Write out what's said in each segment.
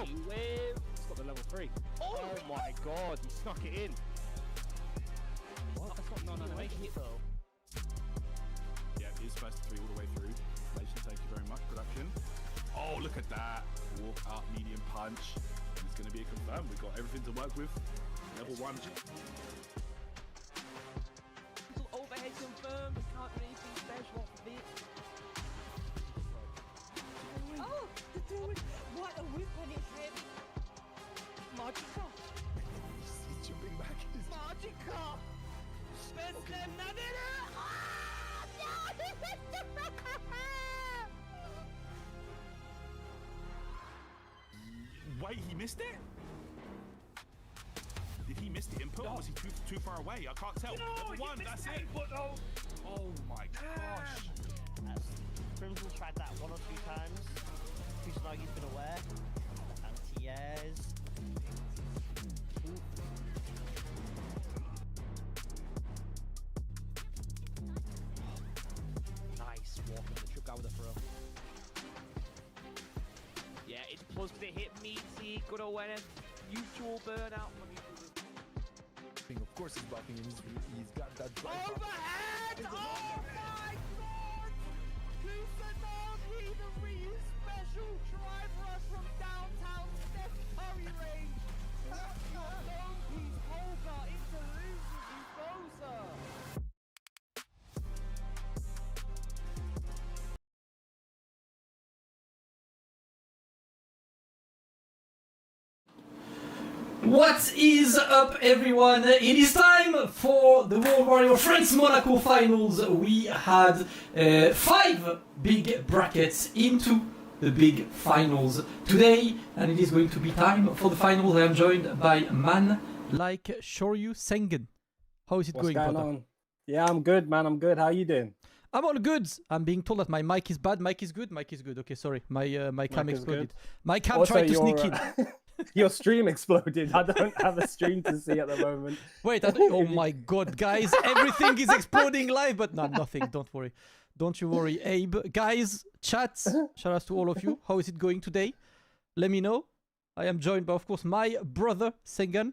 He's got the level 3. Oh my god, he snuck it in. What? That's not non-animation though. Yeah, it is first 3 all the way through. Thank you very much, production. Oh, look at that. Walk up, medium punch. It's going to be a confirm. We've got everything to work with. Level 1. Overhead confirmed. Can't do anything special off of it. Oh, to do it. What a whip on his head. Magica. He's jumping back. Magica. Beslem, Wait, he missed it? Did he miss the input? Or was he too far away? I can't tell. No, Level 1, that's it. Oh my gosh. Crimson tried that 1 or 2 times. Kusanagi's been aware. Anti-airs. Nice walk on the trip guy with a throw. Yeah, it's plus to hit meaty. Good awareness. Mutual burnout from you. Of course he's buffing and he's got that drive. Overhead! Oh my god! Kusanagi, the real special drive rush from downtown Steph Curry range. What's your lone piece? Pulga into losers Ugosa. What is up, everyone? It is time for the World Warrior France Monaco finals. We had 5 big brackets into the big finals today, and it is going to be time for the finals. I am joined by a man like Shoryu Sengen. How is it going, What's going on? Yeah, I'm good, man. I'm good. How are you doing? I'm all good. I'm being told that my mic is bad. Mic is good. Mic is good. Okay, sorry. My cam exploded. My cam Also, tried to sneak in. Your stream exploded. I don't have a stream to see at the moment. Wait, oh my god, guys, everything is exploding live, but no, nothing, don't worry. Don't you worry, Abe. Guys, chat, shout out to all of you. How is it going today? Let me know. I am joined by, of course, my brother, Sengan.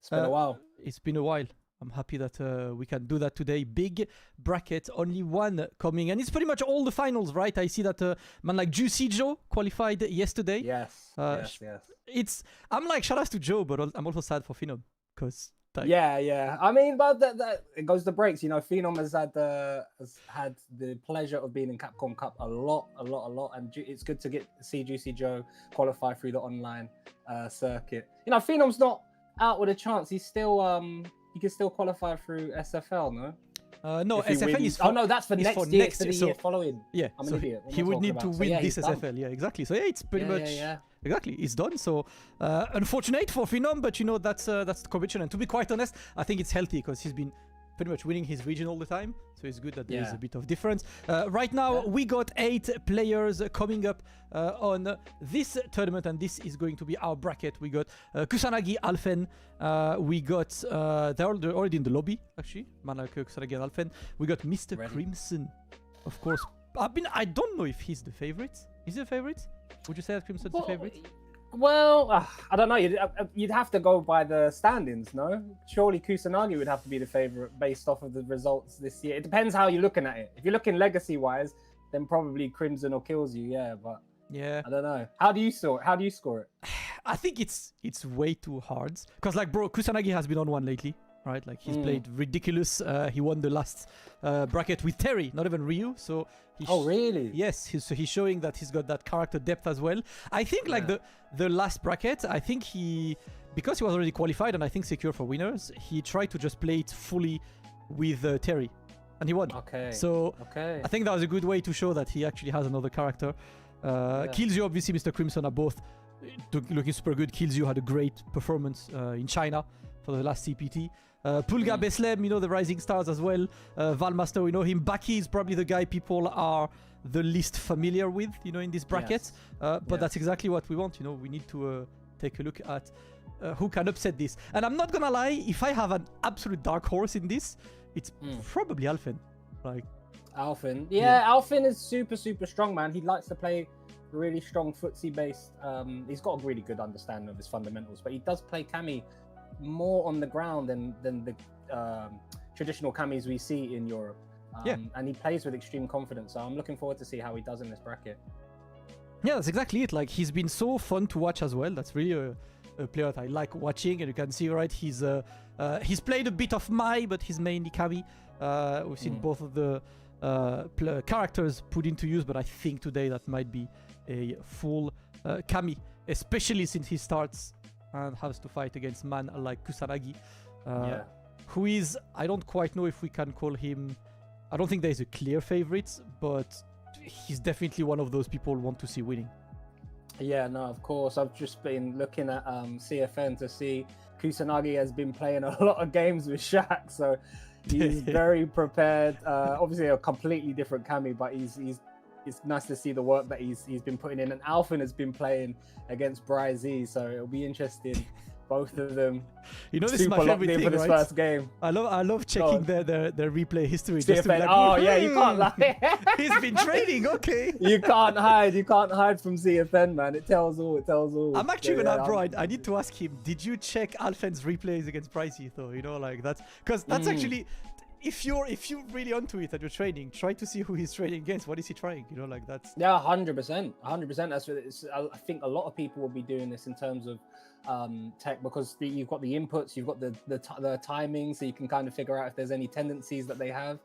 It's been a while. It's been a while. I'm happy that we can do that today. Big bracket, only one coming. And it's pretty much all the finals, right? I see that man like Juicy Joe qualified yesterday. Yes, yes. I'm like, shout out to Joe, but I'm also sad for Phenom. Because yeah. I mean, but that it goes to breaks. You know, Phenom has had the pleasure of being in Capcom Cup a lot. And it's good to see Juicy Joe qualify through the online circuit. You know, Phenom's not out with a chance. He's still... He can still qualify through SFL, no? No, SFL is for... Oh, no, that's for next year. Next year, year following. Yeah, I'm an idiot. He would need to win this SFL. Yeah, exactly. So, yeah, it's pretty much... Yeah. Exactly, it's done. So, unfortunate for Phenom, but, you know, that's the competition. And to be quite honest, I think it's healthy because he's been pretty much winning his region all the time. So it's good that there's a bit of difference. Right now, we got 8 players coming up on this tournament, and this is going to be our bracket. We got Kusanagi, Alfen. We got, they're already in the lobby, actually. Man like Kusanagi and Alfen. We got Mr. Crimson, of course. I don't know if he's the favorite. Is he the favorite? Would you say that Crimson's the favorite? Well, I don't know. You'd have to go by the standings, no? Surely Kusanagi would have to be the favorite based off of the results this year. It depends how you're looking at it. If you're looking legacy-wise, then probably Crimson or Kilzyou, yeah. But yeah, I don't know. How do you score it? I think it's way too hard because, like, bro, Kusanagi has been on one lately, right? Like, he's played ridiculous. He won the last bracket with Terry, not even Ryu. So. Oh, really? Yes, he's showing that he's got that character depth as well. I think like the last bracket, I think because he was already qualified and I think secure for winners, he tried to just play it fully with Terry, and he won. Okay. So I think that was a good way to show that he actually has another character. Kilzyou, obviously, Mr. Crimson are both looking super good. Kilzyou had a great performance in China for the last CPT. Pulga, Beslem, you know, the rising stars as well. Val Master, we know him. Baki is probably the guy people are the least familiar with, you know, in this bracket. But that's exactly what we want, you know. We need to take a look at who can upset this. And I'm not gonna lie, if I have an absolute dark horse in this, it's probably Alfen. Like Alfen. Yeah, Alfen is super strong, man. He likes to play really strong footsie based. He's got a really good understanding of his fundamentals, but he does play Kami more on the ground than the traditional Kamis we see in Europe. And he plays with extreme confidence. So I'm looking forward to see how he does in this bracket. Yeah, that's exactly it. Like, he's been so fun to watch as well. That's really a player that I like watching, and you can see, right, he's played a bit of Mai, but he's mainly Kami. We've seen both of the characters put into use, but I think today that might be a full Kami, especially since he starts and has to fight against man like Kusanagi, who is, I don't quite know if we can call him, I don't think there's a clear favorite, but he's definitely one of those people who want to see winning. Yeah, no, of course. I've just been looking at CFN to see Kusanagi has been playing a lot of games with Shaq, so he's very prepared. Obviously, a completely different Kami, but it's nice to see the work that he's been putting in. And Alfen has been playing against Bryzy, so it'll be interesting. Both of them, you know, this is my favorite thing, for this right? first game. I love checking their replay history. Just to be like, oh yeah, you can't lie. He's been training, okay. You can't hide from CFN, man. It tells all. I'm actually gonna, bro. I need to ask him. Did you check Alfen's replays against Bryzy though? You know, like that's because that's actually. If you're really onto it and you're training, try to see who he's training against. What is he trying? You know, like that's. Yeah, 100%. That's what it's. I think a lot of people will be doing this in terms of tech, because you've got the inputs, you've got the timing, so you can kind of figure out if there's any tendencies that they have.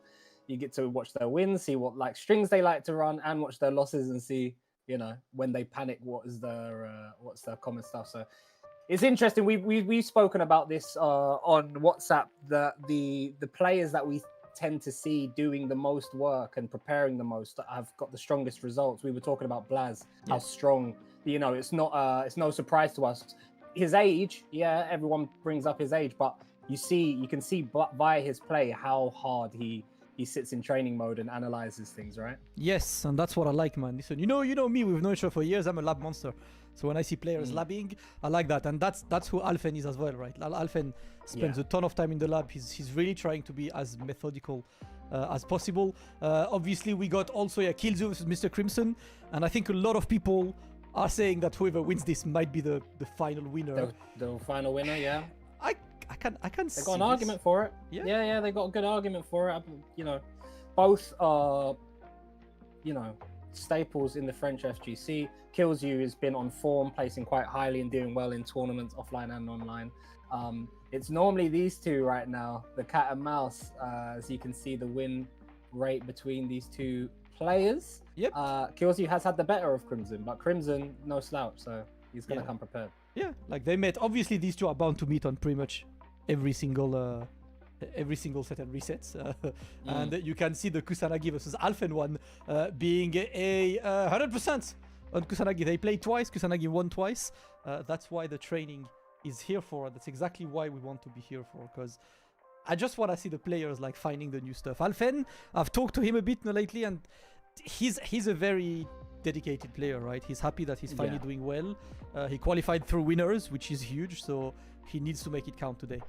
You get to watch their wins, see what like strings they like to run, and watch their losses and see, you know, when they panic, what's their common stuff. So. It's interesting. We've spoken about this on WhatsApp. The players that we tend to see doing the most work and preparing the most have got the strongest results. We were talking about Blaz, how strong. You know, it's no surprise to us. His age, everyone brings up his age, but you can see via his play how hard he sits in training mode and analyzes things, right? Yes, and that's what I like, man. Listen, you know me. We've known each other for years. I'm a lab monster. So when I see players labbing, I like that, and that's who Alfen is as well, right? Alfen spends a ton of time in the lab. He's really trying to be as methodical as possible. Obviously, we got also Kilzyou versus Mr. Crimson, and I think a lot of people are saying that whoever wins this might be the final winner. The final winner, yeah. I can see. They got an argument for it. Yeah. They got a good argument for it. You know, both are, you know, staples in the French FGC. Kilzyou has been on form, placing quite highly and doing well in tournaments, offline and online. It's normally these two right now, the cat and mouse. As you can see, the win rate between these two players. Yep. Kilzyou has had the better of Crimson, but Crimson no slouch, so he's gonna come prepared. Yeah, like they met. Obviously, these two are bound to meet on pretty much every single set and resets, and you can see the Kusanagi versus Alfen one being a 100% on Kusanagi. They played twice, Kusanagi won twice. That's why the training is here for. That's exactly why we want to be here for, because I just want to see the players like finding the new stuff. Alfen, I've talked to him a bit lately, and he's a very dedicated player, right? He's happy that he's finally doing well. He qualified through winners, which is huge, so he needs to make it count today.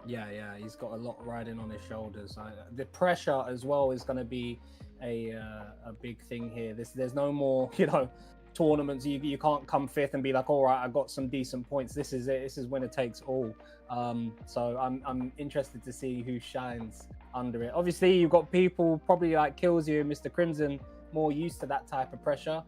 Yeah, he's got a lot riding on his shoulders. The pressure as well is going to be a big thing here. There's no more, you know, tournaments. You can't come fifth and be like, all right, I got some decent points. This is it. This is winner takes all. So I'm interested to see who shines under it. Obviously, you've got people probably like Kilzyou and Mr. Crimson more used to that type of pressure.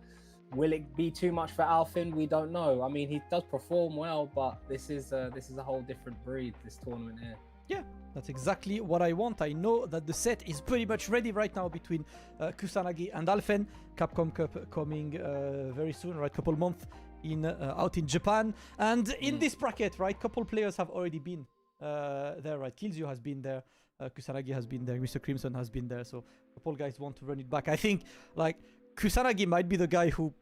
Will it be too much for Alfen? We don't know. I mean, he does perform well, but this is a whole different breed, this tournament here. Yeah, that's exactly what I want. I know that the set is pretty much ready right now between Kusanagi and Alfen. Capcom Cup coming very soon, right? Couple months out in Japan. And in this bracket, right, couple players have already been there, right? Kilzyou has been there. Kusanagi has been there. Mr. Crimson has been there. So couple guys want to run it back. I think like Kusanagi might be the guy who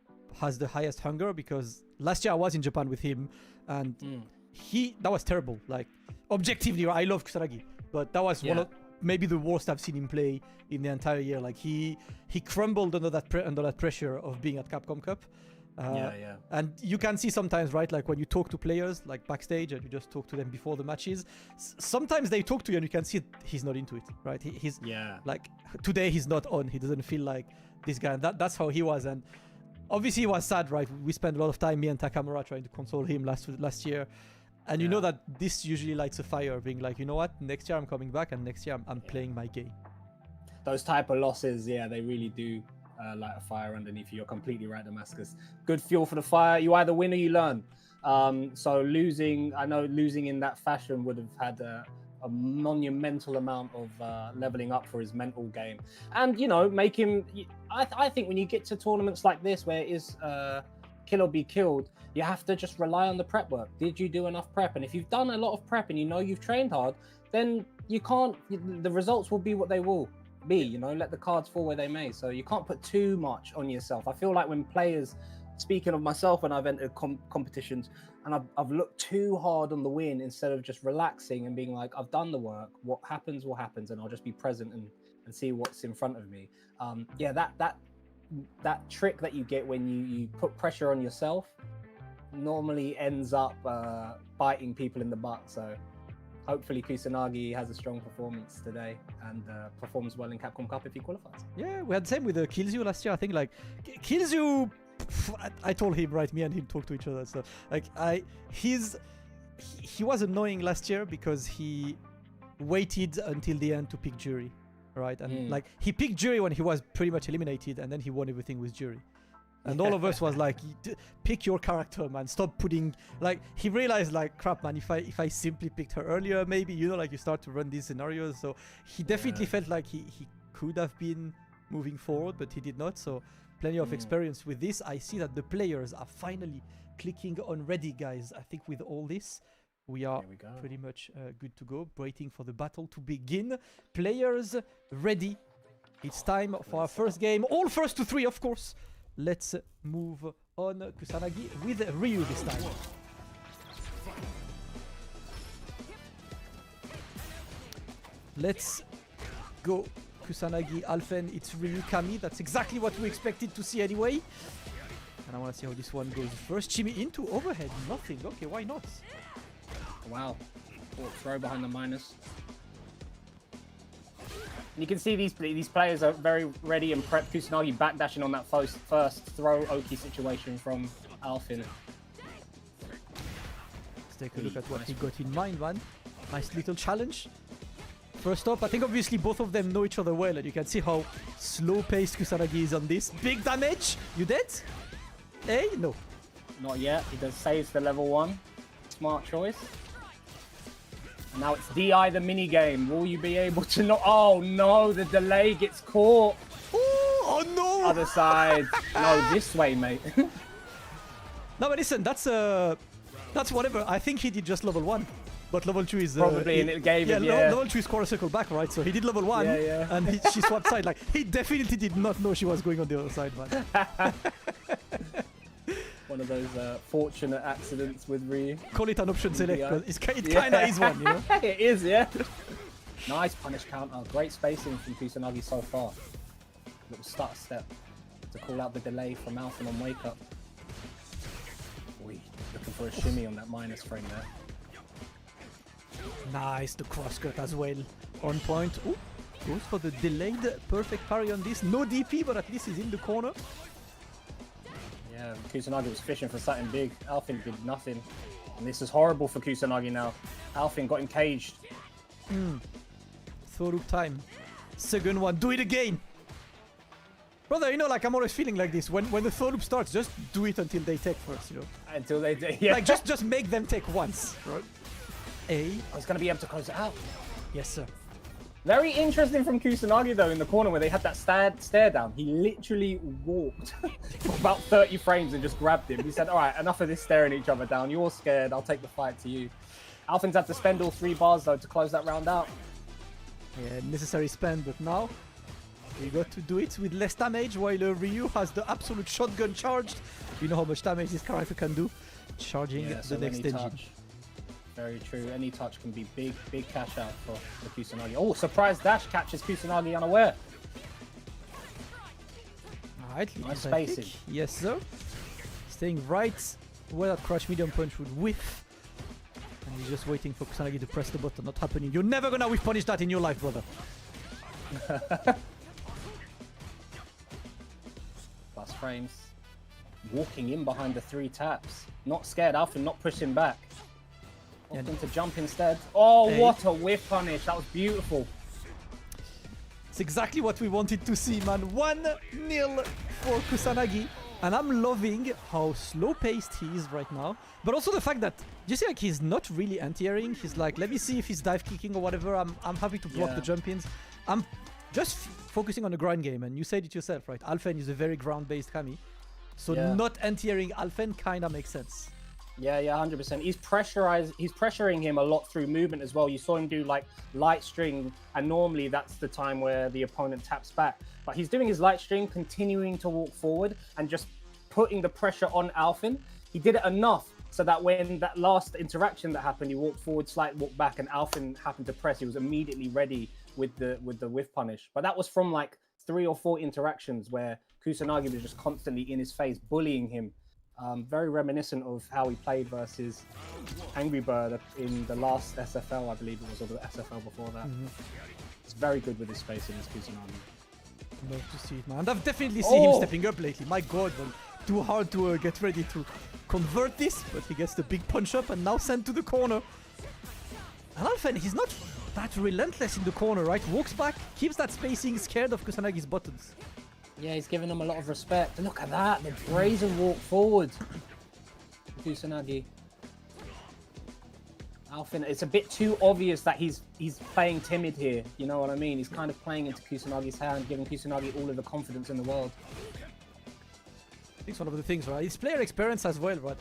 has the highest hunger, because last year I was in Japan with him, and that was terrible. Like objectively, I love Kusanagi, but that was one of maybe the worst I've seen him play in the entire year. Like he crumbled under that pressure of being at Capcom Cup. And you can see sometimes, right, like when you talk to players like backstage and you just talk to them before the matches, sometimes they talk to you and you can see he's not into it, right? He's like today he's not on. He doesn't feel like this guy, and that's how he was. And obviously, it was sad, right? We spent a lot of time, me and Takamura, trying to console him last year. And you know that this usually lights a fire, being like, you know what? Next year I'm coming back, and next year I'm playing my game. Those type of losses, yeah, they really do light a fire underneath you. You're completely right, Damascus. Good fuel for the fire. You either win or you learn. So losing, I know losing in that fashion would have had a monumental amount of leveling up for his mental game. And, you know, make him... I think when you get to tournaments like this, where it is kill or be killed, you have to just rely on the prep work. Did you do enough prep? And if you've done a lot of prep and you know you've trained hard, then you can't... The results will be what they will be, you know, let the cards fall where they may. So you can't put too much on yourself. I feel like when players, speaking of myself, when I've entered competitions and I've looked too hard on the win instead of just relaxing and being like, I've done the work, what happens will happen, and I'll just be present and see what's in front of me. That trick that you get when you put pressure on yourself normally ends up biting people in the butt. So hopefully Kusanagi has a strong performance today and performs well in Capcom Cup if he qualifies. Yeah, we had the same with Kilzyou last year. I think, like, Kilzyou, I told him, right, me and him talk to each other. So, like, he was annoying last year because he waited until the end to pick Jury, right? And, like, he picked Jury when he was pretty much eliminated, and then he won everything with Jury. And all of us was like, pick your character, man. Stop putting, like, he realized, like, crap, man, if I simply picked her earlier, maybe, you know, like, you start to run these scenarios. So he definitely felt like he could have been moving forward, but he did not. So plenty of experience with this. I see that the players are finally clicking on ready, guys. I think with all this, we are pretty much good to go. Waiting for the battle to begin. Players ready. It's time for our first game. All first to 3, of course. Let's move on. Kusanagi with Ryu this time. Let's go. Kusanagi, Alfen, it's Ryu, Kami. That's exactly what we expected to see anyway. And I want to see how this one goes. First, Chimi into overhead. Nothing. Okay, why not? Wow. Throw behind the minus. You can see these players are very ready and prepped. Kusanagi backdashing on that first throw Oki situation from Alphen. Let's take a look at what he got in mind, man. Nice little challenge. First up, I think obviously both of them know each other well, and you can see how slow-paced Kusanagi is on this. Big damage! You dead? Hey? No. Not yet. He does say it's the level 1. Smart choice. Now it's DI the mini game. Will you be able to not? Oh no, the delay gets caught. Oh no! Other side. No, this way, mate. No, but listen, that's whatever. I think he did just level 1, but level 2 is probably in it gave it. Yeah, level 2 is quarter circle back, right? So he did level 1, and she swapped side. Like, he definitely did not know she was going on the other side, man. One of those fortunate accidents with Ryu. Call it an option select, because it kind of is one, you know? It is, yeah. Nice punish counter. Great spacing from Kusanagi so far. Little stutter step to call out the delay from Alfen on wake up. Boy, looking for a shimmy on that minus frame there. Nice, the cross cut as well. On point. Ooh, goes for the delayed perfect parry on this. No DP, but at least he's in the corner. Yeah, Kusanagi was fishing for something big. Alfen did nothing. And this is horrible for Kusanagi now. Alfen got encaged. Throw loop time. Second one. Do it again. Brother, you know, like, I'm always feeling like this. When the throw loop starts, just do it until they take first, you know? Until they do, yeah. Like, just make them take once, right? I was going to be able to close it out. Yes, sir. Very interesting from Kusanagi, though, in the corner where they had that stare down. He literally walked for about 30 frames and just grabbed him. He said, all right, enough of this staring each other down. You're scared. I'll take the fight to you. Alfen's had to spend all 3 bars, though, to close that round out. Yeah, necessary spend, but now we got to do it with less damage, while Ryu has the absolute shotgun charged. You know how much damage this character can do. Charging the next engine. Very true. Any touch can be big cash out for Kusanagi. Oh, surprise dash catches Kusanagi unaware. Alright, nice spacing. Yes, sir. Staying right where that crush medium punch would whiff. And he's just waiting for Kusanagi to press the button. Not happening. You're never gonna whiff punish that in your life, brother. Plus frames. walking in behind the 3 taps. Not scared, Alfen not pushing back. Opting to jump instead. Oh, Hey. what a whiff punish. That was beautiful. It's exactly what we wanted to see, man. 1-0 for Kusanagi. And I'm loving how slow-paced he is right now. But also the fact that, you see, like, he's not really anti-airing. He's like, let me see if he's dive kicking or whatever. I'm happy to block Yeah. the jump-ins. I'm just focusing on the grind game. And you said it yourself, right? Alfen is a very ground-based Kami. So Yeah. not anti-airing Alfen kind of makes sense. Yeah, 100%. He's pressuring him a lot through movement as well. You saw him do like light string, and normally that's the time where the opponent taps back. But he's doing his light string, continuing to walk forward and just putting the pressure on Alfen. He did it enough so that when that last interaction that happened, he walked forward, slight walk back, and Alfen happened to press. He was immediately ready with the whiff punish. But that was from like 3 or 4 interactions where Kusanagi was just constantly in his face, bullying him. Very reminiscent of how he played versus Angry Bird in the last SFL, I believe it was, or the SFL before that. He's very good with his spacing, this Kusanagi. Love to see it, man. And I've definitely seen him stepping up lately. My god, man. Too hard to get ready to convert this, but he gets the big punch up and now sent to the corner. And Alfen, he's not that relentless in the corner, right? Walks back, keeps that spacing, scared of Kusanagi's buttons. Yeah, he's giving him a lot of respect. Look at that, the brazen walk forward. Kusanagi. Alfen, it's a bit too obvious that he's playing timid here. You know what I mean? He's kind of playing into Kusanagi's hand, giving Kusanagi all of the confidence in the world. I think it's one of the things, right? His player experience as well, right?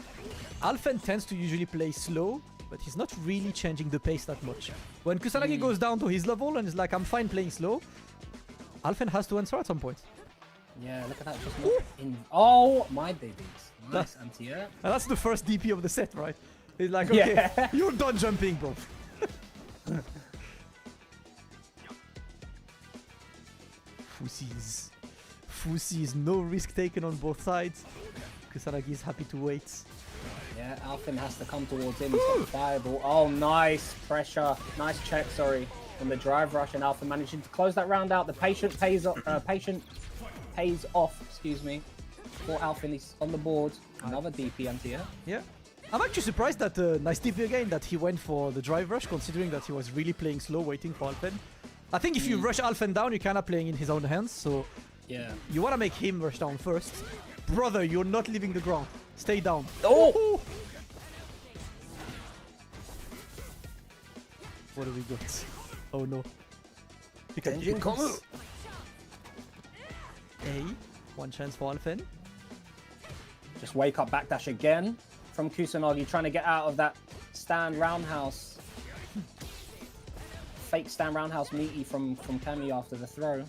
Alfen tends to usually play slow, but he's not really changing the pace that much. When Kusanagi goes down to his level and is like, I'm fine playing slow, Alfen has to answer at some point. Yeah, look at that. Just not in. Oh, my babies. Nice anti-air. And that's the first DP of the set, right? He's like, okay, Yeah. you're done jumping, bro. Fusies, no risk taken on both sides. Kusanagi is happy to wait. Yeah, Alfen has to come towards him. He's got the fireball. Oh, nice pressure. Nice check, sorry. On the drive rush, and Alfen managing to close that round out. The patient pays off, excuse me. For Alfen, he's on the board. Another DP anti-air. Yeah. I'm actually surprised that, nice DP again, that he went for the drive rush, considering that he was really playing slow, waiting for Alfen. I think if you rush Alfen down, you're kind of playing in his own hands, so Yeah. you want to make him rush down first. Brother, you're not leaving the ground. Stay down. Oh! What do we got? Oh no. Engine combo. A. One chance for Alfen. Just wake up backdash again from Kusanagi, trying to get out of that stand roundhouse. Fake stand roundhouse meaty from Kami after the throw.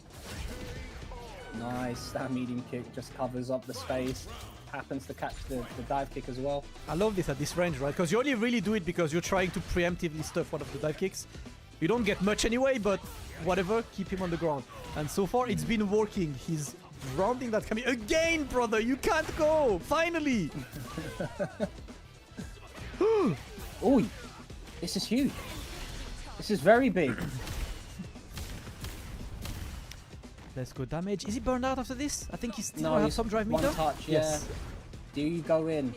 Nice stand medium kick, just covers up the space. Happens to catch the dive kick as well. I love this at this range, right? Because you only really do it because you're trying to preemptively stuff one of the dive kicks. You don't get much anyway, but whatever, keep him on the ground. And so far, it's been working. He's rounding that Kami again, brother. You can't go. Finally. Ooh, this is huge. This is very big. Let's go damage. Is he burned out after this? I think he's still No, have he's some drive one meter. touch, yeah. Yes. Do you go in?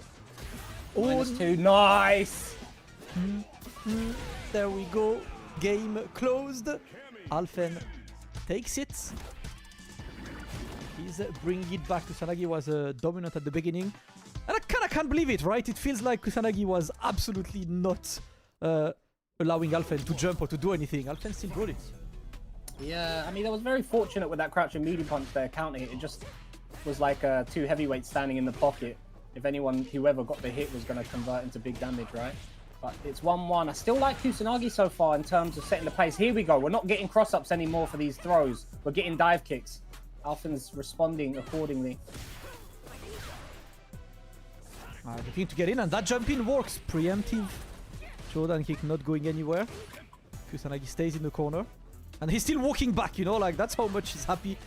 Oh, -2, nice! there we go. Game closed. Alfen takes it. He's bringing it back. Kusanagi was dominant at the beginning. And I kind of can't believe it, right? It feels like Kusanagi was absolutely not allowing Alfen to jump or to do anything. Alfen still brought it. Yeah, I mean, I was very fortunate with that crouching medium punch there, counting it. It just was like 2 heavyweights standing in the pocket. If anyone, whoever got the hit was going to convert into big damage, right? But it's 1-1. I still like Kusanagi so far in terms of setting the pace. Here we go. We're not getting cross-ups anymore for these throws. We're getting dive kicks. Alfen's responding accordingly. Looking to get in, and that jump in works. Preemptive. Jordan kick not going anywhere. Kusanagi stays in the corner. And he's still walking back, you know, like that's how much he's happy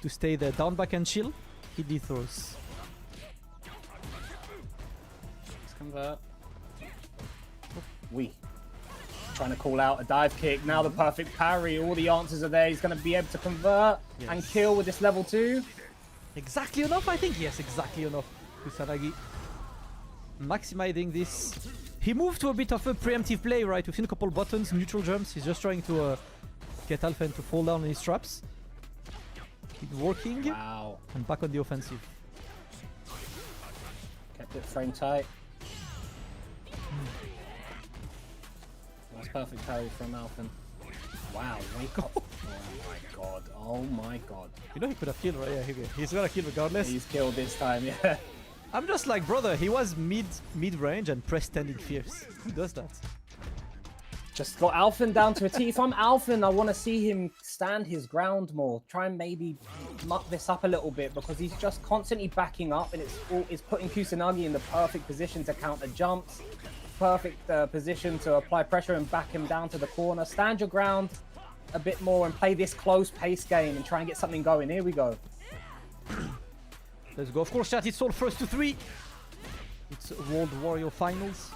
to stay there. Down back and chill. Hit the throws. Let's convert. Trying to call out a dive kick. Now the perfect parry. All the answers are there. He's going to be able to convert and kill with this level 2. Exactly enough, I think. Yes, exactly enough. Kusanagi maximizing this. He moved to a bit of a preemptive play, right? We've seen a couple buttons, neutral jumps. He's just trying to get Alfen to fall down on his traps. Keep working. Wow. And back on the offensive. Kept it frame tight. That's perfect parry from Alfen. Wow, wake up. Oh my god. Oh my god. You know he could have killed, right? Yeah, he's gonna kill regardless. He's killed this time, yeah. I'm just like, brother, he was mid-range and press standing fierce. Who does that? Just got Alfen down to a T. If I'm Alfen, I want to see him stand his ground more. Try and maybe muck this up a little bit because he's just constantly backing up and it's putting Kusanagi in the perfect position to counter jumps. Perfect position to apply pressure and back him down to the corner. Stand your ground a bit more and play this close pace game and try and get something going. Here we go. Let's go. Of course, chat, it's all first to 3. It's World Warrior Finals.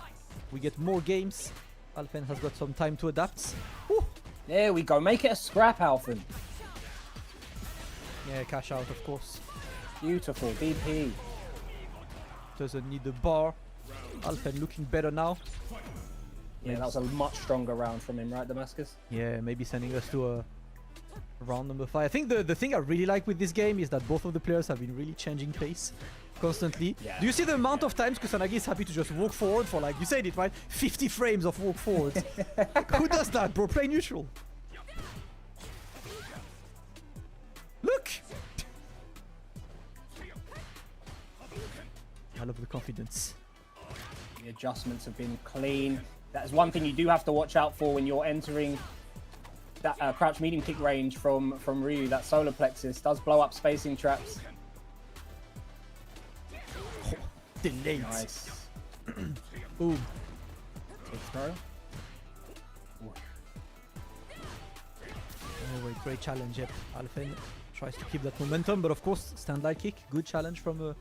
We get more games. Alfen has got some time to adapt. Woo. There we go. Make it a scrap, Alfen. Yeah, cash out, of course. Beautiful. DP. Doesn't need the bar. Alfen looking better now. Yeah, that was a much stronger round from him, right, Damascus? Yeah, maybe sending us to a round number 5. I think the thing I really like with this game is that both of the players have been really changing pace constantly. Yeah. Do you see the amount of times Kusanagi is happy to just walk forward for, like, you said it, right? 50 frames of walk forward. Like, who does that, bro? Play neutral. Look! I love the confidence. The adjustments have been clean. That is one thing you do have to watch out for when you're entering that crouch medium kick range from Ryu. That solar plexus does blow up spacing traps. Oh, delayed. Nice. Boom. Big throw. Oh, wait, great challenge. Yep. Alfen tries to keep that momentum, but of course, stand light kick. Good challenge from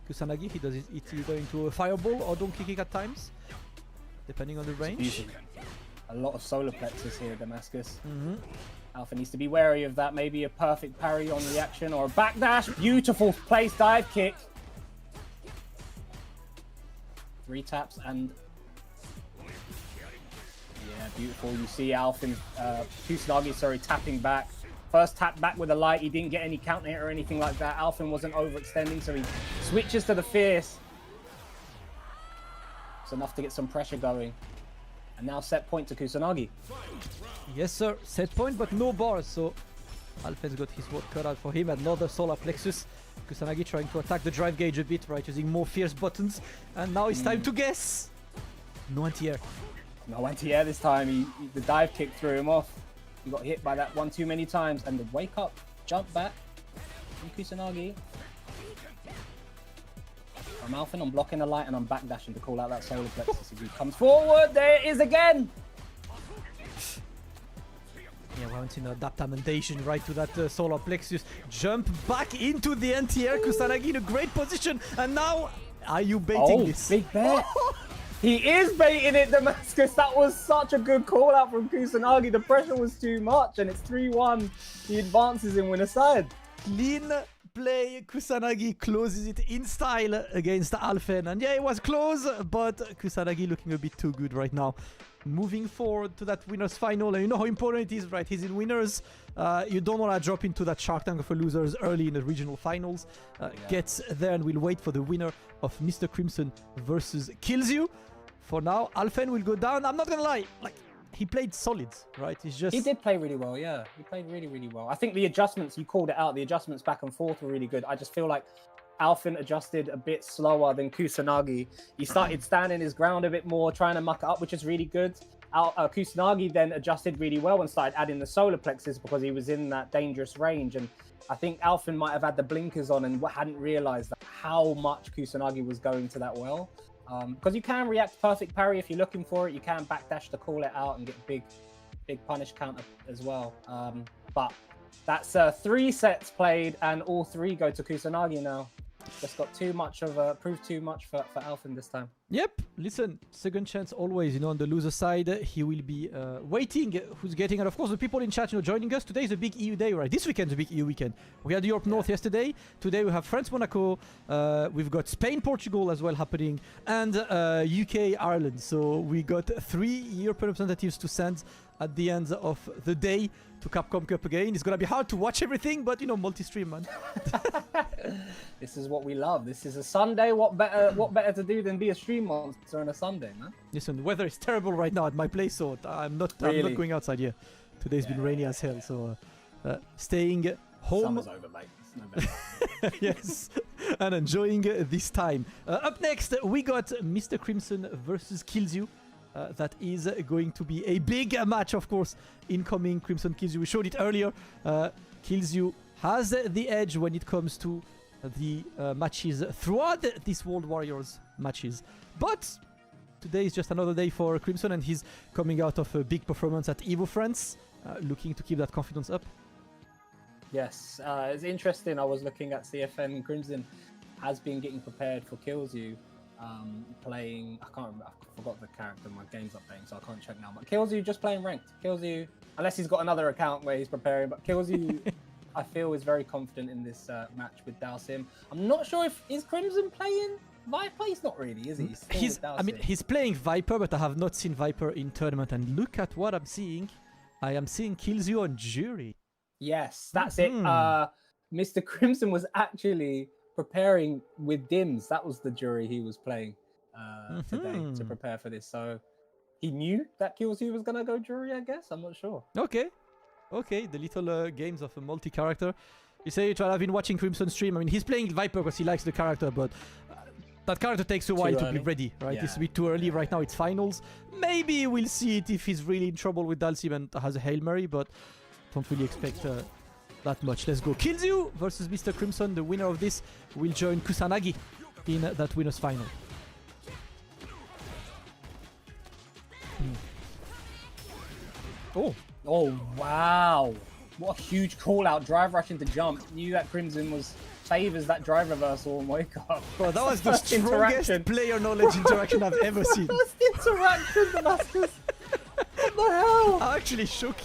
Kusanagi. He does it either into a fireball or donkey kick at times, depending on the range. A lot of solar plexus here, Damascus. Alphen needs to be wary of that. Maybe a perfect parry on reaction or a backdash. Beautiful place dive kick. 3 taps and... Yeah, beautiful. You see Alphen, Kusanagi, sorry, tapping back. First tap back with a light. He didn't get any counter hit or anything like that. Alphen wasn't overextending, so he switches to the fierce. It's enough to get some pressure going. And now set point to Kusanagi. Yes, sir. Set point, but no bars. So Alfen's got his work cut out for him. Another solar plexus. Kusanagi trying to attack the drive gauge a bit, right? Using more fierce buttons. And now it's time to guess. No anti-air. No anti-air this time. The dive kick threw him off. He got hit by that one too many times. And the wake up, jump back from Kusanagi. I'm Alfen, I'm blocking the light, and I'm backdashing to call out that solar plexus. If he comes forward, there it is again! Yeah, we haven't seen adaptation right to that solar plexus. Jump back into the anti-air. Kusanagi in a great position. And now, are you baiting this? Big bet. He is baiting it, Damascus. That was such a good call out from Kusanagi. The pressure was too much, and it's 3-1. He advances in winner side. Clean play. Kusanagi closes it in style against Alfen. And yeah, it was close, but Kusanagi looking a bit too good right now. Moving forward to that winners final, and you know how important it is, right? He's in winners. You don't want to drop into that Shark Tank for losers early in the regional finals. Gets there, and we'll wait for the winner of Mr. Crimson versus Kilzyou. For now, Alfen will go down. I'm not gonna lie, like, he played solid, right? He's just... He did play really well, yeah. He played really, really well. I think the adjustments, you called it out, the adjustments back and forth were really good. I just feel like Alfen adjusted a bit slower than Kusanagi. He started standing his ground a bit more, trying to muck it up, which is really good. Kusanagi then adjusted really well and started adding the solar plexus because he was in that dangerous range. And I think Alfen might have had the blinkers on and hadn't realized how much Kusanagi was going to that well. Because you can react perfect parry if you're looking for it. You can backdash to call it out and get big punish counter as well. But that's 3 sets played, and all 3 go to Kusanagi now. Just got too much of proved too much for Alfen this time. Yep, listen, second chance always, on the loser side, he will be waiting who's getting, and of course the people in chat, joining us. Today is a big EU day, right? This weekend's a big EU weekend. We had Europe North yesterday. Today we have France, Monaco. We've got Spain, Portugal as well happening, and UK, Ireland. So we got 3 European representatives to send at the end of the day to Capcom Cup again. It's gonna be hard to watch everything, but multi-stream, man. This is what we love. This is a Sunday. What better to do than be a stream monster on a Sunday, man? Listen, the weather is terrible right now at my place, so I'm not going outside here. Today's been rainy as hell, so staying home. Summer's over, mate. It's no better. Yes, and enjoying this time. Up next, we got Mr. Crimson versus Kilzyou. That is going to be a big match, of course. Incoming Crimson Kilzyou. We showed it earlier. Kilzyou has the edge when it comes to the matches throughout these World Warriors matches. But today is just another day for Crimson, and he's coming out of a big performance at EVO France, looking to keep that confidence up. Yes, it's interesting. I was looking at CFN. Crimson has been getting prepared for Kilzyou. Playing, I can't remember, I forgot the character, my game's updating, so I can't check now. But Kilzyou just playing ranked. Kilzyou, unless he's got another account where he's preparing, but Kilzyou, I feel, is very confident in this match with Dalsim. I'm not sure is Crimson playing Viper? He's not really, is he? He's playing Viper, but I have not seen Viper in tournament. And look at what I'm seeing. I am seeing Kilzyou on Jury. Yes, that's it. Mr. Crimson was actually preparing with Dims. That was the jury he was playing today to prepare for this. So he knew that Kilzyou was gonna go jury, I guess. I'm not sure. Okay, the little games of a multi-character. You say I've been watching Crimson stream. I mean, he's playing Viper because he likes the character, but that character takes a while to be ready, right? Yeah. It's a bit too early right now. It's finals. Maybe we'll see it if he's really in trouble with Dalsim and has a Hail Mary, but don't really expect that much. Let's go. Kilzyou versus Mr. Crimson. The winner of this will join Kusanagi in that winners final. Oh, wow. What a huge call out. Drive rush into jump. Knew that Crimson favors that drive reversal and wake up. bro, that was the strongest player knowledge interaction I've ever seen. First interaction, Damascus. What the hell? I'm actually shook.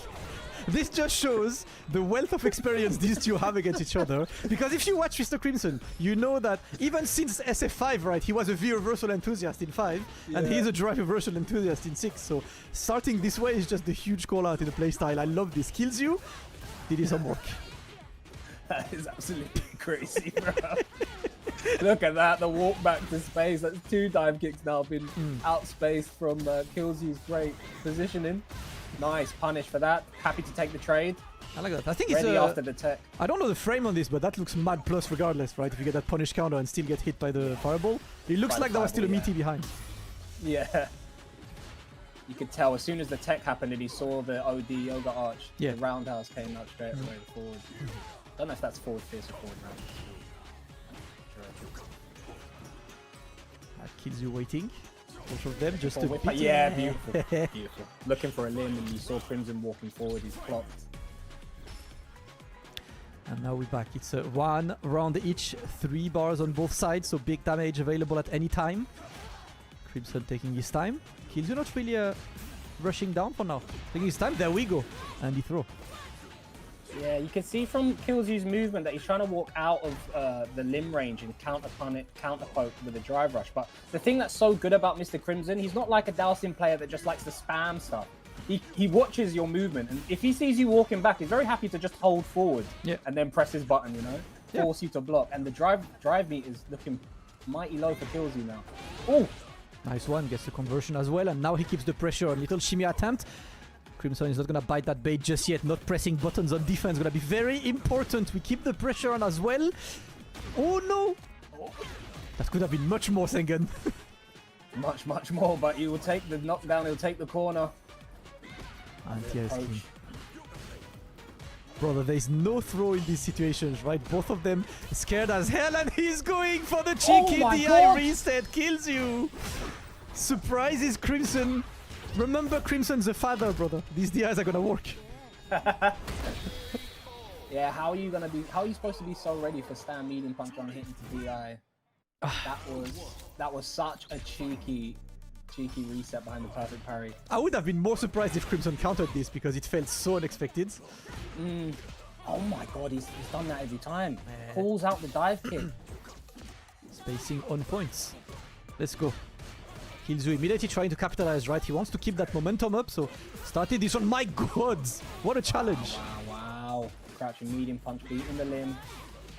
This just shows the wealth of experience these two have against each other. Because if you watch Mr. Crimson, you know that even since SF5, right, he was a V reversal enthusiast in 5, and he's a drive reversal enthusiast in 6. So starting this way is just a huge call out in the playstyle. I love this. Kilzyou did his homework. That is absolutely crazy, bro. Look at that, the walk back to space. That's 2 dive kicks now been outspaced from Kilzyou's great positioning. Nice punish for that. Happy to take the trade. I like that. I think Ready it's after the tech. I don't know the frame on this, but that looks mad plus regardless, right? If you get that punish counter and still get hit by the fireball. It looks like there was still a meaty behind. Yeah. You could tell as soon as the tech happened and he saw the OD Yoga Arch, the roundhouse came out straight away forward. Don't know if that's forward fierce or forward round. Kilzyou waiting. Both of them just a bit. Yeah, beautiful. Beautiful. Looking for a limb and you saw Crimson walking forward, he's blocked. And now we're back. It's 1 round each, 3 bars on both sides, so big damage available at any time. Crimson taking his time. Kilzyou not really rushing down for now. Taking his time. There we go. And he throw. Yeah, you can see from Kilzyou's movement that he's trying to walk out of the limb range and counter poke with a drive rush. But the thing that's so good about Mr. Crimson, he's not like a Dalsim player that just likes to spam stuff. He watches your movement, and if he sees you walking back, he's very happy to just hold forward and then press his button, force you to block. And the drive meat is looking mighty low for Kilzyou now. Oh, nice one, gets the conversion as well, and now he keeps the pressure. A little shimmy attempt. Crimson is not going to bite that bait just yet. Not pressing buttons on defense. Going to be very important. We keep the pressure on as well. Oh no! That could have been much more, Sengen. much more, but he will take the knockdown. He'll take the corner. Anti-ice. Brother, there is no throw in these situations, right? Both of them scared as hell, and he's going for the cheeky DI reset. Kilzyou. Surprises Crimson. Remember, Crimson's a father, brother. These DIs are gonna work. Yeah, how are you supposed to be so ready for stand medium punch on hitting to DI? That was such a cheeky reset behind the perfect parry. I would have been more surprised if Crimson countered this because it felt so unexpected. Oh my god, he's done that every time. Calls out the dive kick. Spacing on points. Let's go. Kilzyou immediately trying to capitalize, right? He wants to keep that momentum up, so started this one. My god! What a challenge! Wow. Crouching medium punch beating the limb.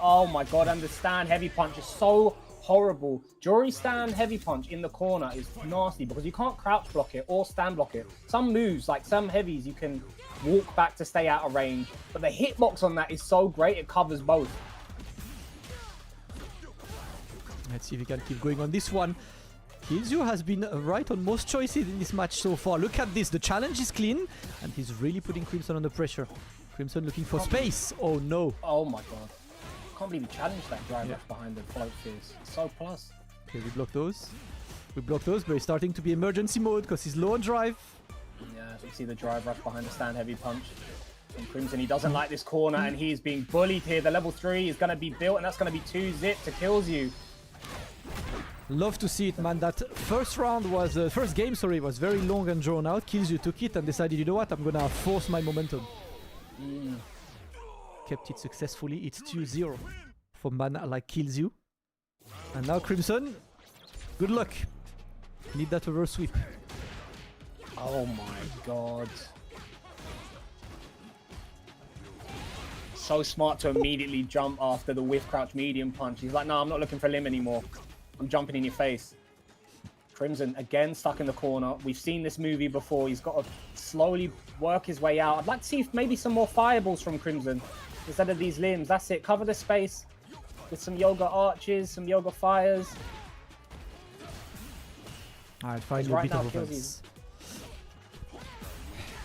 Oh my god, and the stand heavy punch is so horrible. Jury stand heavy punch in the corner is nasty because you can't crouch block it or stand block it. Some moves, like some heavies, you can walk back to stay out of range, but the hitbox on that is so great, it covers both. Let's see if we can keep going on this one. Kilzyou has been right on most choices in this match so far. Look at this, the challenge is clean, and he's really putting Crimson under pressure. Crimson looking for space. Oh no. Oh my god. Can't believe he challenged that drive rush behind the float fierce. So plus. Okay, we block those. We block those, but he's starting to be emergency mode because he's low on drive. Yeah, so you see the drive rush behind the stand heavy punch. And Crimson, he doesn't like this corner, and he's being bullied here. The level 3 is going to be built, and that's going to be 2-zip to Kilzyou. Love to see it, man. That first round was, first game, sorry, was very long and drawn out. Kilzyou took it and decided, you know what, I'm gonna force my momentum. Kept it successfully. It's 2-0 for man like Kilzyou. And now Crimson, good luck. Need that reverse sweep. Oh my god. So smart to immediately jump after the whiff crouch medium punch. He's like, no, I'm not looking for limb anymore. I'm jumping in your face. Crimson again stuck in the corner. We've seen this movie before. He's got to slowly work his way out. I'd like to see if maybe some more fireballs from Crimson instead of these limbs. That's it. Cover the space with some yoga arches, some yoga fires. Alright, finally a bit of offense.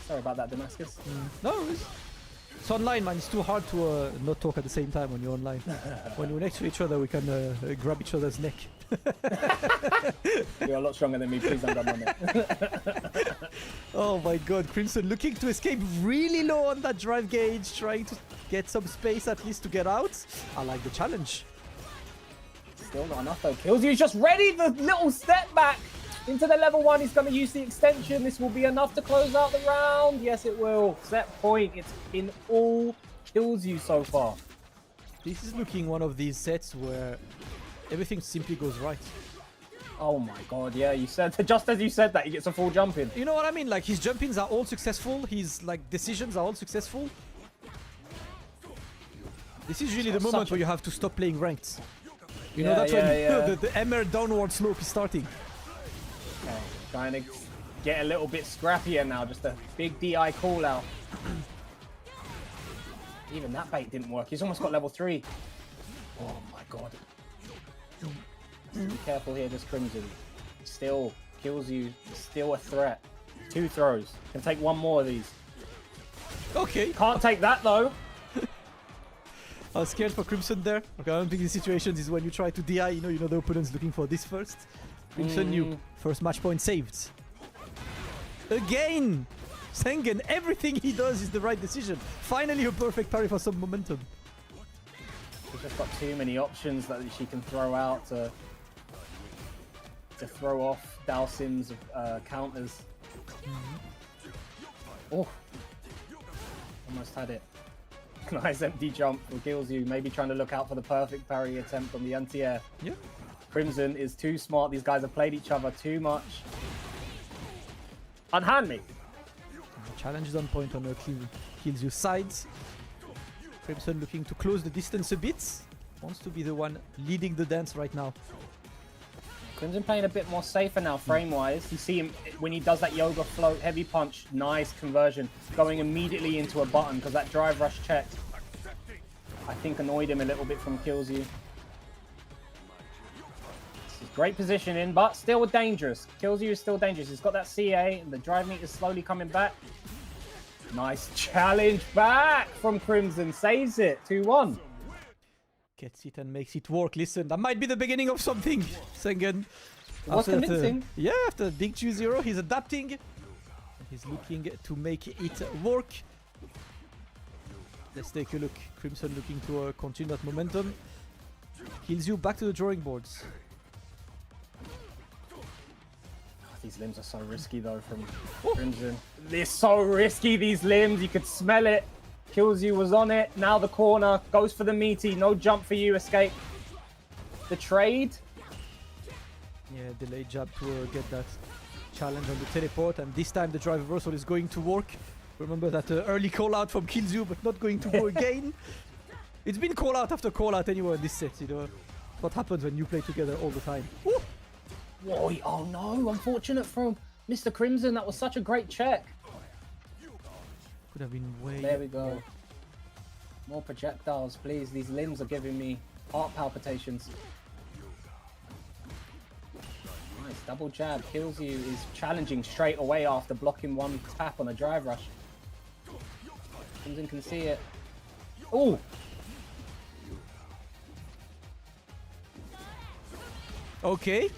Sorry about that, Damascus. No worries. It's online, man. It's too hard to not talk at the same time when you're online. When we're next to each other, we can grab each other's neck. You're a lot stronger than me. Please don't grab my neck. Oh my god, Crimson looking to escape really low on that drive gauge, trying to get some space at least to get out. I like the challenge. Still not enough though. Kilzyou's just ready. The little step back into the level 1. He's going to use the extension. This will be enough to close out the round. Yes, it will. Set point. It's in all Kilzyou so far. This is looking one of these sets where everything simply goes right. Oh my god, yeah, you said just as you said that, he gets a full jump in. You know what I mean? Like his jump-ins are all successful. His like decisions are all successful. This is really the moment where you have to stop playing ranked. You know, that's when the MR downward slope is starting. Okay, trying to get a little bit scrappier now. Just a big DI call out. Even that bait didn't work. He's almost got level 3. Oh my god. Be careful here, this Crimson. Still kills you. Still a threat. 2 throws. Can take 1 more of these. Okay. Can't take that though. I was scared for Crimson there. Okay, I don't think the situation is when you try to DI, you know the opponent's looking for this first. Crimson knew. First match point saved. Again! Sengen, everything he does is the right decision. Finally a perfect parry for some momentum. She's just got too many options that she can throw out to throw off Dalsim's counters. Oh! Almost had it. Nice empty jump for Kilzyou, maybe trying to look out for the perfect parry attempt on the anti-air. Yeah. Crimson is too smart. These guys have played each other too much. Unhand me. The challenge is on point on Kilzyou's sides. Crimson looking to close the distance a bit. Wants to be the one leading the dance right now. Crimson playing a bit more safer now frame-wise. You see him when he does that yoga float heavy punch. Nice conversion. Going immediately into a button because that drive rush check, I think, annoyed him a little bit from Kilzyou. Great positioning, but still dangerous. Kilzyou is still dangerous. He's got that CA, and the drive meter is slowly coming back. Nice challenge back from Crimson. Saves it. 2-1. Gets it and makes it work. Listen, that might be the beginning of something, Sengen. Was convincing. Yeah, after the big 2-0, he's adapting. He's looking to make it work. Let's take a look. Crimson looking to continue that momentum. Kilzyou back to the drawing boards. These limbs are so risky though from Crimson. They're so risky, these limbs. You could smell it. Kilzyou was on it. Now the corner. Goes for the meaty. No jump for you. Escape. The trade. Yeah, delayed jab to get that challenge on the teleport. And this time the drive reversal is going to work. Remember that early call out from Kilzyou, but not going to go again. It's been call out after call out anyway in this set, you know. What happens when you play together all the time. Woo! Whoa, oh no, unfortunate from Mr. Crimson. That was such a great check. Could have been way... There we go. More projectiles, please. These limbs are giving me heart palpitations. Nice, double jab. Kilzyou is challenging straight away after blocking one tap on a drive rush. Crimson can see it. Oh! Okay.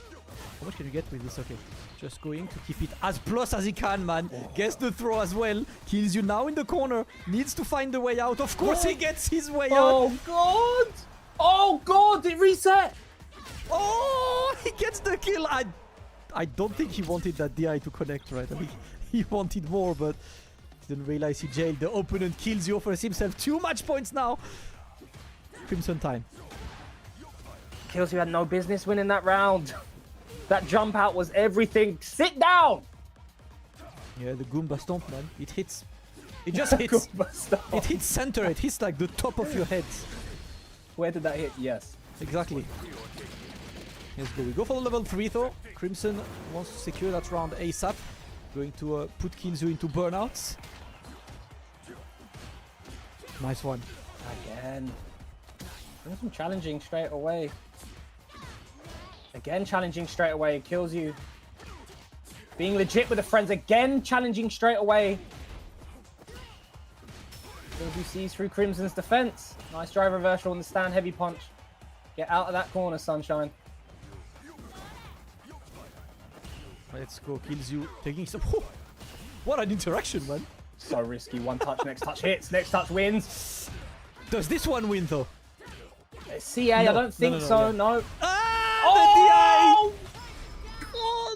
How much can you get with this? Okay. Just going to keep it as plus as he can, man. Gets the throw as well. Kilzyou now in the corner. Needs to find the way out. Of course he gets his way out. Oh god! Oh god! It reset! Oh! He gets the kill. I don't think he wanted that DI to connect, right? I think he wanted more, but didn't realize he jailed the opponent. Kilzyou offers himself 2 match points now. Crimson time. Kilzyou had no business winning that round. That jump out was everything. Sit down! Yeah, the Goomba stomp, man. It hits. It just hits. It hits center. It hits like the top of your head. Where did that hit? Yes. Exactly. Let's go. We go for the level 3 though. Crimson wants to secure that round ASAP. Going to put Kilzyou into burnouts. Nice one. Again. Crimson challenging straight away. Again challenging straight away. Kilzyou being legit with the friends. Again challenging straight away. Kilzyou sees through Crimson's defense. Nice drive reversal on the stand heavy punch. Get out of that corner, Sunshine. Let's go. Kilzyou taking some... Oh, what an interaction, man. So risky. One touch, next touch hits. Next touch wins. Does this one win though? CA, No, I don't think so, no. Ah! Oh! The DI!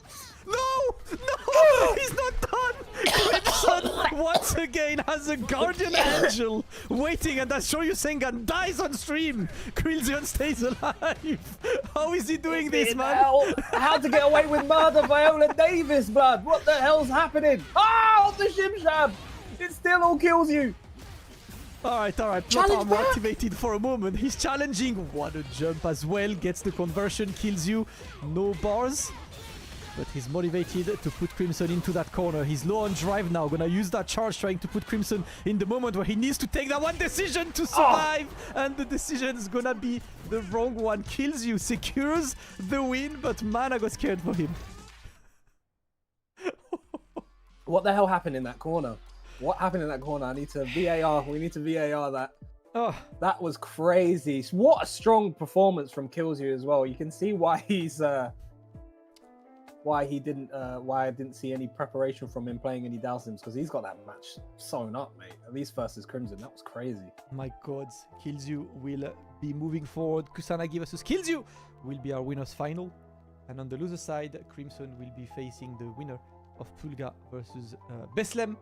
No! No! He's not done! Crimson once again has a guardian angel waiting, and that Shoyu Sengan dies on stream. Kilzyou stays alive. How is he doing this, man? How to get away with murder, Viola Davis, blood? What the hell's happening? Ah, off the shim shab! It still all kills you. Alright, plot armor activated for a moment. He's challenging. What a jump as well. Gets the conversion. Kilzyou. No bars. But he's motivated to put Crimson into that corner. He's low on drive now. Gonna use that charge trying to put Crimson in the moment where he needs to take that one decision to survive. And the decision is gonna be the wrong one. Kilzyou secures the win, but man, I got scared for him. What the hell happened in that corner? What happened in that corner? I need to VAR. We need to VAR that. Oh, that was crazy. What a strong performance from Kilzyou as well. You can see why he's why I didn't see any preparation from him playing any Dalsims, because he's got that match sewn up, mate. At least versus Crimson. That was crazy. My God, Kilzyou will be moving forward. Kusanagi versus Kilzyou will be our winners final. And on the loser side, Crimson will be facing the winner of Pulga versus Beslem.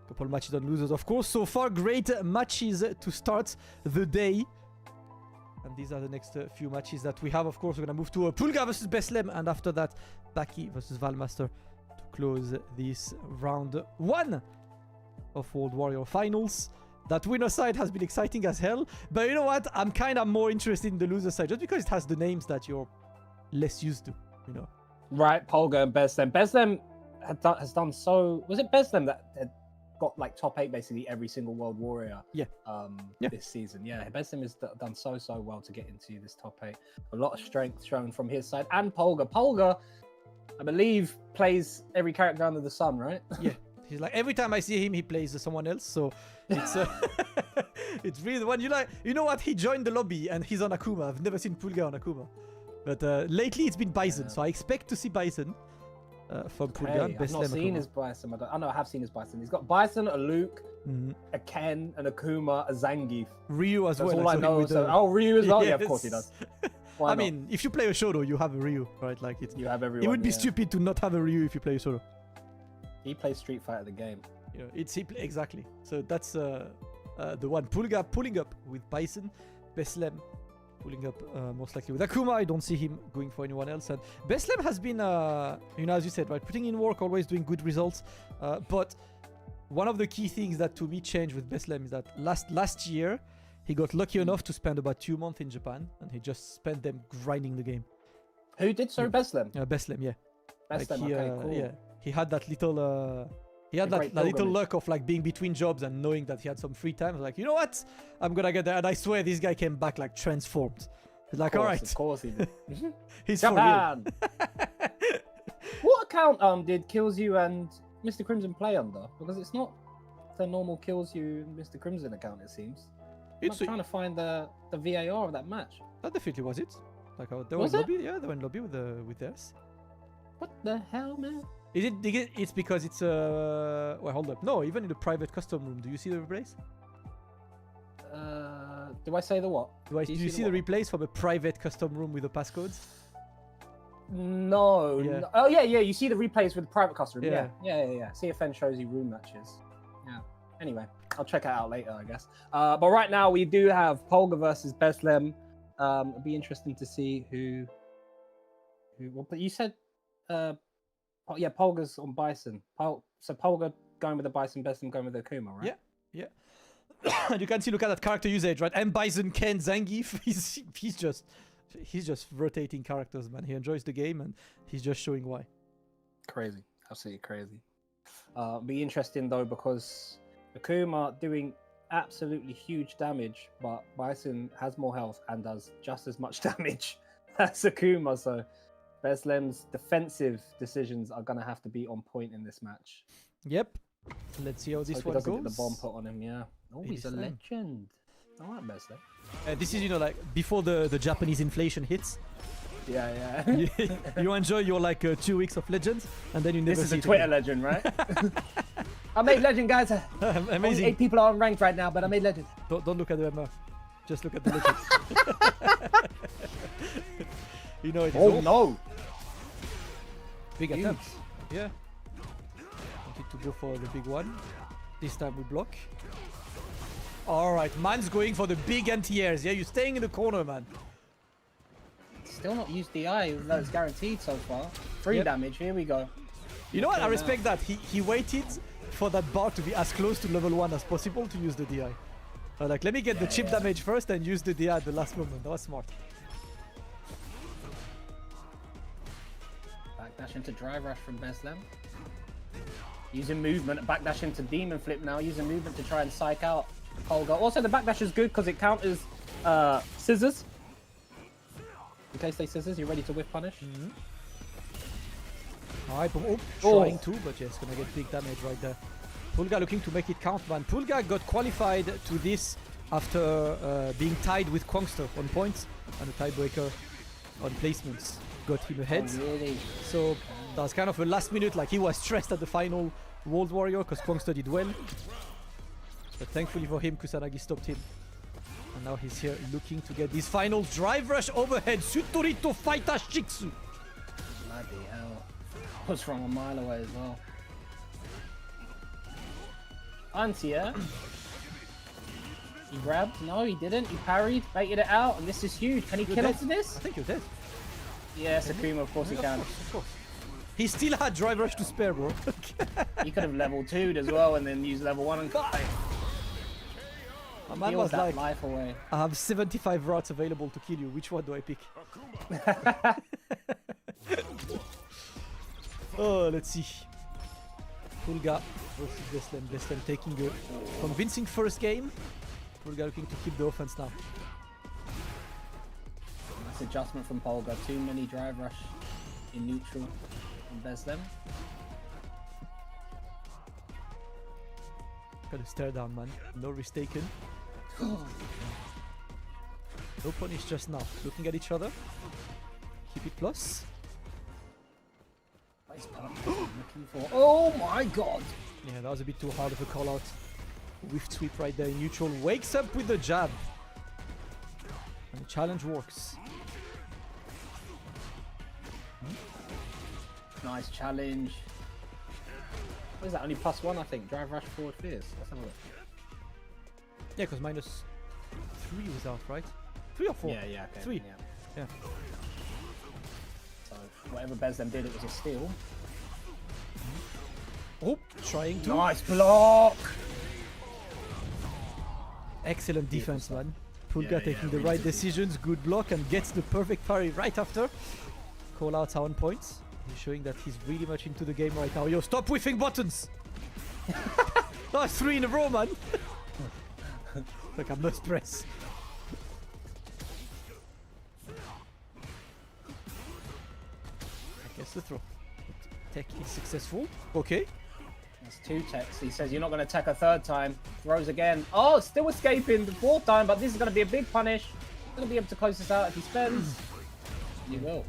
Couple matches on losers, of course. So far, great matches to start the day. And these are the next few matches that we have. Of course, we're going to move to Pulga versus Beslem. And after that, Baki versus Val Master to close this round 1 of World Warrior Finals. That winner side has been exciting as hell. But you know what? I'm kind of more interested in the loser side just because it has the names that you're less used to, you know. Right, Pulga and Beslem. Beslem has done so... Was it Beslem that had got like top 8 basically every single World Warrior this season? Yeah, Beslem has done so well to get into this top 8. A lot of strength shown from his side. And Pulga, I believe, plays every character under the sun, right? Yeah, he's like, every time I see him, he plays someone else. So it's it's really the one you like. You know what? He joined the lobby and he's on Akuma. I've never seen Pulga on Akuma. But lately it's been Bison, so I expect to see Bison from Pulga. I've not seen his Bison. I know I have seen his Bison. He's got Bison, a Luke, a Ken, an Akuma, a Zangief. Ryu as well. That's all I know. Ryu as well? Yes. Yeah, of course he does. Why I not? mean, if you play a solo, you have a Ryu, right? Like You have everyone. it would be yeah. stupid to not have a Ryu if you play a solo. He plays Street Fighter the game. You know, exactly. So that's the one. Pulga pulling up with Bison, Beslem pulling up most likely with Akuma. I don't see him going for anyone else. And Beslem has been, you know, as you said, right, putting in work, always doing good results. But one of the key things that to me changed with Beslem is that last year he got lucky enough to spend about 2 months in Japan, and he just spent them grinding the game. Who did so? Beslem. Beslem, yeah. Beslem. Like Okay, cool. Yeah, he had that little. He had A great that little pilgrimage. luck of like being between jobs and knowing that he had some free time. Like, you know what? I'm gonna get there. And I swear this guy came back like transformed. He's like, all right, Of course he did. he's for real. Japan. What account did Kilzyou and Mr. Crimson play under? Because it's not the normal Kilzyou and Mr. Crimson account, it seems. I'm It's trying to find the VAR of that match. that definitely was it. Like they were Was in it? lobby. Yeah, they were in lobby with theirs. What the hell, man? Is it? It's because it's well, hold up. No, even in the private custom room. Do you see the replays? Do I say the what? Do you see the replays from a private custom room with the passcodes? No, Yeah. no. Oh yeah, yeah. You see the replays with the private customer. Yeah. Yeah. CFN shows you room matches. Yeah. Anyway, I'll check it out later, I guess. But right now we do have Pulga versus Beslem. It'll be interesting to see who. Well, but you said, yeah, Pulga's on Bison. So Pulga going with the Bison, Beslem going with the Akuma, right? Yeah. And you can see, look at that character usage, right? M Bison, Ken, Zangief. He's just rotating characters, man. He enjoys the game, and he's just showing why. Crazy, absolutely crazy. Be interesting though, because Akuma doing absolutely huge damage, but Bison has more health and does just as much damage as Akuma. So Beslem's defensive decisions are gonna have to be on point in this match. Yep. Let's see how this Hope he one doesn't goes. get the bomb put on him. Yeah. Oh, he's a 87. legend. All right, Beslem. This is, you know, like before the Japanese inflation hits. Yeah, you, you enjoy your like 2 weeks of legends, and then you never This is see a it Twitter again. legend, right? I made legend, guys. Only Amazing. 8 people are unranked right now, but I made legend. Don't look at the MR. Just look at the legends. You know it is. Oh no! Big Huge. attempt. Yeah. Wanted to go for the big one. This time we block. Alright, man's going for the big anti-airs. Yeah, you're staying in the corner, man. Still not used DI, even though it's guaranteed so far. 3 Yep. damage. Here we go. You know what? I Okay, respect that. He waited for that bar to be as close to level 1 as possible to use the DI. Like, let me get the chip damage first and use the DI at the last moment. That was smart. Backdash into drive rush from Beslem. Using movement, backdash into demon flip now. Using movement to try and psych out Pulga. Also, the backdash is good because it counters scissors. In case they scissors, you're ready to whiff punish. Alright, but Oh. trying to, but yeah, it's gonna get big damage right there. Pulga looking to make it count, man. Pulga got qualified to this after being tied with Kwangster on points, and a tiebreaker on placements got him ahead. Oh, really? So that was kind of a last minute, like he was stressed at the final World Warrior because Kwangster did well. But thankfully for him, Kusanagi stopped him. And now he's here looking to get this final drive rush overhead. Sutorito Fighter Shiksu. Bloody hell. I was from a mile away as well. Antia. He grabbed. No, he didn't. He parried, baited it out, and this is huge. Can he You're kill dead. after this? I think you're dead. Yes, Akuma, of course he can. Of course. He still had drive rush to spare, bro. He could have level 2'd as well and then used level 1 and My man steals was that like, life away. I have 75 routes available to kill you. Which one do I pick? Oh, let's see. Pulga versus Beslem. Beslem taking a convincing first game. Pulga looking to keep the offense now. Nice adjustment from Pulga. Too many drive rush in neutral from Beslem. Got a stare down, man. No risk taken. No punish just now. Looking at each other. Keep it plus. What is Pulga looking for? Oh my god! Yeah, that was a bit too hard of a call out. Whiff sweep right there in neutral. Wakes up with the jab. And the challenge works. Nice challenge. What is that? Only +1, I think. Drive rush forward fierce. Let's have a look. Yeah, because -3 was out, right? 3 or 4? Yeah, yeah, okay. 3. Yeah. So whatever Beslem did, it was a steal. Oh, trying to. Nice block. Excellent defense, man. Pulga Yeah, taking the really right good decisions, good block, and gets the perfect parry right after. Call outs are on points. He's showing that he's really much into the game right now. Yo, stop whiffing buttons! That's 3 in a row, man. Like, I must press. I guess the throw. Tech is successful. Okay. That's 2 techs. He says you're not going to tech a 3rd time. Throws again. Oh, still escaping the 4th time, but this is going to be a big punish. Going to be able to close this out if he spends. He will.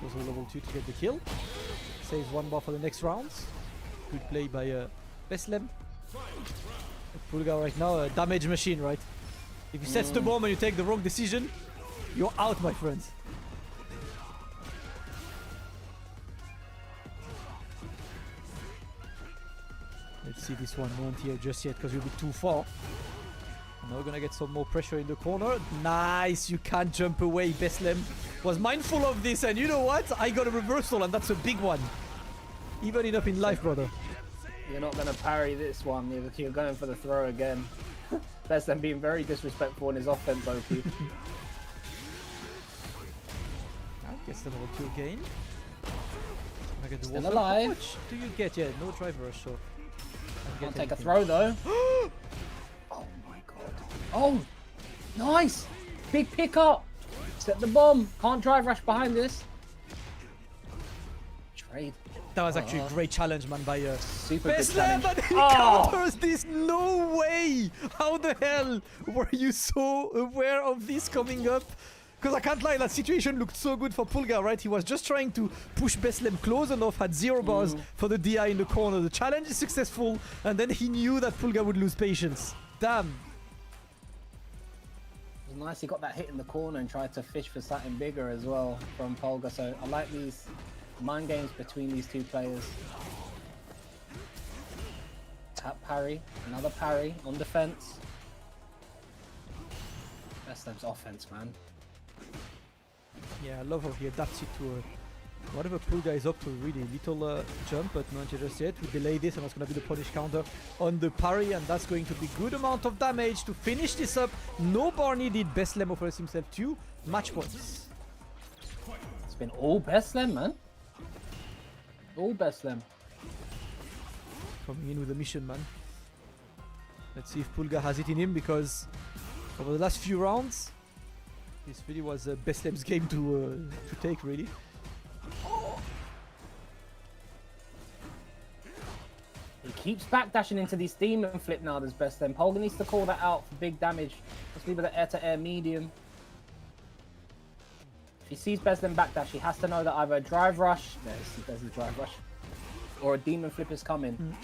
Also level 2 to get the kill. Saves 1 bar for the next rounds. Good play by Beslem. Pulga right now, a damage machine, right? If you set the bomb and you take the wrong decision, you're out, my friends. Let's see this one, no anti-air just yet because we'll be too far. Now we're gonna get some more pressure in the corner. Nice, you can't jump away. Beslem was mindful of this, and you know what? I got a reversal, and that's a big one. Even it up in life, brother. You're not going to parry this one. You're going for the throw again. Beslem being very disrespectful in his offense, OP. Gets the level 2 again. I get the Still wall. alive. How much do you get? Yeah, no drive rush, so. Can't take a throw though. Oh my god. Oh, nice. Big pickup. Set the bomb. Can't drive rush behind this. Trade. That was actually a great challenge, man, by Super good Beslem, challenge. but he Oh! counters this. No way! How the hell were you so aware of this coming up? Because I can't lie, that situation looked so good for Pulga, right? He was just trying to push Beslem close enough, had 0 bars for the DI in the corner. The challenge is successful, and then he knew that Pulga would lose patience. Damn. It was nice he got that hit in the corner and tried to fish for something bigger as well from Pulga. So I like these mind games between these 2 players. Tap parry, another parry on defense. Beslem's offense, man. Yeah, I love how he adapts it to whatever Pulga is up to. Really little jump, but not just yet. We delay this, and that's going to be the punish counter on the parry, and that's going to be good amount of damage to finish this up. No bar needed. Beslem offers himself 2 match points. It's been all Beslem, man. All Beslem. Coming in with a mission, man. Let's see if Pulga has it in him, because over the last few rounds, this really was Beslem's game to take, really. He keeps backdashing into these demon flip now, this Beslem. Pulga needs to call that out for big damage. Let's leave it at air-to-air medium. If he sees Beslem backdash, he has to know that either a drive rush, there's the drive rush, or a demon flip is coming.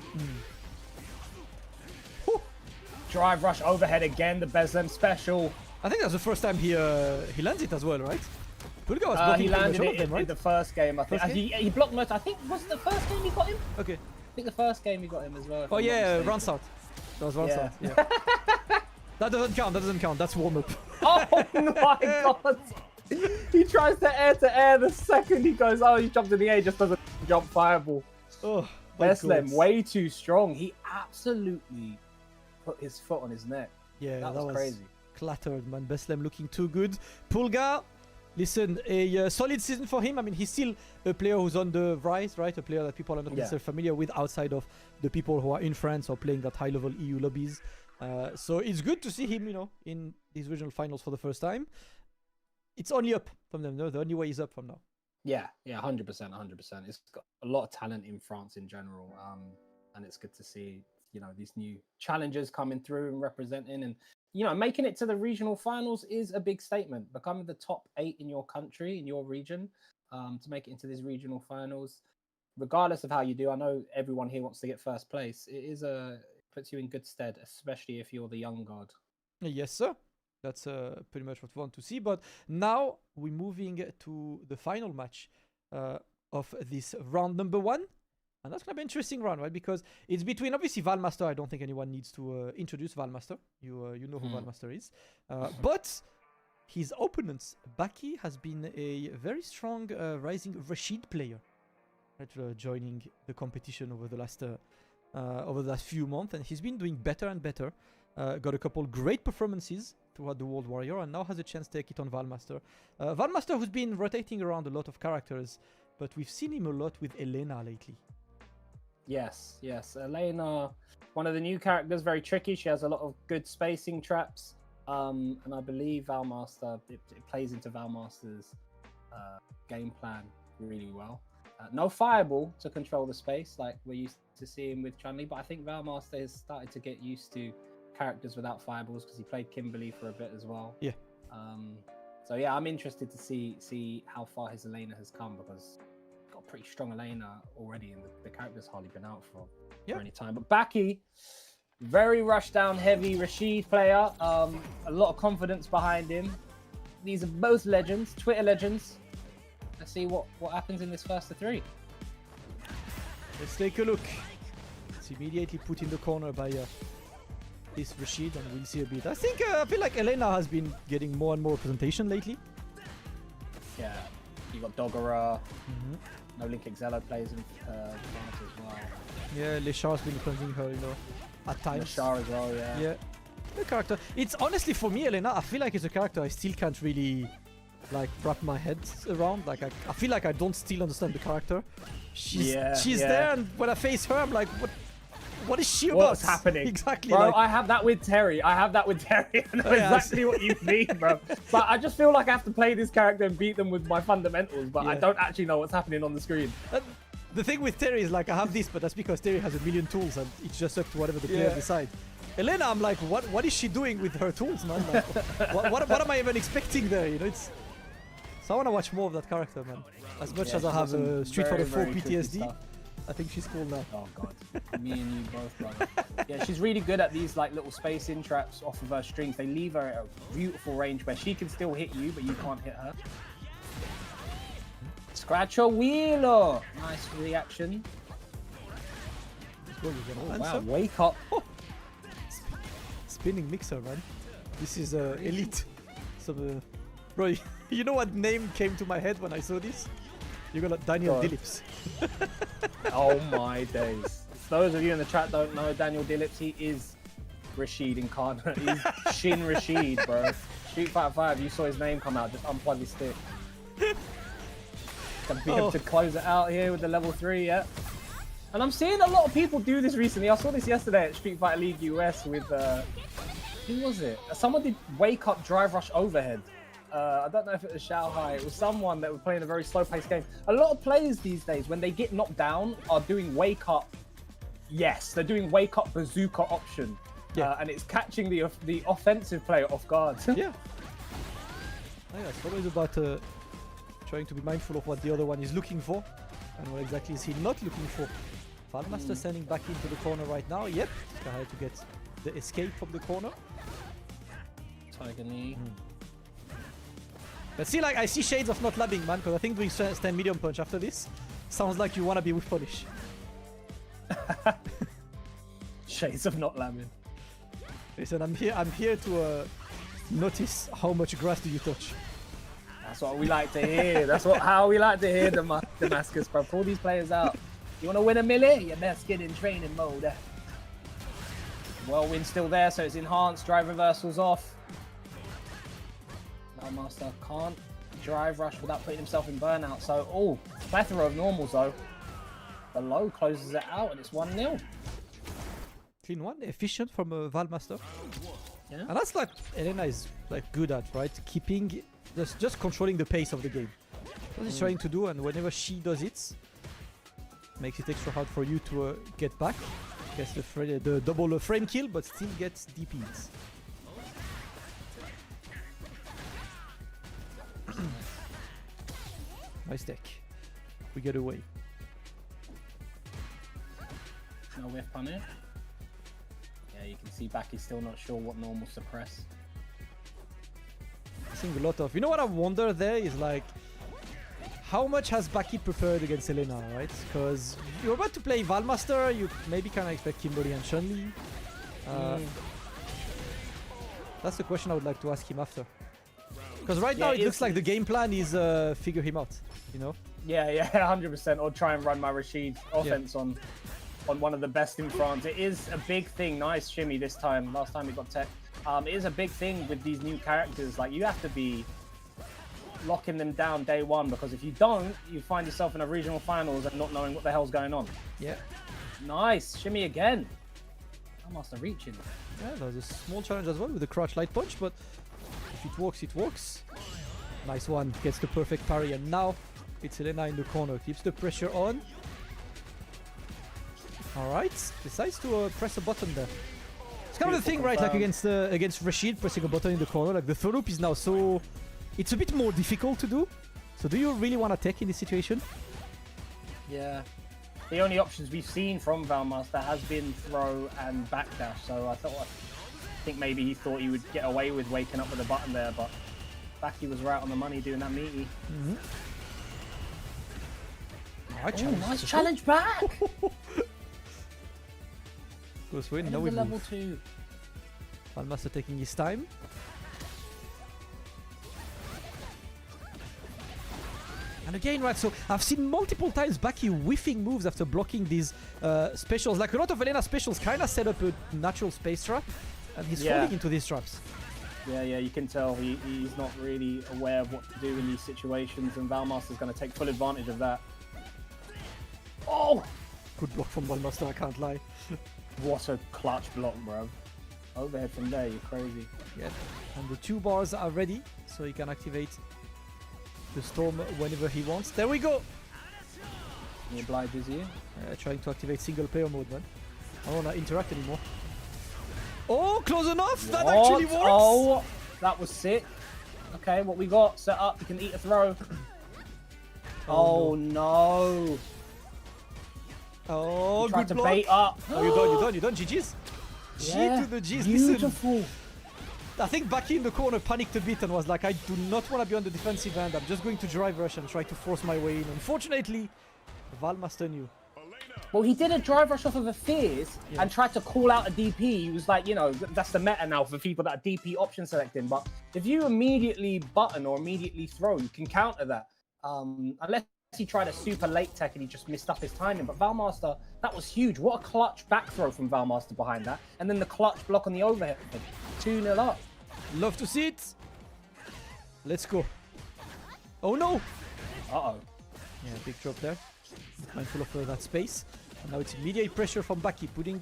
Drive rush overhead again, the Beslem special. I think that's the first time he lands it as well, right? Pulga was blocking He pretty landed much all it of them, in right? the first game, I think. First game? He blocked most. I think was it the first game he got him. Okay. I think the first game he got him as well. if Oh I'm not yeah, mistaken. round start. That was round Yeah. start. Yeah. That doesn't count. That doesn't count. That's warm up. Oh my god! He tries to air the second he goes, oh, he jumped in the air, just doesn't jump fireball. Oh, my Beslem, God. way too strong. He absolutely put his foot on his neck. Yeah, That was crazy. Clattered, man. Beslem looking too good. Pulga, listen, a solid season for him. I mean, he's still a player who's on the rise, right? A player that people are not necessarily familiar with outside of the people who are in France or playing that high-level EU lobbies. So it's good to see him, you know, in these regional finals for the first time. It's only up from them, no? The only way is up from now. Yeah, 100%, 100%. It's got a lot of talent in France in general, and it's good to see, you know, these new challengers coming through and representing, and you know, making it to the regional finals is a big statement. Becoming the top 8 in your country, in your region, to make it into these regional finals, regardless of how you do. I know everyone here wants to get first place. It puts you in good stead, especially if you're the young guard. Yes, sir. That's pretty much what we want to see. But now we're moving to the final match. of this round number 1. And that's going to be an interesting round, right? Because it's between, obviously, Val Master. I don't think anyone needs to introduce Val Master. You know who Val Master is. But his opponent, Baki, has been a very strong rising Rashid player. Right, joining the competition over the last few months. And he's been doing better and better. Got a couple great performances throughout the World Warrior. And now has a chance to take it on Val Master. Val Master, who's been rotating around a lot of characters. But we've seen him a lot with Elena lately. Yes. Elena, one of the new characters, very tricky. She has a lot of good spacing traps. And I believe Val Master, it plays into Val Master's game plan really well. No fireball to control the space like we're used to seeing with Chun-Li, but I think Val Master has started to get used to characters without fireballs because he played Kimberly for a bit as well. Yeah. So yeah, I'm interested to see how far his Elena has come because got a pretty strong Elena already, and the character's hardly been out for any time. But Baki, very rush down heavy Rashid player. A lot of confidence behind him. These are both legends, Twitter legends. Let's see what happens in this first of 3. Let's take a look. It's immediately put in the corner by this Rashid, and we'll see a bit. I feel like Elena has been getting more and more representation lately. Yeah, you got Dogora. No Link Excello plays in France as well. Yeah, Leshar's been representing her, at times. Leshar as well, yeah. Yeah, the character. It's honestly for me, Elena. I feel like it's a character I still can't really wrap my head around. Like I feel like I don't still understand the character. She's there, and when I face her, I'm like, what is she about? What's happening? Exactly. Bro, I have that with Terry. I know exactly what you mean, bro. But I just feel like I have to play this character and beat them with my fundamentals, but I don't actually know what's happening on the screen. The thing with Terry is I have this, but that's because Terry has a million tools and it's just up to whatever the player decides. Elena, I'm like, what is she doing with her tools, man? Like, what am I even expecting there? So I want to watch more of that character, man. As much as I have Street Fighter 4 PTSD, I think she's cool now. Oh god, me and you both, brother. Yeah, she's really good at these little space-in traps off of her strings. They leave her at a beautiful range where she can still hit you, but you can't hit her. Scratch a wheeler. Nice reaction. Oh, wow, wake up. Oh. Spinning mixer, man. This is elite. So, bro, you know what name came to my head when I saw this? You got Daniel Dillips. Oh my days. Those of you in the chat don't know Daniel Dillips, he is Rashid incarnate. He's Shin Rashid, bro. Street Fighter 5, you saw his name come out, just unplug his stick. Gonna be able to close it out here with the level 3, yeah. And I'm seeing a lot of people do this recently. I saw this yesterday at Street Fighter League US with, who was it? Someone did wake up drive rush overhead. I don't know if it was Shanghai. It was someone that was playing a very slow-paced game. A lot of players these days, when they get knocked down, are doing wake up. Yes, they're doing wake up bazooka option, and it's catching the offensive player off guard. Yeah. It's always about trying to be mindful of what the other one is looking for, and what exactly is he not looking for. Valmaster sending back into the corner right now. Yep, he's gonna have to get the escape from the corner. Tiger knee. But see, I see shades of not labbing, man, because I think doing stand medium punch after this sounds like you want to be with punish. Shades of not labbing. Listen, I'm here to notice how much grass do you touch. That's what we like to hear. That's how we like to hear Damascus, bro. Pull these players out. You want to win a melee? You best get in training mode. Whirlwind's still there, so it's enhanced. Drive reversals off. Valmaster can't drive rush without putting himself in burnout. So, plethora of normals though. The low closes it out and it's 1-0. Clean one, efficient from Valmaster. Yeah. And that's Elena is good at, right? Keeping, just controlling the pace of the game. What she's trying to do, and whenever she does it, makes it extra hard for you to get back. Gets the double frame kill, but still gets DPs. Nice deck. We get away. No whiff on it. Yeah, you can see Baki's still not sure what normal suppress. I think a lot of... You know what I wonder there is how much has Baki prepared against Elena, right? Because you're about to play Val Master, you maybe kind of expect Kimberly and Chun-Li. That's the question I would like to ask him after. Because right now it looks like the game plan is figure him out, you know? Yeah, 100%. Or try and run my Rashid offense on one of the best in France. It is a big thing. Nice shimmy this time. Last time he got tech. It is a big thing with these new characters. Like, you have to be locking them down day one, because if you don't, you find yourself in a regional finals and not knowing what the hell's going on. Yeah. Nice. Shimmy again. Almost a reaching. Yeah, there's a small challenge as well with the crouch light punch, but if it works, it works. Nice one. Gets the perfect parry, and now it's Elena in the corner. Keeps the pressure on. Alright. Decides to press a button there. It's kind of the thing, right? Like against Rashid, pressing a button in the corner. Like the throw loop is now so... It's a bit more difficult to do. So do you really want to tech in this situation? Yeah. The only options we've seen from Valmaster has been throw and backdash. So I think maybe he thought he would get away with waking up with a button there, but Baki was right on the money doing that meaty. Nice challenge back! Goes win, no win. Level 2. Valmaster taking his time. And again, right, so I've seen multiple times Baki whiffing moves after blocking these specials. Like a lot of Elena specials kind of set up a natural space trap, and he's falling into these traps. Yeah, you can tell he's not really aware of what to do in these situations, and Valmaster's going to take full advantage of that. Oh! Good block from Valmaster, I can't lie. What a clutch block, bro. Overhead from there, you're crazy. Yeah, and the 2 bars are ready, so he can activate the storm whenever he wants. There we go! You're blind, is he? Trying to activate single player mode, man. I don't want to interact anymore. Oh, close enough! That actually works! Oh, that was sick. Okay, what we got set up, you can eat a throw. Oh no. Oh, good to block. bait up. Oh, you're done. GG's. Yeah, G to the G's. beautiful. Listen, I think Baki in the corner panicked a bit and was like, I do not want to be on the defensive end. I'm just going to drive rush and try to force my way in. Unfortunately, Val Master knew. Well, he did a drive rush off of a Fierce and tried to call out a DP. He was like, you know, that's the meta now for people that are DP option selecting. But if you immediately button or immediately throw, you can counter that. Unless he tried a super late tech and he just missed up his timing. But Valmaster, that was huge. What a clutch back throw from Valmaster behind that. And then the clutch block on the overhead. 2-0 up. Love to see it. Let's go. Oh no. Uh-oh. Yeah, big drop there. Mindful of that space. And now it's immediate pressure from Baki, putting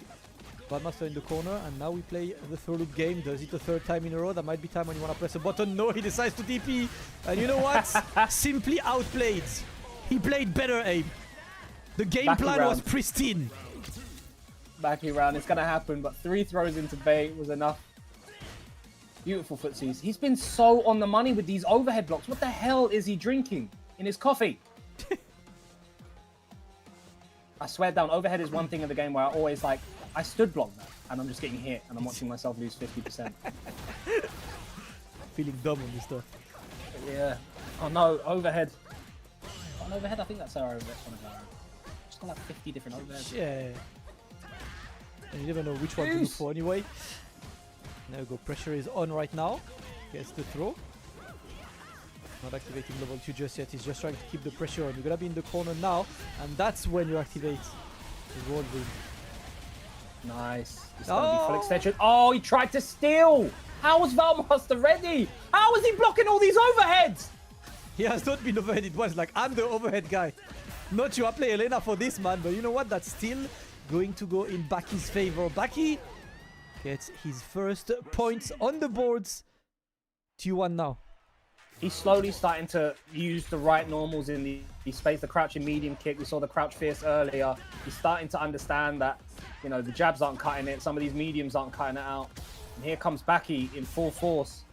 Valmaster in the corner. And now we play the throw loop game. Does it the 3rd time in a row? That might be time when you want to press a button. No, he decides to DP. And you know what? Simply outplayed. He played better aim. The game plan was pristine. Baki round, it's going to happen. But 3 throws into bait was enough. Beautiful footsies. He's been so on the money with these overhead blocks. What the hell is he drinking in his coffee? I swear down, overhead is one thing in the game where I always like, I stood block that and I'm just getting hit and I'm watching myself lose 50%. Feeling dumb on this stuff. Yeah. Oh no, overhead. On overhead, I think that's our overhead. Just got like 50 different overheads. Yeah. And you never know which one to look for anyway. There we go, pressure is on right now. Gets the throw. Not activating level 2 just yet, he's just trying to keep the pressure on. You're gonna be in the corner now, and that's when you activate the roll ring. Nice. Full extension. Oh, he tried to steal! How was Valmaster ready? How was he blocking all these overheads? He has not been overheaded once, like I'm the overhead guy. Not sure I play Elena for this, man, but you know what? That's still going to go in Baki's favor. Baki gets his first points on the boards. 2-1 now. He's slowly starting to use the right normals in the space, the crouching medium kick. We saw the crouch fierce earlier. He's starting to understand that, you know, the jabs aren't cutting it. Some of these mediums aren't cutting it out. And here comes Baki in full force.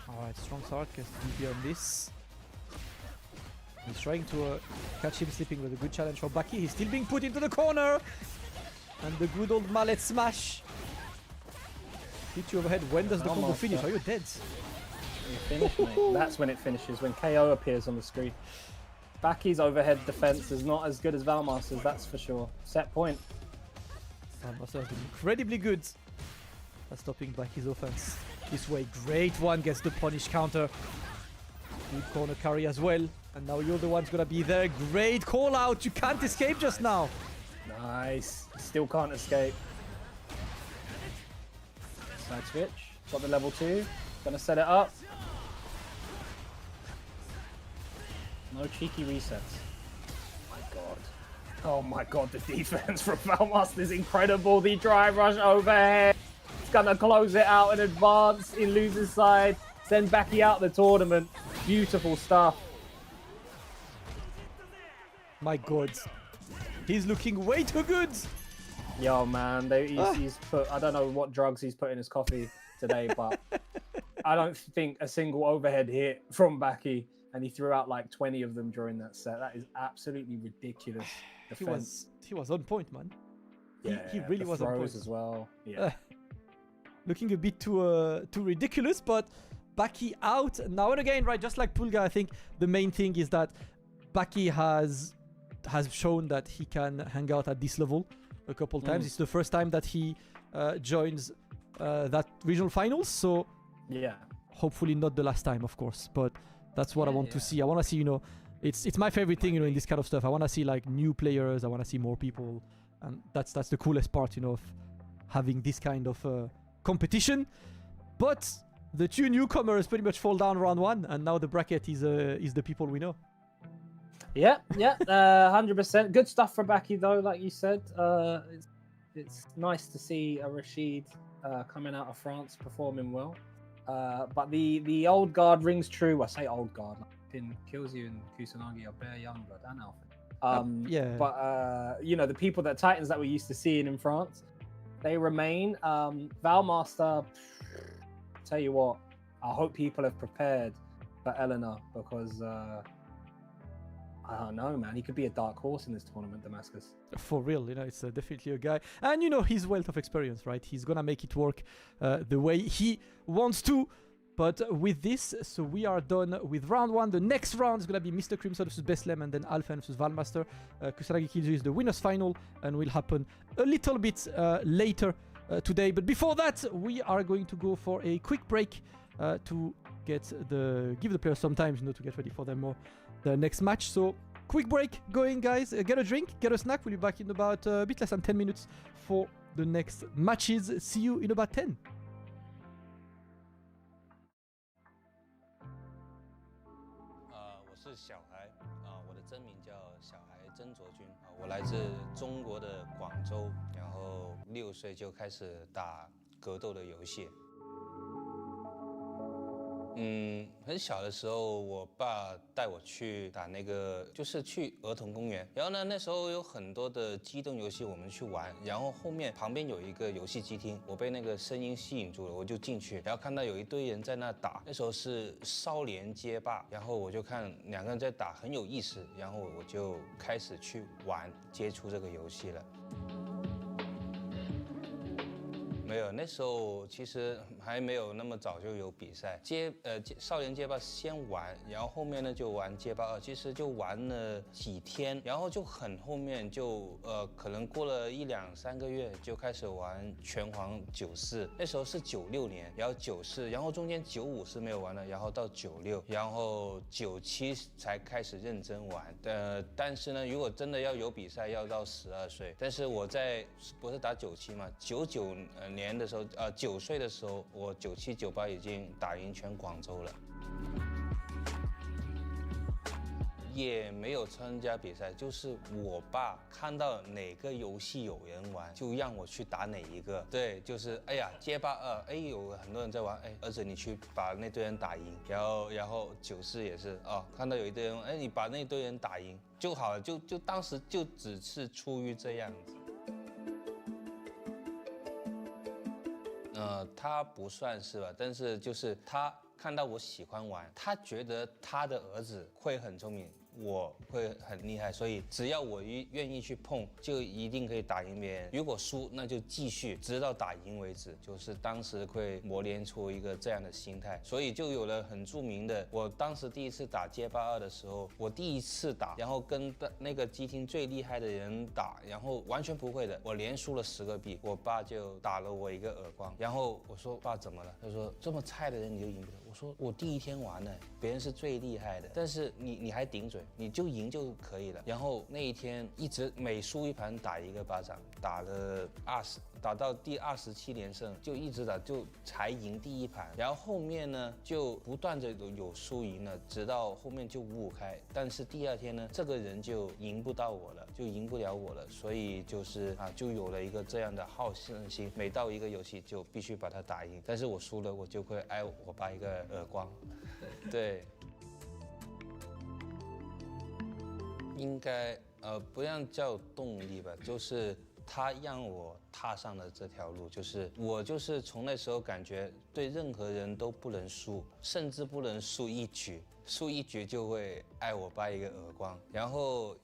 Alright, strong start, gets DP on this. He's trying to catch him slipping with a good challenge for Baki. He's still being put into the corner. And the good old mallet smash. Hit you overhead. When does the combo finish? Are you dead? You finish, mate. That's when it finishes, when KO appears on the screen. Baki's overhead defense is not as good as Valmaster's, that's for sure. Set point. Val Master has been incredibly good at stopping Baki's offense. This way, great one, gets the punish counter. Good corner carry as well. And now you're the one's gonna be there. Great call out, you can't escape just now. Nice. Still can't escape. Side switch. Got the level 2. Gonna set it up. No cheeky resets. Oh my god. Oh my god, the defense from Valmaster is incredible. The drive rush overhead. It's gonna close it out in advance in loser's side. Send Baki out the tournament. Beautiful stuff. My god. He's looking way too good. Yo, man, he's put, I don't know what drugs he's put in his coffee today, but I don't think a single overhead hit from Baki, and he threw out like 20 of them during that set. That is absolutely ridiculous defense. He was on point, man. Yeah, he really was on point as well. Yeah. Looking a bit too ridiculous, but Baki out now and again, right? Just like Pulga, I think the main thing is that Baki has shown that he can hang out at this level a couple times. It's the first time that he joins that regional finals, so yeah, hopefully not the last time, of course, but that's what I want to see. I want to see, it's my favorite thing, in this kind of stuff. I want to see like new players. I want to see more people, and that's the coolest part, of having this kind of competition. But the 2 newcomers pretty much fall down round 1, and now the bracket is the people we know. Yeah, 100%. Good stuff for Baki though, like you said. It's nice to see a Rashid coming out of France performing well. But the old guard rings true. I say old guard. In Kilzyou and Kusanagi are bare young blood and Alfen. Yeah. But the people Titans that we're used to seeing in France, they remain. Val Master. Tell you what, I hope people have prepared for Eleanor, because I don't know, man. He could be a dark horse in this tournament, Damascus. For real, it's definitely a guy. And his wealth of experience, right? He's gonna make it work the way he wants to. But with this, so we are done with round 1. The next round is gonna be Mr. Crimson versus Beslem, and then Alfen versus Valmaster. Kusanagi Kilzyou is the winners final, and will happen a little bit later today. But before that, we are going to go for a quick break to give the players some time, to get ready for the next match. So quick break going, guys. Get a drink, get a snack. We'll be back in about a bit less than 10 minutes for the next matches. See you in about 10. 我是小孩我的真名叫小孩曾卓君我来自中国的广州，然后6岁就开始打格斗的游戏。很小的时候，我爸带我去打那个，就是去儿童公园。然后呢，那时候有很多的机动游戏我们去玩。然后后面旁边有一个游戏机厅，我被那个声音吸引住了，我就进去，然后看到有一堆人在那打。那时候是少年街霸，然后我就看2个人在打，很有意思，然后我就开始去玩，接触这个游戏了。没有，那时候其实还没有那么早就有比赛。少年街霸先玩，然后后面呢就玩街霸2，其实就玩了几天，然后就很后面就可能过了1、2、3个月就开始玩拳皇94，那时候是96年，然后94，然后中间95是没有玩的，然后到96，然后97才开始认真玩。但是呢，如果真的要有比赛，要到12岁。但是我不是打97嘛，99年的时候，9岁的时候，我97、98已经打赢全广州了，也没有参加比赛，就是我爸看到哪个游戏有人玩，就让我去打哪一个。对，就是哎呀，街霸2，哎有很多人在玩，哎儿子你去把那堆人打赢，然后94也是看到有一堆人，哎你把那堆人打赢就好了，就当时就只是出于这样子。他不算是吧，但是就是他看到我喜欢玩，他觉得他的儿子会很聪明，我会很厉害，所以只要我愿意去碰，就一定可以打赢别人。如果输，那就继续直到打赢为止。就是当时会磨练出一个这样的心态，所以就有了很著名的。我当时第一次打街霸2的时候，我第一次打，然后跟那个机厅最厉害的人打，然后完全不会的，我连输了10个币，我爸就打了我一个耳光。然后我说爸怎么了？他说这么菜的人你就赢不了。我说我第一天玩呢，别人是最厉害的，但是你还顶嘴，你就赢就可以了。然后那一天一直每输一盘打一个巴掌，打到第27连胜，就一直打，就才赢第一盘。然后后面呢，就不断的有输赢了，直到后面就5-5开。但是第2天呢，这个人就赢不到我了，就赢不了我了。所以就是就有了一个这样的好胜心，每到一个游戏就必须把它打赢。但是我输了，我就会挨我爸一个耳光。对，应该不让叫动力吧，就是他让我踏上了这条路，就是我就是从那时候感觉对任何人都不能输，甚至不能输一局，输一局就会挨我爸一个耳光。然后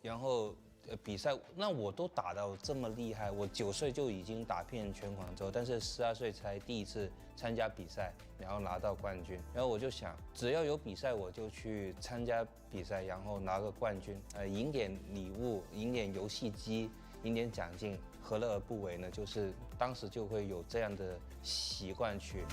比赛那我都打到这么厉害，我9岁就已经打遍全广州，但是12岁才第一次参加比赛，然后拿到冠军。然后我就想，只要有比赛我就去参加比赛，然后拿个冠军，赢点礼物，赢点游戏机，赢点奖金，何乐而不为呢？就是当时就会有这样的习惯去。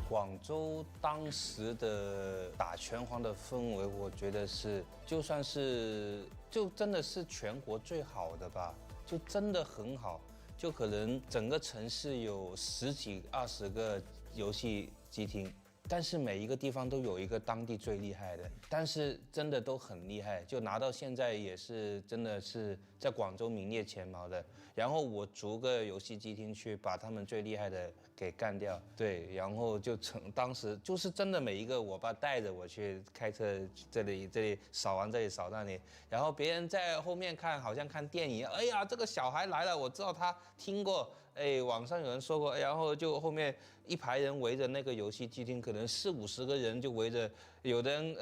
广州当时的打拳皇的氛围，我觉得是就算是就真的是全国最好的吧，就真的很好。就可能整个城市有10几20个游戏机厅，但是每一个地方都有一个当地最厉害的，但是真的都很厉害，就拿到现在也是真的是在广州名列前茅的。然后我逐个游戏机厅去把他们最厉害的给干掉，对，然后就当时就是真的每一个我爸带着我去开车这里扫完这里扫那里，然后别人在后面看好像看电影，哎呀这个小孩来了，我知道他听过，哎网上有人说过，然后就后面一排人围着那个游戏机厅，可能40-50个人就围着，有的人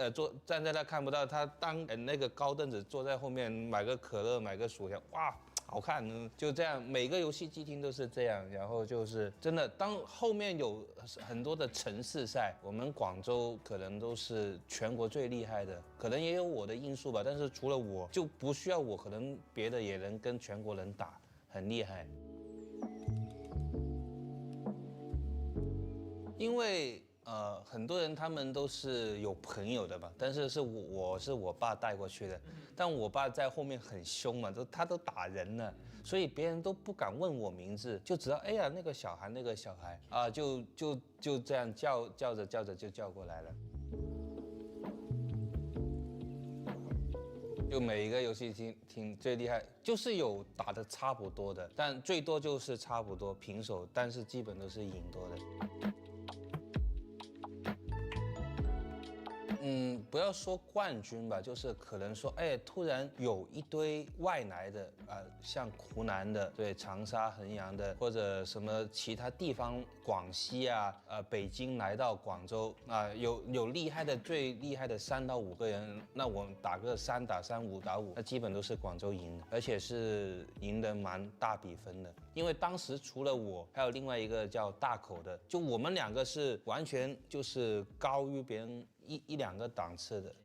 站在那看不到，他当那个高凳子坐在后面买个可乐买个薯条，哇。好看，就这样，每个游戏机厅都是这样，然后就是真的，当后面有很多的城市赛，我们广州可能都是全国最厉害的，可能也有我的因素吧，但是除了我就不需要我，可能别的也能跟全国人打，很厉害。因为很多人他们都是有朋友的嘛，但是我是我爸带过去的，但我爸在后面很凶嘛，他都打人了，所以别人都不敢问我名字，就知道哎呀那个小孩啊，就这样叫着就叫过来了。就每一个游戏厅最厉害，就是有打得差不多的，但最多就是差不多平手，但是基本都是赢多的。不要说冠军吧，就是可能说，哎，突然有一堆外来的，像湖南的，对，长沙、衡阳的，或者什么其他地方，广西啊，北京来到广州啊，有厉害的，最厉害的3到5个人，那我们打个3打3、5打5，那基本都是广州赢的，而且是赢得蛮大比分的。因为当时除了我，还有另外一个叫大口的，就我们2个是完全就是高于别人1-2个档次的。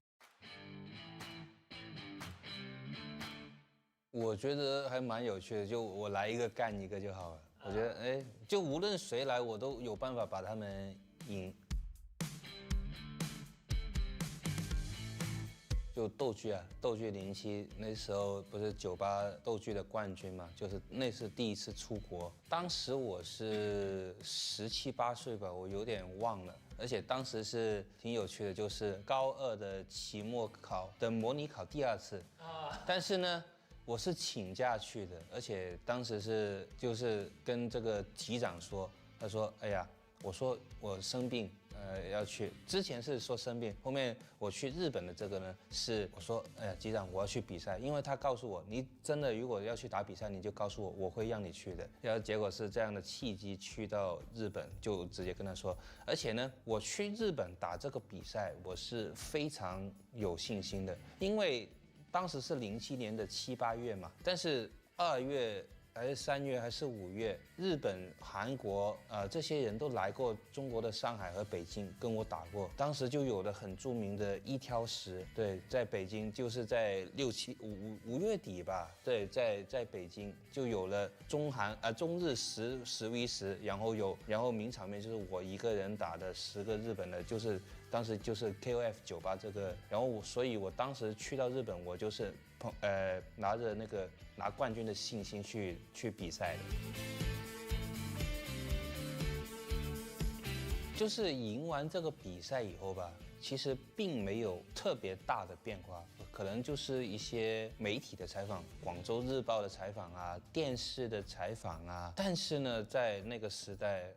我觉得还蛮有趣的，就我来一个干一个就好了。我觉得，哎，就无论谁来，我都有办法把他们赢。就斗剧啊，斗剧07那时候不是98斗剧的冠军嘛，就是那是第一次出国。当时我是17、18岁吧，我有点忘了。而且当时是挺有趣的，就是高2的期末考的模拟考第2次但是呢，我是请假去的，而且当时就是跟这个级长说，他说，哎呀，我说我生病，要去。之前是说生病，后面我去日本的这个呢，是我说，哎呀，机长我要去比赛，因为他告诉我，你真的如果要去打比赛，你就告诉我，我会让你去的。然后结果是这样的契机，去到日本就直接跟他说，而且呢，我去日本打这个比赛，我是非常有信心的，因为当时是07年的7、8月嘛，但是2月。还是3月还是5月，日本、韩国这些人都来过中国的上海和北京跟我打过，当时就有了很著名的1挑10，对，在北京就是在5月底吧，对，在北京就有了中日10v10，然后名场面就是我一个人打的10个日本的，就是当时就是 KOF 98这个，然后所以我当时去到日本，我就是拿着那个拿冠军的信心去比赛的，就是赢完这个比赛以后吧，其实并没有特别大的变化，可能就是一些媒体的采访，广州日报的采访啊，电视的采访啊，但是呢，在那个时代，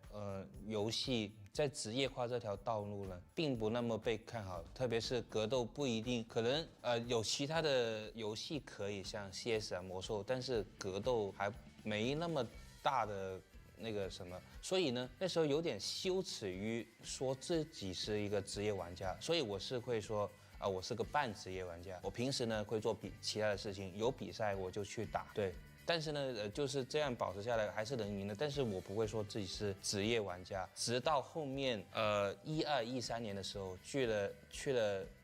游戏在职业化这条道路呢，并不那么被看好，特别是格斗不一定，可能有其他的游戏可以像 CS 啊、魔兽，但是格斗还没那么大的那个什么，所以呢，那时候有点羞耻于说自己是一个职业玩家，所以我是会说我是个半职业玩家，我平时呢会做其他的事情，有比赛我就去打，对。但是呢，就是这样保持下来还是能赢的，但是我不会说自己是职业玩家。直到后面12、13年的时候去了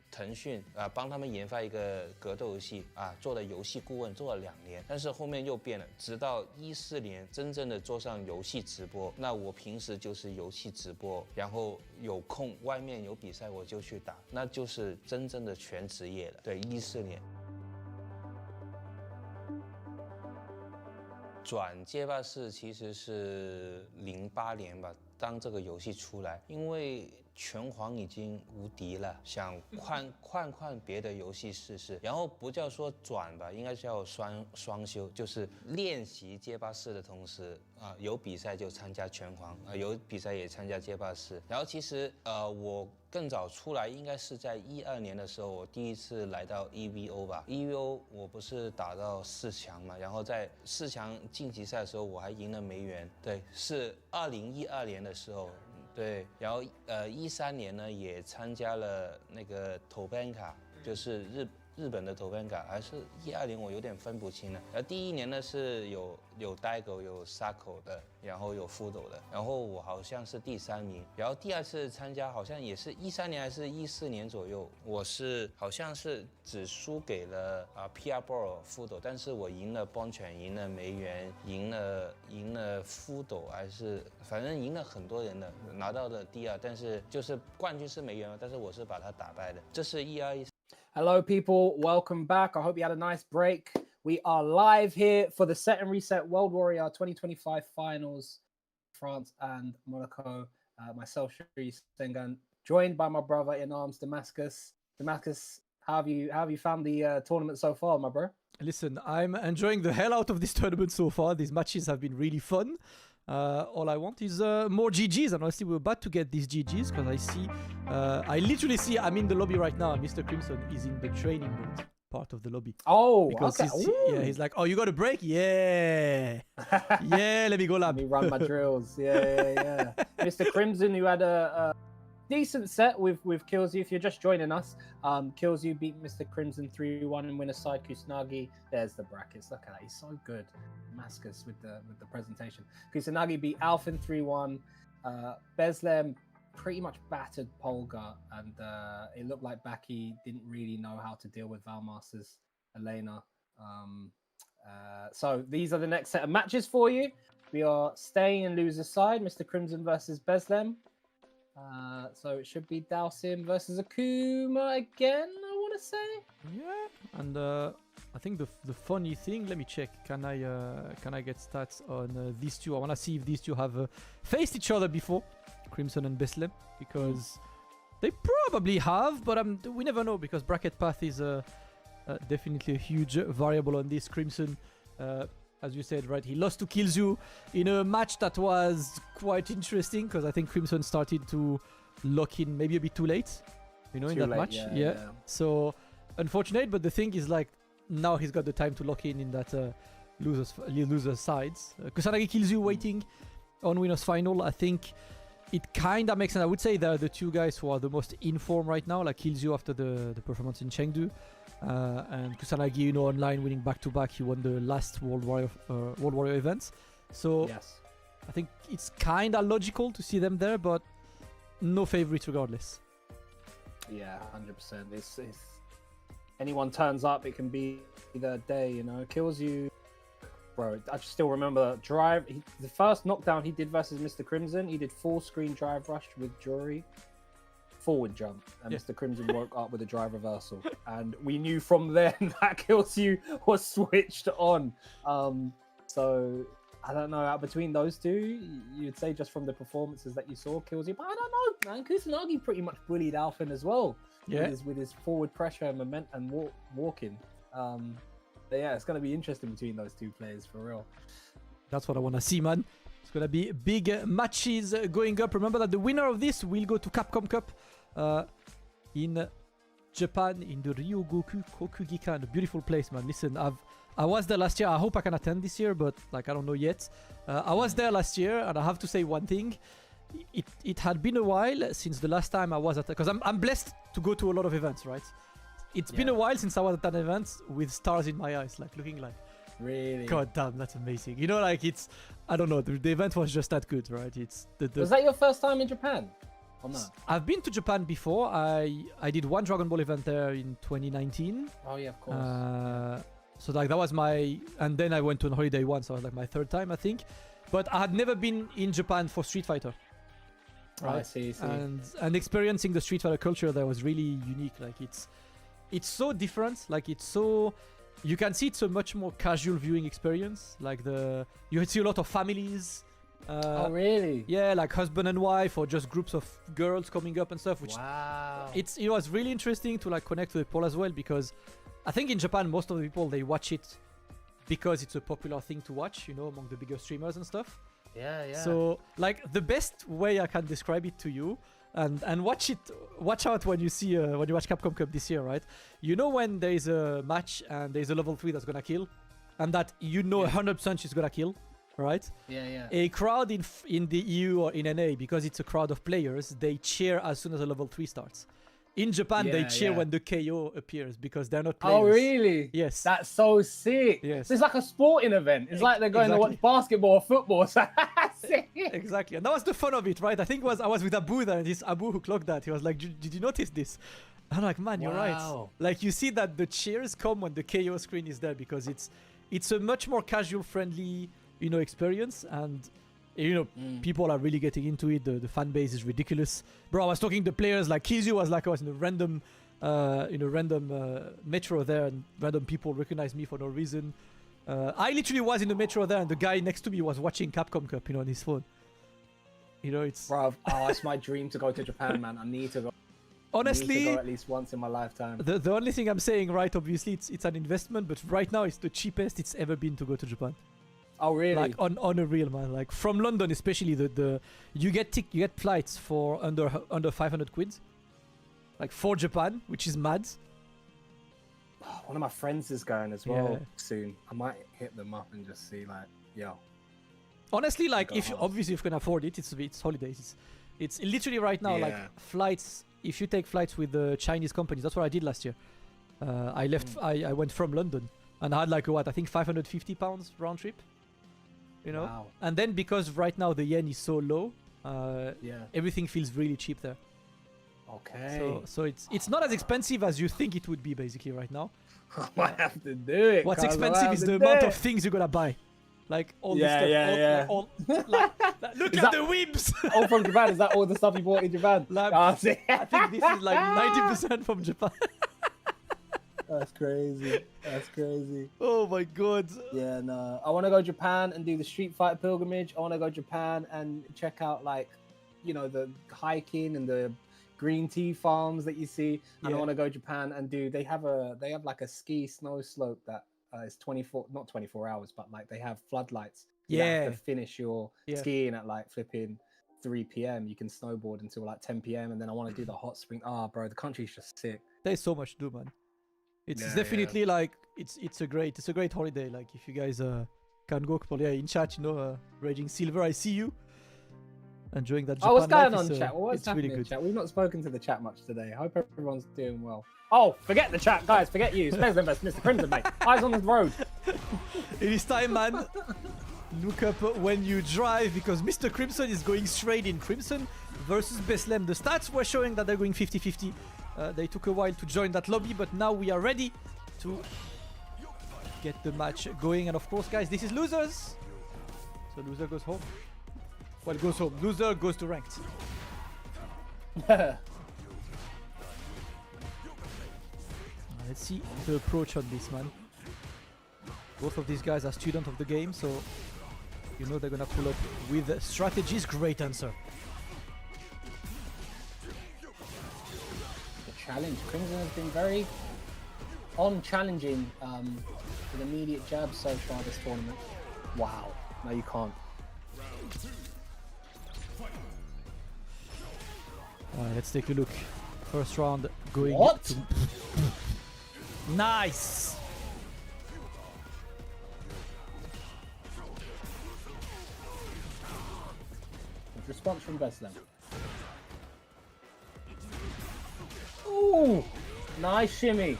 腾讯帮他们研发一个格斗游戏做了游戏顾问，做了2年，但是后面又变了，直到14年真正的做上游戏直播，那我平时就是游戏直播，然后有空外面有比赛我就去打，那就是真正的全职业了。对，14年。转街霸四其实是08年吧，当这个游戏出来，因为拳皇已经无敌了，想换别的游戏试试，然后不叫说转吧，应该叫双修，就是练习街霸四的同时有比赛就参加拳皇有比赛也参加街霸四，然后其实我更早出来应该是在12年的时候，我第一次来到 EVO 吧 ，EVO 我不是打到4强嘛，然后在4强晋级赛的时候我还赢了梅园，对，是2012年的时候。对，然后13年呢也参加了那个 Tobanka， 就是日本的 Tobanka， 还是12年我有点分不清了。然后第1年呢是有呆狗有 Sako 的，然后有Fudo的，然后我好像是第3名。然后第2次参加好像也是13年还是14年左右，我是好像是只输给了PR Ball Fudo， 但是我赢了邦犬，赢了梅园，赢了Fudo， 还是反正赢了很多人的，拿到了第2，但是就是冠军是梅园，但是我是把他打败的。这是12、13。Hello, people. Welcome back. I hope you had a nice break. We are live here for the Set and Reset World Warrior 2025 Finals, France and Monaco. Myself, Shri Sengan, joined by my brother in arms, Damascus. Damascus, how have you found the tournament so far, my bro? Listen, I'm enjoying the hell out of this tournament so far. These matches have been really fun. All I want is more GGs, and honestly we're about to get these GGs because I literally see I'm in the lobby right now. Mr. Crimson is in the training mode part of the lobby. Oh, because okay. He's like, oh, you got a break? Yeah. Yeah, let me go lab. Let me run my drills. Yeah. Mr. Crimson, who had a decent set with Kilzyou. If you're just joining us, Kilzyou beat Mr. Crimson 3-1 and winner side Kusanagi. There's the brackets. Look at that. He's so good. Damascus with the presentation. Kusanagi beat Alfen 3-1. Beslem pretty much battered Pulga, and it looked like Baki didn't really know how to deal with Val Master's Elena. So these are the next set of matches for you. We are staying in loser's side. Mr. Crimson versus Beslem. So it should be Dalsim versus Akuma again, I want to say. Yeah, and I think the funny thing, let me check. Can I get stats on these two? I want to see if these two have faced each other before, Crimson and Beslem, because they probably have, but we never know because bracket path is definitely a huge variable on this. Crimson, as you said, right, he lost to Kilzyou in a match that was quite interesting because I think Crimson started to lock in maybe a bit too late, you know, in Too that late, match. yeah. So unfortunate, but the thing is like now he's got the time to lock in that losers sides. Kusanagi Kilzyou waiting on winners final. I think it kind of makes sense. I would say they're the two guys who are the most in form right now, like Kilzyou after the performance in Chengdu, and Kusanagi, you know, online winning back-to-back. He won the last World Warrior event. So Yes. I think it's kind of logical to see them there, but no favorites regardless. Yeah, 100%. It's anyone turns up, it can be their day, you know. Kilzyou, bro. I still remember drive. The first knockdown he did versus Mr. Crimson, he did full screen drive rush with Jury, forward jump, and Yeah. Mr. Crimson woke up with a drive reversal, and we knew from then that Kilzyou was switched on. So I don't know. Between those two, you'd say just from the performances that you saw, Kilzyou. But I don't know, man. Kusanagi pretty much bullied Alfen as well. Yeah. With his forward pressure and momentum and walking. But yeah, it's going to be interesting between those two players for real. That's what I want to see, man. It's going to be big matches going up. Remember that the winner of this will go to Capcom Cup in Japan, in the Ryogoku Kokugikan. A beautiful place, man. Listen, I was there last year. I hope I can attend this year, but like I don't know yet. I was there last year, and I have to say one thing. It had been a while since the last time I was at, because I'm blessed to go to a lot of events, right? It's been a while since I was at an event with stars in my eyes, like looking like, Really? God damn, that's amazing. You know, like it's, I don't know, the event was just that good, right? It's Was that your first time in Japan? Or no? I've been to Japan before. I did one Dragon Ball event there in 2019. Oh yeah, of course. So like that was my, and then I went to a holiday once. So it was like my third time, I think. But I had never been in Japan for Street Fighter. Right. I see. And experiencing the Street Fighter culture there was really unique. Like it's so different. Like it's so, you can see it's a much more casual viewing experience. Like you see a lot of families. Oh really? Yeah, like husband and wife, or just groups of girls coming up and stuff. Which Wow. it was really interesting to like connect to the people as well, because I think in Japan most of the people, they watch it because it's a popular thing to watch, you know, among the bigger streamers and stuff. Yeah. So like the best way I can describe it to you, and watch out when you see when you watch Capcom Cup this year, right? You know when there is a match and there's a level 3 that's gonna kill, and that you know 100% she's gonna kill, right? Yeah. A crowd in the EU or in NA, because it's a crowd of players, they cheer as soon as a level 3 starts. In Japan, they cheer when the KO appears, because they're not players. Oh really? Yes. That's so sick. Yes. So it's like a sporting event. It's like they're going to watch basketball or football. So sick. Exactly, and that was the fun of it, right? I think I was with Abu there, and this Abu who clocked that, he was like, "Did you notice this?" And I'm like, "Man, you're right." Wow. Like you see that the cheers come when the KO screen is there, because it's a much more casual, friendly, you know, experience, and you know, people are really getting into it. The fan base is ridiculous, bro. I was talking to players, like Kilzyou was like, I was in a random metro there, and random people recognized me for no reason. I literally was in the metro there, and the guy next to me was watching Capcom Cup, you know, on his phone. You know, it's Bro, it's my dream to go to Japan, man. I need to go. honestly, I need to go at least once in my lifetime. the only thing I'm saying, right? Obviously, it's an investment, but right now it's the cheapest it's ever been to go to Japan. Oh really? Like on a real, man. Like from London, especially you get flights for under 500 quid. Like for Japan, which is mad. One of my friends is going as well soon. I might hit them up and just see, like, yo. Honestly, like Go if you, hard. obviously if you can afford it, it's holidays. It's literally right now like Yeah. flights. If you take flights with the Chinese companies, that's what I did last year. I left. I went from London and I had like I think £550 round trip. You know, Wow. and then because right now the yen is so low, Yeah. everything feels really cheap there. Okay. So it's not as expensive as you think it would be basically right now. I might have to do it. What's cuz I expensive have is to the do amount it. of things you're gonna buy, like all Yeah, this stuff. yeah. Look Is at that- the whips. All from Japan. Is that all the stuff you bought in Japan? Like, Ah, see? I think this is like 90% from Japan. That's crazy. That's crazy. Oh my god. Yeah, no. I want to go Japan and do the Street Fighter pilgrimage. I want to go Japan and check out, like, you know, the hiking and the green tea farms that you see. And I Yeah. want to go Japan and they have like a ski snow slope that is not 24 hours, but like they have floodlights. You have Yeah. to finish your Yeah. skiing at like flipping 3 p.m. You can snowboard until like 10 p.m. and then I want to do the hot spring. Ah, bro, the country's just sick. There's so much to do, man. It's Yeah, definitely like it's a great holiday. Like if you guys can go, probably in chat, you know, Raging Silver, I see you enjoying that. Japan Oh, what's going life on, is, chat? What's it's happening, really good. chat? We've not spoken to the chat much today. I hope everyone's doing well. Oh, forget the chat, guys. Forget you. It's Beslem vs Mr. Crimson, mate. Eyes on the road. It is time, man. Look up when you drive because Mr. Crimson is going straight in. Crimson versus Beslem. The stats were showing that they're going 50-50. They took a while to join that lobby, but now we are ready to get the match going. And of course, guys, this is losers. So loser goes home. Well, goes home. Loser goes to ranked. Let's see the approach on this, man. Both of these guys are students of the game, so you know they're gonna pull up with strategies. Great answer. The challenge. Crimson has been very challenging with immediate jabs so far this tournament. Wow. No, you can't. Alright, let's take a look. First round going What? to... Nice! Response from Beslem. Ooh! Nice shimmy.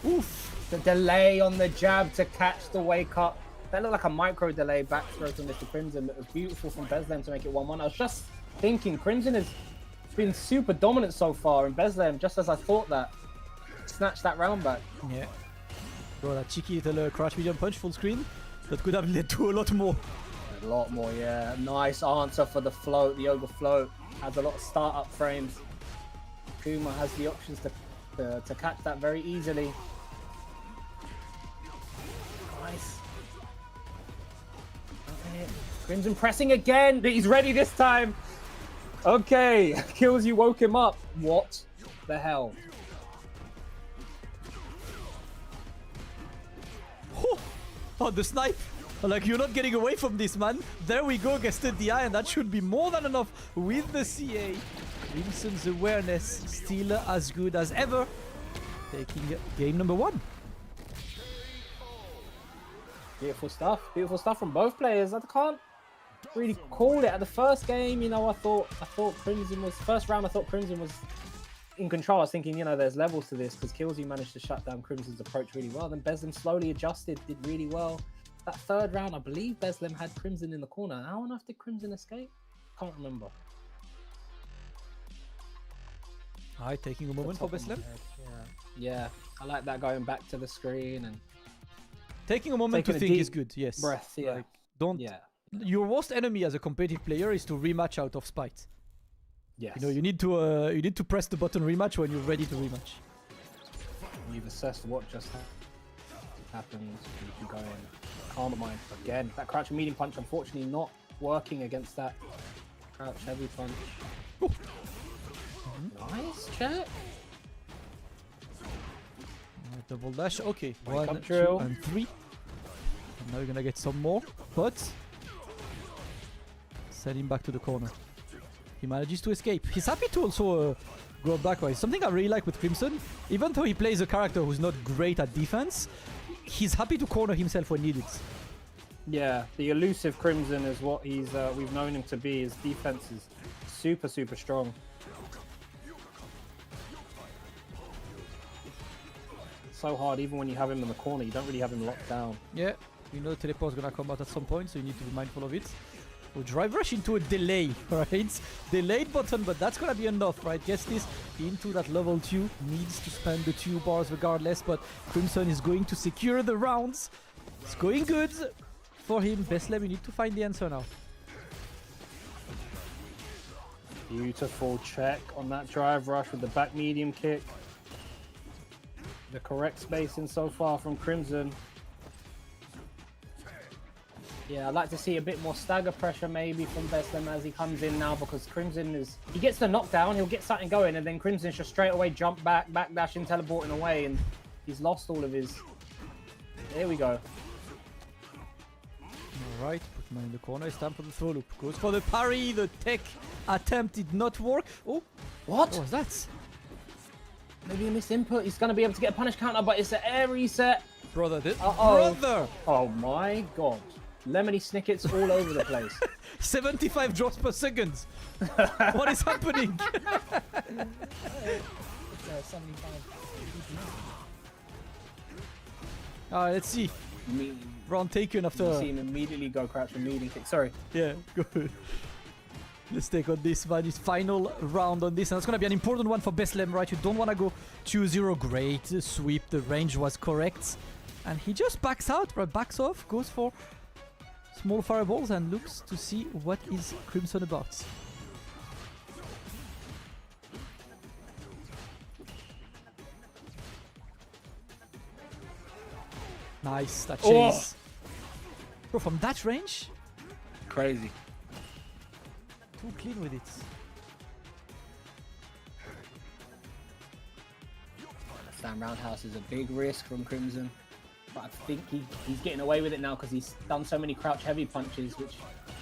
Oof! The delay on the jab to catch the wake up. That looked like a micro delay back throw from Mr. Crimson. It was beautiful from Beslem to make it 1-1. I was just thinking Crimson has been super dominant so far, and Beslem, just as I thought that, snatched that round back. Yeah. Bro, that cheeky little crouch medium punch full screen, that could have led to a lot more. A lot more, yeah. Nice answer for the float. The Yoga float has a lot of startup frames. Kuma has the options to catch that very easily. Nice. Okay. Crimson pressing again. He's ready this time. Okay. Kilzyou woke him up. What the hell? Oh, the snipe! Like, you're not getting away from this, man. There we go, guested the eye, and that should be more than enough with the CA. Crimson's awareness still as good as ever. Taking game number 1. Beautiful stuff from both players. I can't really call it. At the first game, you know, I thought Crimson was first round. I thought Crimson was in control. I was thinking, you know, there's levels to this because Kilzyou managed to shut down Crimson's approach really well. Then Beslem slowly adjusted, did really well. That third round, I believe Beslem had Crimson in the corner. How on earth did Crimson escape? Can't remember. Alright, taking a moment for Beslem. Yeah, I like that, going back to the screen and Taking a moment to think is good, yes. breath. Yeah, Like, don't. yeah, Your worst enemy as a competitive player is to rematch out of spite. yes. You know, you need to press the button rematch when you're ready to rematch. You've assessed what just happened. You can go in. Calm mind again. That crouch and medium punch, unfortunately, not working against that crouch heavy punch. Nice check. Double dash. Okay, Wake 1, up 2, drill. and 3. And now we're gonna get some more, but send him back to the corner. He manages to escape. He's happy to also go backwise. Something I really like with Crimson, even though he plays a character who's not great at defense, he's happy to corner himself when needed. Yeah, the elusive Crimson is what we've known him to be. His defense is super strong. So hard, even when you have him in the corner, you don't really have him locked down. Yeah, you know the teleport's gonna come out at some point, so you need to be mindful of it. We'll drive rush into a delay, right? Delayed button, but that's gonna be enough, right? Gets this into that level 2, needs to spend the 2 bars regardless, but Crimson is going to secure the rounds. It's going good for him. Beslem, you need to find the answer now. Beautiful check on that drive rush with the back medium kick. The correct spacing so far from Crimson. Yeah, I'd like to see a bit more stagger pressure maybe from Beslem as he comes in now, because Crimson he gets the knockdown, he'll get something going, and then Crimson's just straight away jump back, backdashing, teleporting away, and he's lost all of his... There we go. Alright, put him in the corner. It's time for the throw loop. Goes for the parry. The tech attempt did not work. Oh, What? what was that? Maybe a misinput. He's going to be able to get a punish counter, but it's an air reset. Brother, Uh-oh. brother! Oh my god. Lemony snickets all over the place. 75 drops per second. What is happening? 75. Alright, let's see. Round taken after. You see him immediately go crouch from medium kick. Sorry. Yeah, good. Let's take on this man. His final round on this, and it's gonna be an important one for Beslem, right? You don't wanna go 2-0. Great sweep. The range was correct, and he just backs out, right? Backs off, goes for small fireballs, and looks to see what is Crimson about. Nice, that chase. Bro, from that range? Crazy. Too clean with it. Slam roundhouse is a big risk from Crimson, but I think he's getting away with it now because he's done so many crouch heavy punches, which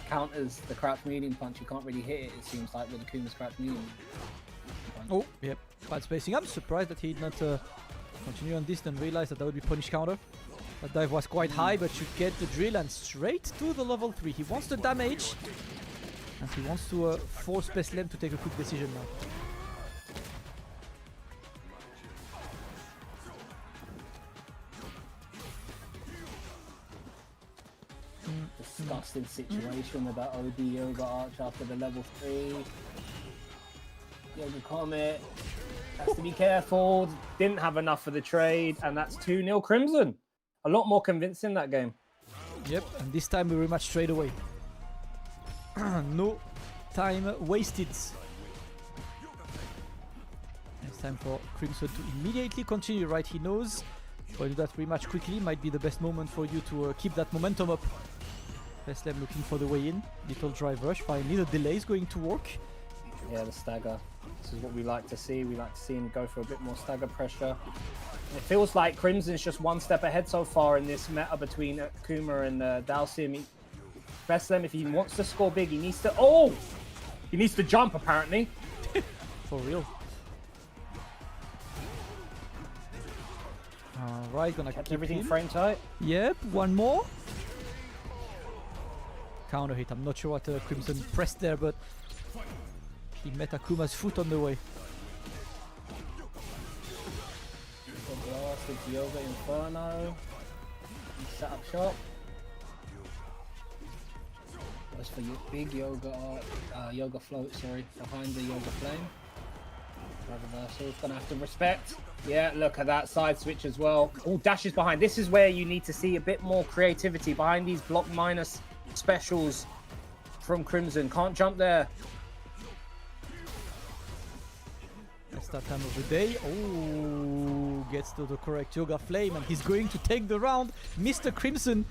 counters the crouch medium punch. You can't really hit it, it seems like, with the Kuma's crouch medium punch. Oh, yep. Bad spacing. I'm surprised that he did not continue on this and realize that that would be punish counter. That dive was quite high, but you get the drill and straight to the level 3. He wants the damage, and he wants to force Beslem to take a quick decision now. Disgusting situation with that OD Yoga Arch after the level 3. Yoga Comet has to be careful. Didn't have enough for the trade, and that's 2-0 Crimson. A lot more convincing that game. Yep, and this time we rematch straight away. No time wasted. It's time for Crimson to immediately continue, right? He knows if I do that rematch quickly might be the best moment for you to keep that momentum up. Beslem looking for the way in. Little drive rush. Finally, the delay is going to work. Yeah, the stagger. This is what we like to see. We like to see him go for a bit more stagger pressure. It feels like Crimson's just one step ahead so far in this meta between Kuma and Dalsim. Beslem, if he wants to score big, he needs to... Oh! He needs to jump, apparently. For real. Alright, gonna Kept keep everything him. frame tight. Yep, one more. Counter hit. I'm not sure what Crimson pressed there, but he met Akuma's foot on the way. Blast with Yoga Inferno. Set up shop. That's for your big Yoga Yoga float, sorry, behind the Yoga flame. Reversal's gonna have to respect. Yeah, look at that side switch as well. Oh, dashes behind. This is where you need to see a bit more creativity behind these block minus specials from Crimson. Can't jump there. That's that time of the day. Oh, gets to the correct Yoga Flame, and he's going to take the round. Mr. Crimson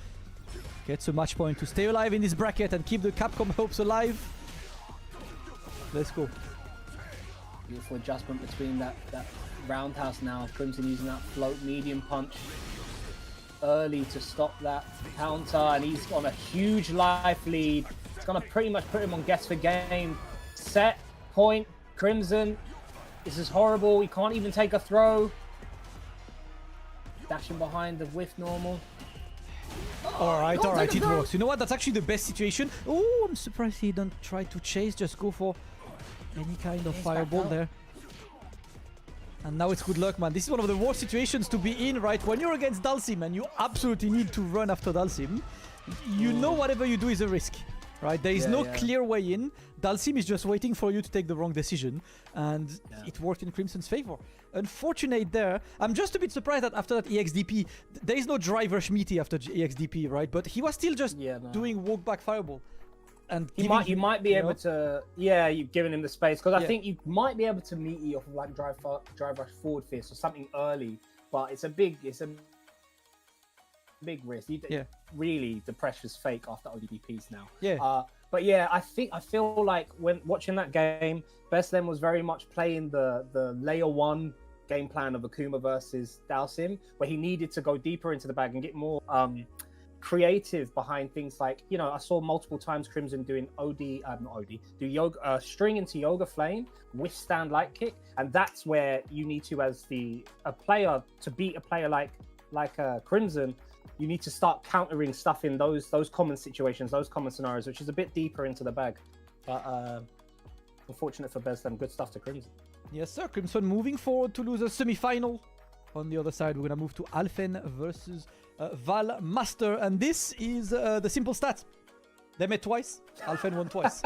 gets a match point to stay alive in this bracket and keep the Capcom hopes alive. Let's go. Beautiful adjustment between that roundhouse now. Crimson using that float medium punch early to stop that counter, and he's on a huge life lead. It's gonna pretty much put him on guess for game. Set point, Crimson. This is horrible. He can't even take a throw. Dashing behind the whiff normal. Alright, alright, it works. You know what? That's actually the best situation. Oh, I'm surprised he didn't try to chase. Just go for any kind of fireball there. And now it's good luck, man. This is one of the worst situations to be in, right? When you're against Dalsim and you absolutely need to run after Dalsim, you know whatever you do is a risk, right? There is no clear way in. Dalsim is just waiting for you to take the wrong decision, and it worked in Crimson's favor. Unfortunate there. I'm just a bit surprised that after that EXDP, there is no drive rush meaty after EXDP, right? But he was still just doing walk back fireball. And you might be able to, you've given him the space, because I think you might be able to meet you off of like drive rush forward fist or something early, but it's a big risk. Really, the pressure's fake after ODBPs now. But yeah, I feel like when watching that game, Beslem was very much playing the layer 1 game plan of Akuma versus Dalsim, where he needed to go deeper into the bag and get more creative behind things like, you know, I saw multiple times Crimson doing do yoga, string into Yoga Flame, withstand light kick, and that's where you need to, as a player, to beat a player like Crimson, you need to start countering stuff in those common situations, those common scenarios, which is a bit deeper into the bag. But unfortunate for Beslem, good stuff to Crimson. Yes, sir. Crimson moving forward to lose a semi-final. On the other side, we're going to move to Alfen versus Val Master. And this is the simple stat. They met twice. Alfen won twice.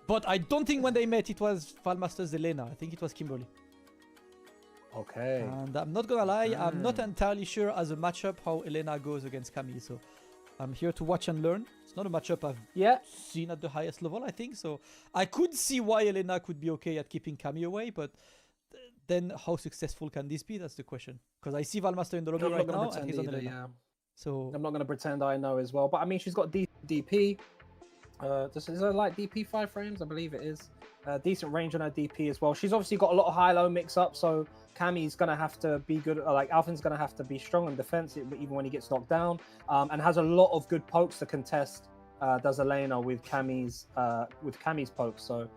But I don't think when they met, it was Val Master's Elena. I think it was Kimberly. Okay. And I'm not going to lie, I'm not entirely sure as a matchup how Elena goes against Camille. So I'm here to watch and learn. It's not a matchup I've seen at the highest level, I think. So I could see why Elena could be okay at keeping Camille away, but then how successful can this be? That's the question. Because I see Valmaster in the lobby right now, and he's on Elena. So I'm not going to pretend I know as well. But I mean, she's got DP. Is her like DP 5 frames? I believe it is. Decent range on her DP as well. She's obviously got a lot of high-low mix-up, so Cammy's going to have to be good. Like, Alfen's going to have to be strong on defense, even when he gets knocked down. And has a lot of good pokes to contest, does Elena with Cammy's pokes. So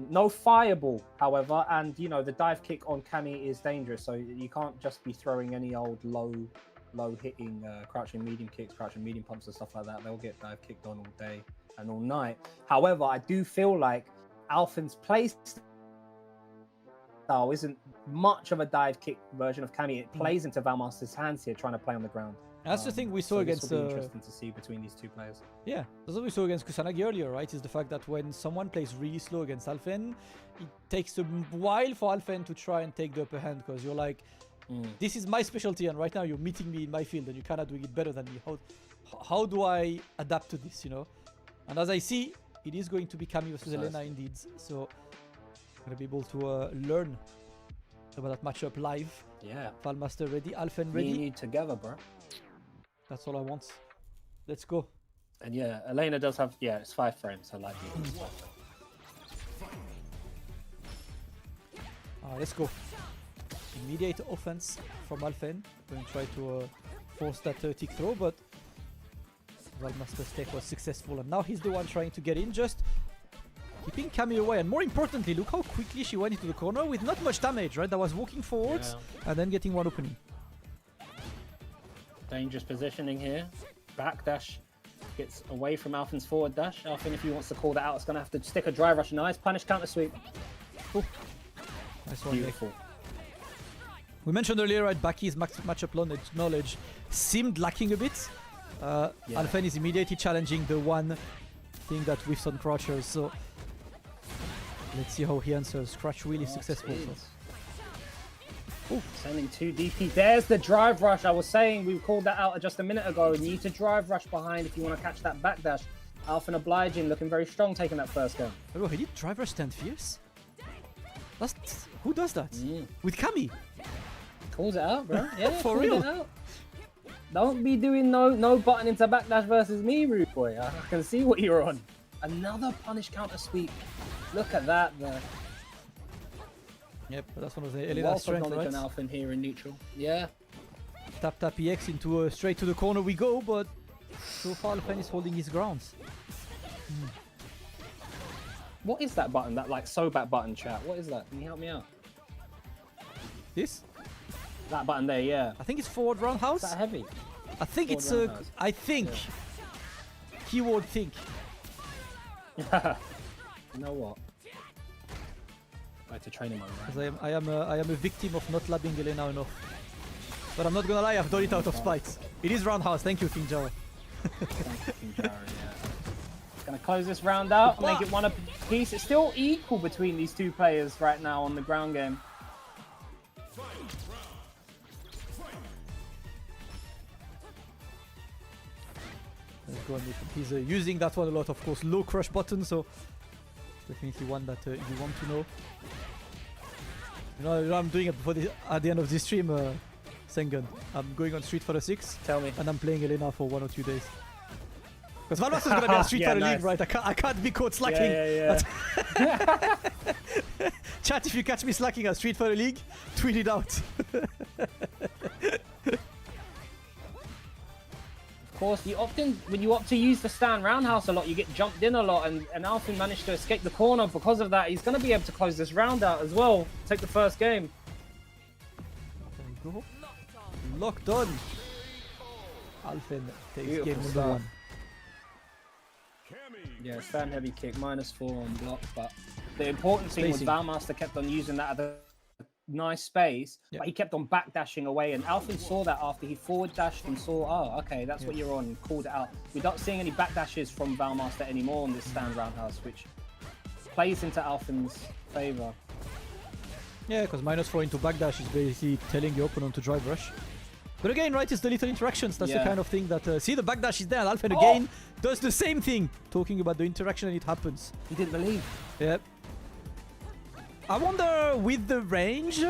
no fireball, however. And, you know, the dive kick on Cammy is dangerous. So you can't just be throwing any old low-hitting crouching medium kicks, crouching medium pumps and stuff like that. They'll get dive kicked on all day and all night. However, I do feel like Alfen's play style isn't much of a dive kick version of Cammy. It plays into Valmaster's hands here, trying to play on the ground. That's the thing we saw against. This will be interesting to see between these two players. Yeah, that's what we saw against Kusanagi earlier, right? Is the fact that when someone plays really slow against Alfen, it takes a while for Alfen to try and take the upper hand, because you're like, this is my specialty, and right now you're meeting me in my field, and you cannot do it better than me. How do I adapt to this, you know? And as I see, it is going to be Camille versus Elena indeed. So I'm going to be able to learn about that matchup live. Yeah. Valmaster ready, Alfen ready. Me and you together, bro. That's all I want. Let's go. And yeah, Elena does have, it's 5 frames. I like it. Let's go. Immediate offense from Alfen. Going to try to force that tick throw, but Valmaster's take was successful, and now he's the one trying to get in, just keeping Camille away. And more importantly, look how quickly she went into the corner with not much damage, right? That was walking forwards and then getting one opening. Dangerous positioning here. Backdash gets away from Alfen's forward dash. Alfen, if he wants to call that out, it's going to have to stick a drive rush. Nice punish counter sweep. Ooh. Nice one. Beautiful. We mentioned earlier, right, Baki's matchup knowledge seemed lacking a bit. Alfen is immediately challenging the one thing that whiffs on crouchers, so let's see how he answers. Crouch really successful. Sending 2 DP. There's the drive rush. I was saying, we called that out just a minute ago. You need to drive rush behind if you want to catch that backdash. Alfen obliging, looking very strong, taking that first game. Oh, he did drive rush stand fierce? Who does that? With Cammy? Calls it out, bro. Yeah, for real. Out. Don't be doing no button into backdash versus me, rude boy. I can see what you're on. Another punish counter sweep. Look at that, there. Yep, that's one of the Elena's strength, right? An Alfen here in neutral. Yeah. Tap EX into straight to the corner we go, but so far Alfen is holding his grounds. What is that button? That like Sobat button, chat. What is that? Can you help me out? This? That button there, yeah. I think it's forward roundhouse. Is that heavy? I think forward it's roundhouse. I think. Yeah. Keyword think. You know what? I have to train him on that. Because I am a victim of not labbing Elena enough. But I'm not gonna lie, I've done it out of spite. It is roundhouse. Thank you, King Jaro. Thank you, King Jaro, yeah. Gonna close this round out, make it one apiece. It's still equal between these two players right now on the ground game. Let's go on with him. He's using that one a lot, of course. Low crush button, so definitely one that you want to know. You know I'm doing it at the end of this stream, Sengun. I'm going on Street Fighter 6. Tell me. And I'm playing Elena for 1 or 2 days. Because Valmaster is gonna be a Street Fighter League, right? I can't be caught slacking. Yeah. Chat, if you catch me slacking at Street Fighter League, tweet it out. Of course. You often, when you opt to use the stand roundhouse a lot, you get jumped in a lot, and Alfen managed to escape the corner. Because of that, he's going to be able to close this round out as well. Take the first game. There we go. Locked on. Alfen takes Beautiful game number stuff. 1. Yeah, stand heavy kick, -4 on block, but the important thing was Spacing. Val Master kept on using that at a nice space, Yeah. but he kept on backdashing away, and Alfen saw that after he forward dashed and saw, oh, okay, that's what you're on, and called it out. We're not seeing any backdashes from Val Master anymore on this stand roundhouse, which plays into Alfen's favor. Yeah, because -4 into backdash is basically telling your opponent to drive rush. But again, right, it's the little interactions. That's the Yeah. kind of thing that... see, the backdash is there. And Alfen Oh! again does the same thing. Talking about the interaction and it happens. He didn't believe. Yep. I wonder, with the range,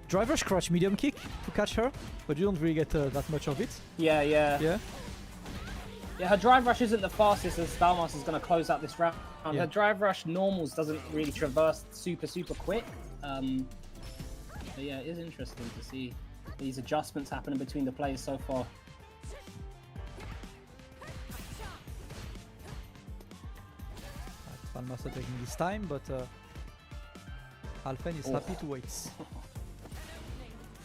drive rush crouch medium kick to catch her. But you don't really get that much of it. Yeah. Yeah. Yeah, her drive rush isn't the fastest, and Val Master's going to close out this round. Yeah. Her drive rush normals doesn't really traverse super quick. But yeah, it is interesting to see these adjustments happening between the players so far. Valmaster taking his time, but Alfen is happy to wait.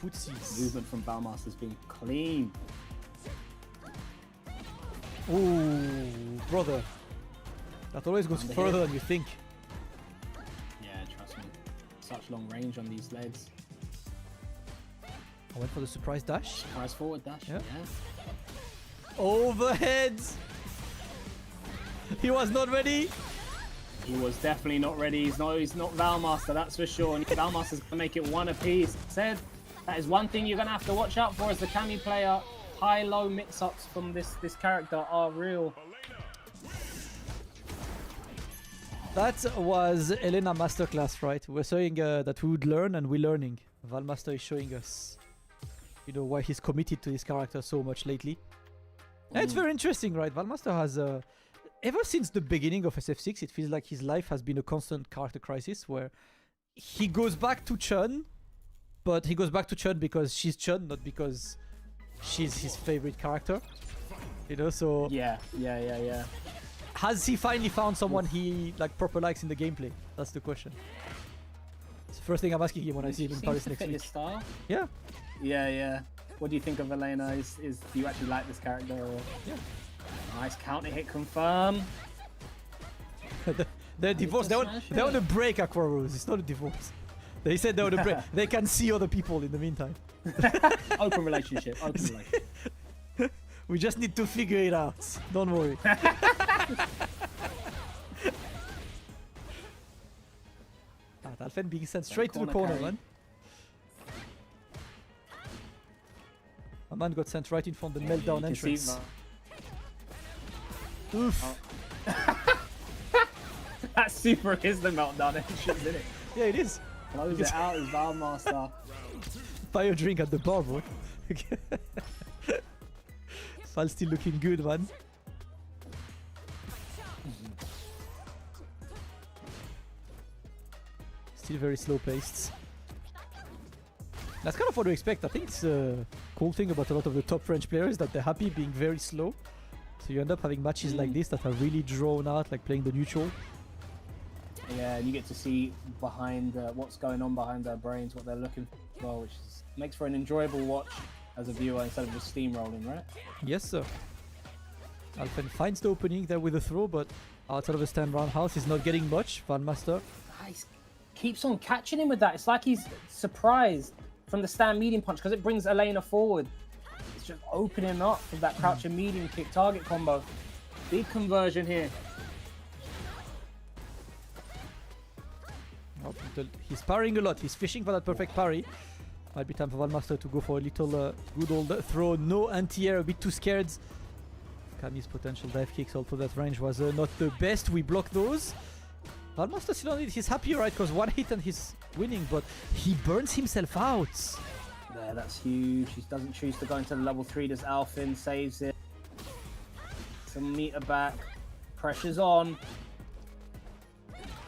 Footsies. Movement from Val Master's been clean. Ooh, brother. That always goes Under further hit. than you think. Yeah, trust me. Such long range on these legs. I went for the surprise dash. Surprise forward dash. Yeah. Yeah. Overhead! He was not ready. He was definitely not ready. He's not Val Master, that's for sure. And Val Master's gonna make it one apiece. Said that is one thing you're gonna have to watch out for as the Cammy player. High-low mix-ups from this character are real. That was Elena Masterclass, right? We're saying that we would learn, and we're learning. Valmaster is showing us, you know, why he's committed to this character so much lately. And it's very interesting, right? Valmaster has, ever since the beginning of SF6, it feels like his life has been a constant character crisis where he goes back to Chun, but he goes back to Chun because she's Chun, not because she's his favorite character. You know, so... Yeah. Has he finally found someone he like proper likes in the gameplay? That's the question. It's the first thing I'm asking him when I see him in Paris next fit week. his style. Yeah. Yeah. What do you think of Elena? Is do you actually like this character? Or... Yeah. Nice counter hit confirm. They're divorced. They're on a break, Aqua Rose. It's not a divorce. They said they're on a break. They can see other people in the meantime. Open relationship. We just need to figure it out. Don't worry. Alfen being sent straight to the corner, man. A man got sent right in front of the meltdown entrance. Oof. That super is the meltdown entrance, isn't it? Yeah, it is. Close it out as Val Master. Buy a drink at the bar, bro. Val's still looking good, man. Still very slow paced. That's kind of what we expect. I think it's a cool thing about a lot of the top French players that they're happy being very slow. So you end up having matches like this that are really drawn out, like playing the neutral. Yeah, and you get to see behind what's going on behind their brains, what they're looking for, which makes for an enjoyable watch as a viewer instead of just steamrolling, right? Yes, sir. Alfen finds the opening there with a throw, but outside of the stand roundhouse, he's not getting much. Valmaster. Nice. Keeps on catching him with that. It's like he's surprised from the stand medium punch because it brings Elena forward. It's just opening up for that crouch and medium kick target combo. Big conversion here. Oh, he's parrying a lot. He's fishing for that perfect parry. Might be time for Valmaster to go for a little good old throw. No anti-air, a bit too scared. Cammy's potential dive kicks, although that range was not the best. We block those. Valmaster still on it. He's happy, right? Because one hit and he's winning, but he burns himself out. There, that's huge. He doesn't choose to go into the level 3. Does Alfen, saves it. Some meter back. Pressure's on.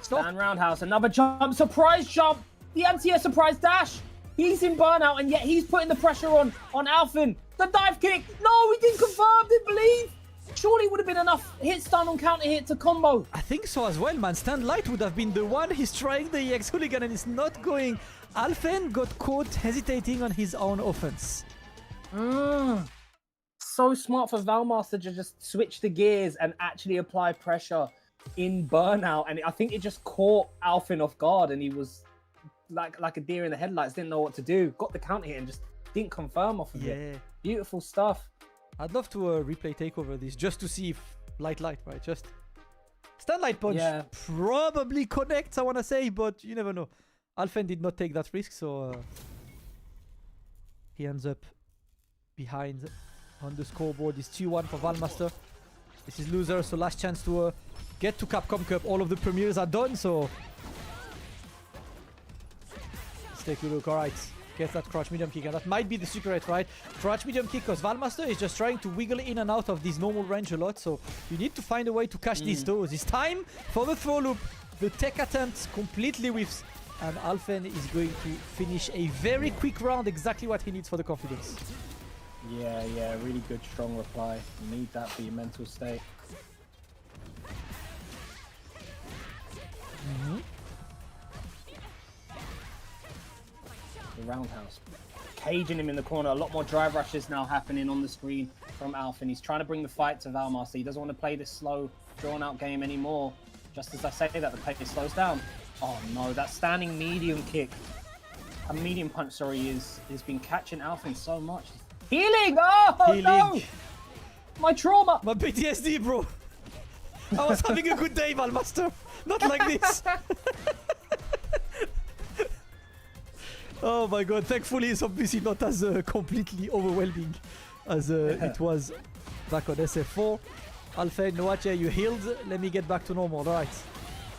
Stop. Stand roundhouse, another jump, surprise jump. The anti-air surprise dash. He's in burnout, and yet he's putting the pressure on Alfen. The dive kick. No, he didn't confirm. Didn't believe. Surely it would have been enough hit stun on counter hit to combo. I think so as well, man. Stand Light would have been the one. He's trying the EX Hooligan and it's not going. Alfen got caught hesitating on his own offense. So smart for Val Master to just switch the gears and actually apply pressure in burnout. And I think it just caught Alfen off guard and he was like a deer in the headlights, didn't know what to do. Got the counter hit and just didn't confirm off of it. Beautiful stuff. I'd love to replay takeover this just to see if light, right? Just stand light punch probably connects, I want to say, but you never know. Alfen did not take that risk, so he ends up behind on the scoreboard. It's 2-1 for Valmaster. This is loser, so last chance to get to Capcom Cup. All of the premieres are done, so let's take a look. All right. Gets that crouch medium kick, and that might be the secret, right? Crouch medium kick, because Valmaster is just trying to wiggle in and out of this normal range a lot, so you need to find a way to catch these toes. It's time for the throw loop. The tech attempt completely whiffs, and Alfen is going to finish a very quick round, exactly what he needs for the confidence. Yeah, really good, strong reply. You need that for your mental state. The roundhouse. Caging him in the corner. A lot more drive rushes now happening on the screen from Alfen. He's trying to bring the fight to Valmaster. He doesn't want to play this slow, drawn-out game anymore. Just as I say that, the pace slows down. Oh no, that standing medium kick. A medium punch, sorry, has been catching Alfen so much. Healing! Oh Healing. No! My trauma! My PTSD, bro. I was having a good day, Valmaster. Not like this. Oh my god, thankfully it's obviously not as completely overwhelming as it was back on SF4. Alfen, Noache, you healed. Let me get back to normal. Alright.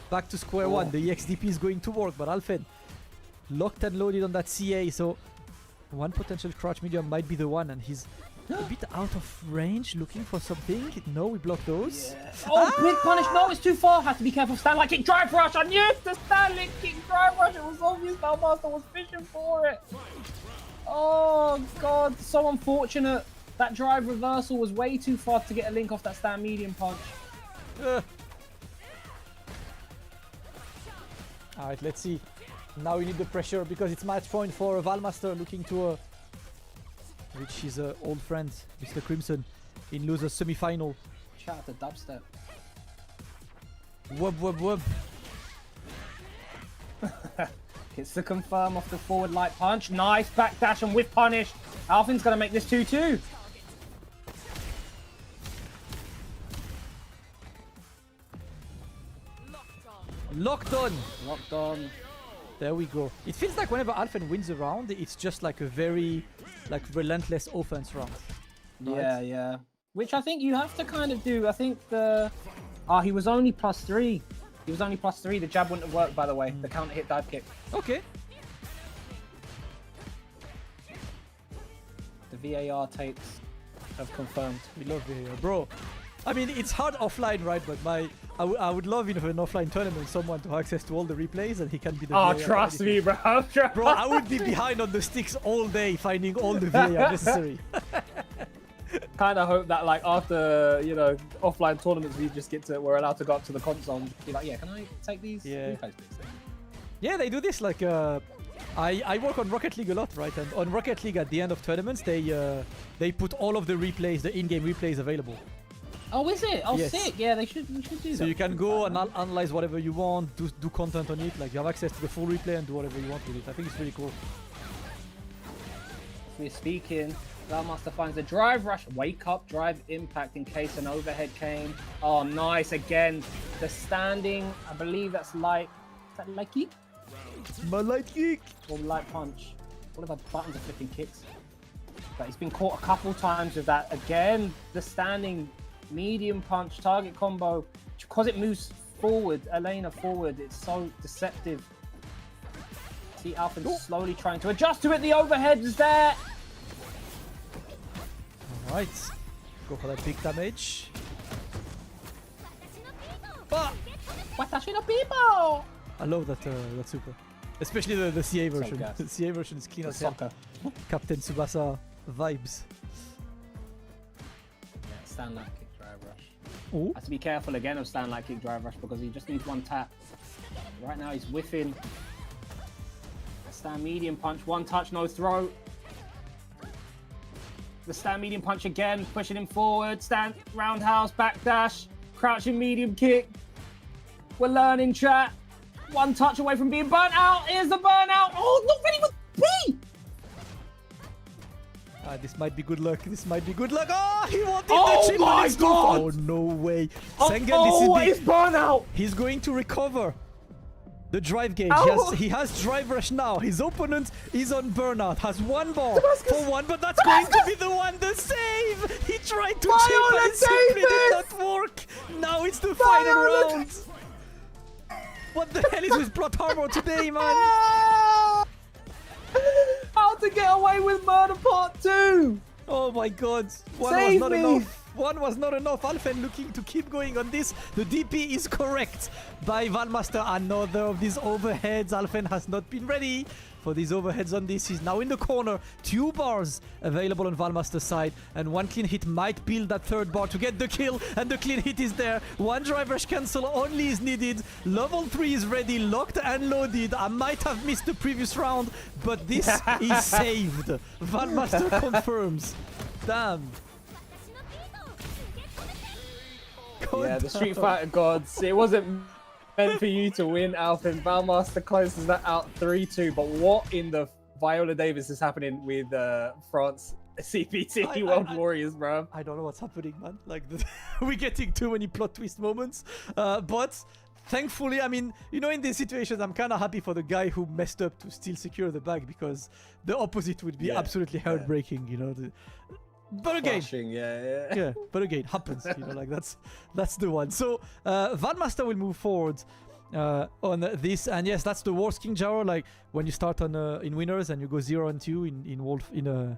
Back to square one. The EXDP is going to work, but Alfen locked and loaded on that CA, so one potential crouch medium might be the one, and he's a bit out of range looking for something. No, we block those. Oh, quick punish. No, it's too far. Have to be careful. Stand like kick, drive rush. I knew the stand like kick, drive rush. It was obvious Valmaster was fishing for it. Oh, God. So unfortunate. That drive reversal was way too far to get a link off that stand medium punch. Alright, let's see. Now we need the pressure because it's match point for Valmaster looking to reach his old friend, Mr. Crimson, in loser's semi-final. Shout out to Dubstep. Wub. Hits to confirm off the forward light punch. Nice backdash and whiff punish. Alfen's going to make this 2-2. Locked on. Locked on. There we go. It feels like whenever Alfen wins a round, it's just like a very relentless offense round. Right? Yeah. Which I think you have to kind of do. I think he was only +3. He was only +3. The jab wouldn't have worked, by the way. The counter hit dive kick. Okay. The VAR tapes have confirmed. We love VAR, bro. I mean, it's hard offline, right? But I would love in an offline tournament someone to have access to all the replays and he can be the VAR. Trust me, bro. Bro, I would be behind on the sticks all day finding all the VAR necessary. Kind of hope that like after offline tournaments we're allowed to go up to the console and be like, yeah, can I take these replays, please? Yeah, they do this like I work on Rocket League a lot, right? And on Rocket League at the end of tournaments they put all of the replays, the in-game replays available. Oh, is it? Oh, yes. Sick. Yeah, we should do that. So you can go and analyze whatever you want, do content on it. Like you have access to the full replay and do whatever you want with it. I think it's really cool. We're speaking. Valmaster finds a drive rush. Wake up, drive impact in case an overhead came. Oh, nice. Again, the standing. I believe that's light. Is that light kick? My light kick. Or light punch. All of our buttons are flipping kicks. But he's been caught a couple times with that. Again, the standing medium punch target combo. Because it moves forward, Elena forward, it's so deceptive. See Alfen slowly trying to adjust to it. The overhead is there. Alright. Go for that big damage. But Watashi no people! I love that super. Especially the CA version. gas. The CA version is clean The as hell. soccer. Captain Tsubasa vibes. Yeah, stand like kick drive rush. Oh, Have to be careful again of stand like kick drive rush because he just needs one tap. Right now he's whiffing. Stand medium punch, one touch, no throw. The stand medium punch again, pushing him forward. Stand roundhouse, backdash, crouching medium kick. We're learning, chat. One touch away from being burnt out. Here's the burnout. Oh, not ready with P. this might be good luck. This might be good luck. Oh, he wanted Oh the chip. my and it's too God! far. Oh, no way. Oh, Sengen, this is the... burnout. He's going to recover the drive gauge. Ow! He has drive rush now. His opponent is on burnout. Has one bar for one, but that's going to be the one. The save. He tried to chip and it simply did not work. Now it's the final round. What the hell is with plot armor today, man? How to get away with murder part 2? Oh my god. One Save was not me! enough. One was not enough. Alfen looking to keep going on this. The DP is correct by Valmaster. Another of these overheads. Alfen has not been ready for these overheads on this. He's now in the corner. 2 bars available on Valmaster's side. And one clean hit might build that 3rd bar to get the kill. And the clean hit is there. One drive rush cancel only is needed. Level 3 is ready. Locked and loaded. I might have missed the previous round, but this is saved. Valmaster confirms. Damn. Yeah, the Street Fighter gods. It wasn't meant for you to win, Alphen. Valmaster closes that out 3-2. But what in the Viola Davis is happening with France CPT World Warriors, bro? I don't know what's happening, man. Like, we're getting too many plot twist moments. But thankfully, I mean, you know, in these situations, I'm kind of happy for the guy who messed up to still secure the bag, because the opposite would be absolutely heartbreaking, you know. But again, yeah, but again, happens, you know, like that's the one. So Valmaster will move forward on this, and yes, that's the worst King Jaro. Like when you start on in winners and you go 0-2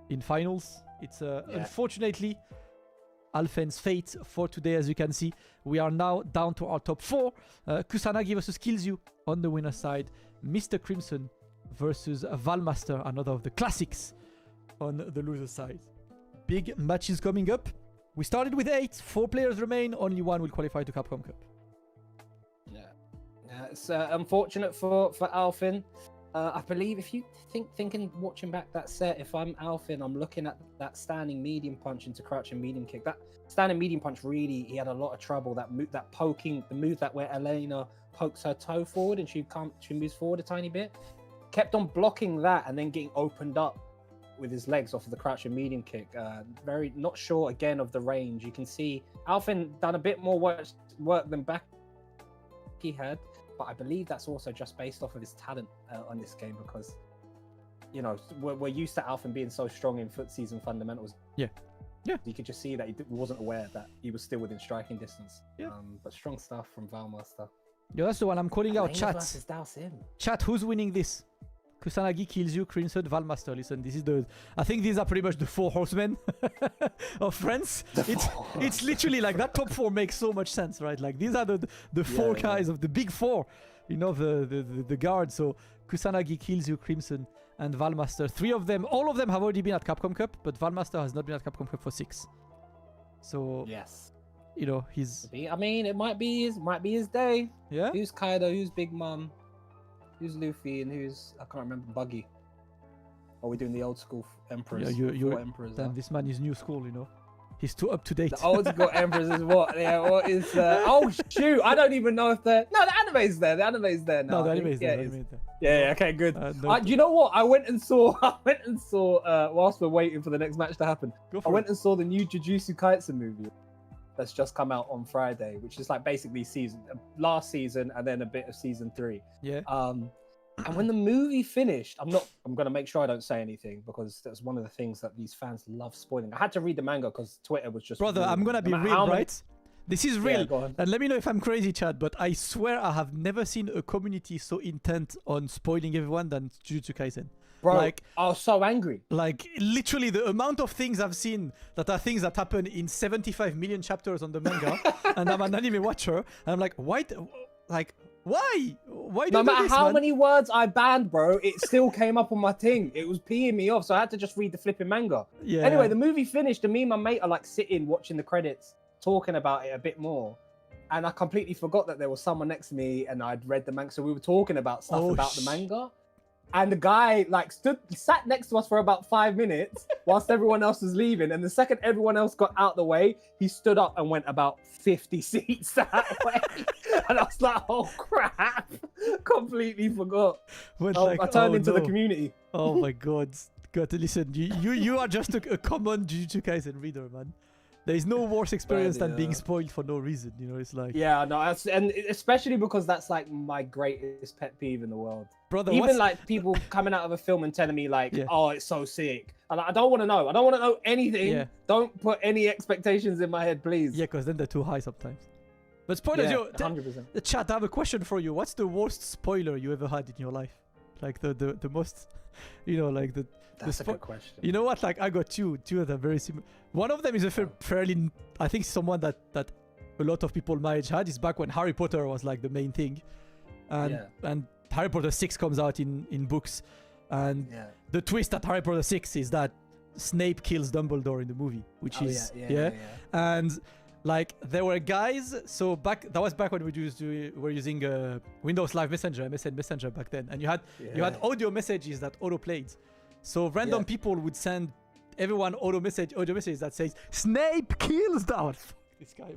in finals. It's unfortunately Alfen's fate for today. As you can see, we are now down to our top 4. Kusanagi versus Kilzyou on the winner side. Mr. Crimson versus Valmaster, another of the classics on the loser side. Big matches coming up. We started with 8. 4 players remain. Only 1 will qualify to Capcom Cup. Yeah, it's unfortunate for Alfen. I believe if you thinking watching back that set, if I'm Alfen, I'm looking at that standing medium punch into crouching medium kick. That standing medium punch, really, he had a lot of trouble. That poking, the move that where Elena pokes her toe forward and she moves forward a tiny bit, kept on blocking that and then getting opened up with his legs off of the crouching medium kick. Very not sure again of the range. You can see Alfen done a bit more work than back he had, but I believe that's also just based off of his talent on this game, because you know we're used to Alfen being so strong in footsies and fundamentals. Yeah. You could just see that he wasn't aware that he was still within striking distance. But strong stuff from Valmaster. Yeah, that's the one I'm calling out. Chat. Chat, who's winning this? Kusanagi, Kilzyou, Crimson, Valmaster. Listen, this is I think these are pretty much the 4 horsemen of France. It's literally like that top 4 makes so much sense, right? Like these are the 4 guys of the big 4, you know, the guard. So Kusanagi, Kilzyou, Crimson, and Valmaster. 3 of them, all of them have already been at Capcom Cup, but Valmaster has not been at Capcom Cup for 6. So yes, you know, he's. I mean, it might be his day. Yeah. Who's Kaido? Who's Big Mom? Who's Luffy and who's, I can't remember, Buggy? Are we doing the old school emperors? Yeah, you're emperors. Damn, this man is new school, you know. He's too up to date. The old school emperors is what? Yeah, what is? Oh shoot! I don't even know if the anime's there. The anime's there now. No, the anime's there. Yeah, okay, good. You know what? I went and saw whilst we're waiting for the next match to happen. I went and saw the new Jujutsu Kaisen movie that's just come out on Friday, which is like basically last season and then a bit of season 3. Yeah. And when the movie finished, I'm gonna make sure I don't say anything, because that's one of the things that these fans love spoiling. I had to read the manga because Twitter was just. Brother, I'm gonna be real, right? This is real. Yeah, and let me know if I'm crazy, Chad, but I swear I have never seen a community so intent on spoiling everyone than Jujutsu Kaisen. Bro, like, I was so angry. Like, literally, the amount of things I've seen that are things that happen in 75 million chapters on the manga, and I'm an anime watcher, and I'm like, why? Like, Why? Why do No you do matter this, how man? many words I banned, bro, it still came up on my thing. It was peeing me off, so I had to just read the flipping manga. Yeah. Anyway, the movie finished, and me and my mate are like sitting watching the credits, talking about it a bit more. And I completely forgot that there was someone next to me, and I'd read the manga. So we were talking about stuff about the manga. And the guy like sat next to us for about 5 minutes whilst everyone else was leaving. And the second everyone else got out the way, he stood up and went about 50 seats that way. And I was like, oh crap, completely forgot. I turned into the community. Oh my god. God, listen, you are just a common Jujutsu Kaisen reader, man. There is no worse experience than being spoiled for no reason, you know, it's like... Yeah, no, and especially because that's like my greatest pet peeve in the world. Brother, even like people coming out of a film and telling me like, oh, it's so sick. And I don't want to know. I don't want to know anything. Yeah. Don't put any expectations in my head, please. Yeah, because then they're too high sometimes. But spoilers, 100%. The chat, I have a question for you. What's the worst spoiler you ever had in your life? Like the most, you know, like the... That's a good question. You know what? Like I got two that are very similar. One of them is a fairly, I think, someone that a lot of people my age had. Is back when Harry Potter was like the main thing, and Harry Potter 6 comes out in books, and the twist at Harry Potter 6 is that Snape kills Dumbledore in the movie, which is and like there were guys. So that was back when we were using Windows Live Messenger, MSN Messenger back then, and you had audio messages that auto played. So random people would send everyone audio message that says Snape kills Dumbledore. This guy.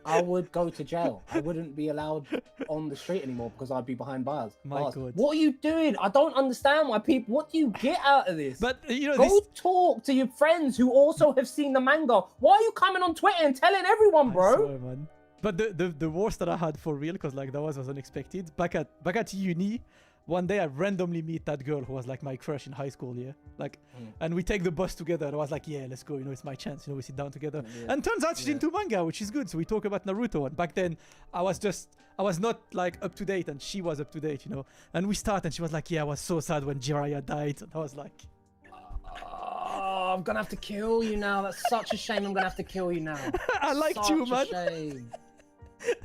I would go to jail. I wouldn't be allowed on the street anymore because I'd be behind bars. My God. What are you doing? I don't understand why people... What do you get out of this? But, you know, Go talk to your friends who also have seen the manga. Why are you coming on Twitter and telling everyone, bro? I swear, man. But the worst that I had for real, because like that was unexpected. Back at uni, one day I randomly meet that girl who was like my crush in high school, like, and we take the bus together, and I was like, yeah, let's go, you know, it's my chance, you know, we sit down together. And turns out she's into manga, which is good, so we talk about Naruto, and back then I was not like up to date, and she was up to date, you know, and we start, and she was like, yeah, I was so sad when Jiraiya died, and I was like, oh, I'm gonna have to kill you now, that's such a shame. I'm gonna have to kill you now. I liked you, man. Shame.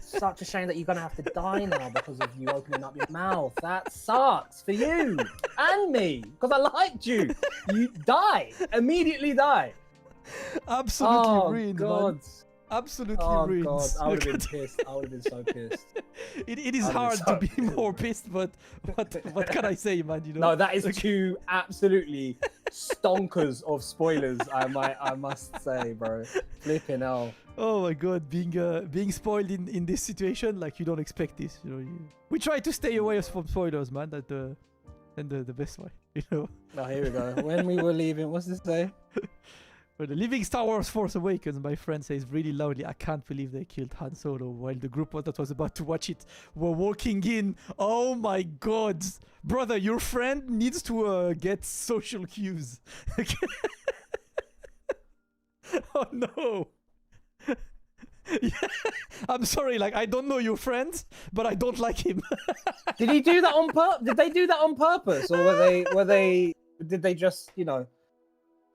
Such a shame that you're gonna have to die now because of you opening up your mouth. That sucks for you and me because I liked you. You die, immediately die. Absolutely ruined, God. Man. Absolutely ruined. God, I would have been pissed. I would have been so pissed. It is hard to be more pissed, but what can I say, man? You know. No, that is two absolutely stonkers of spoilers. I must say, bro. Flipping hell. Oh my God, being spoiled in this situation, like you don't expect this. You know, we try to stay away from spoilers, man. That's the best way, you know. Oh, here we go. When we were leaving, what's this say? When the leaving Star Wars Force Awakens, my friend says really loudly, I can't believe they killed Han Solo, while the group that was about to watch it were walking in. Oh my God. Brother, your friend needs to get social cues. Oh no. Yeah. I'm sorry, like I don't know your friend, but I don't like him. Did he do that on purpose? Did they do that on purpose, or did they just, you know,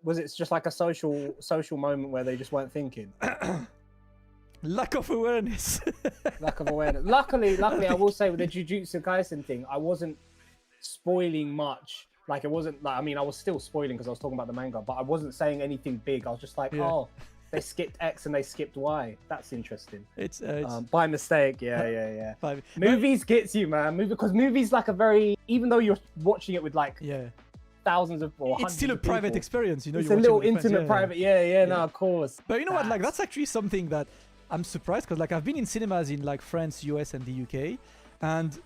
was it just like a social moment where they just weren't thinking? Lack of awareness. Lack of awareness. Luckily, I will say with the Jujutsu Kaisen thing, I wasn't spoiling much. Like it wasn't like, I mean, I was still spoiling because I was talking about the manga, but I wasn't saying anything big. I was just like, oh, they skipped X and they skipped Y. That's interesting. It's by mistake. Yeah. Movies gets you, man. Because movies like a very, even though you're watching it with like thousands of or it's still a private experience, you know. It's a little intimate, private. No, of course. But you know what? Like that's actually something that I'm surprised because like I've been in cinemas in like France, US, and the UK, and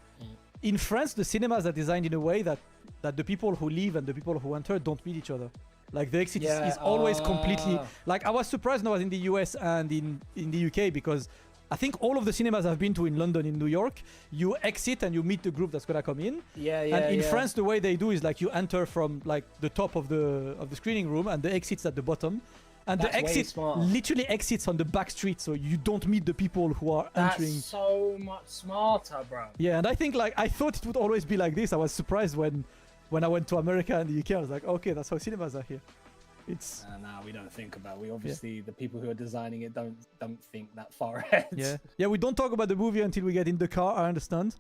in France the cinemas are designed in a way that the people who leave and the people who enter don't meet each other. Like the exit is always completely... Like I was surprised when I was in the US and in the UK because I think all of the cinemas I've been to in London, in New York, you exit and you meet the group that's gonna come in. And in France, the way they do is like you enter from like the top of the screening room and the exit's at the bottom. And the exit literally exits on the back street, so you don't meet the people who are entering. That's so much smarter, bro. Yeah, and I think like I thought it would always be like this. I was surprised when I went to America and the UK. I was like, okay, that's how cinemas are here. It's Nah, we don't think about. We obviously the people who are designing it don't think that far ahead. yeah. We don't talk about the movie until we get in the car. I understand.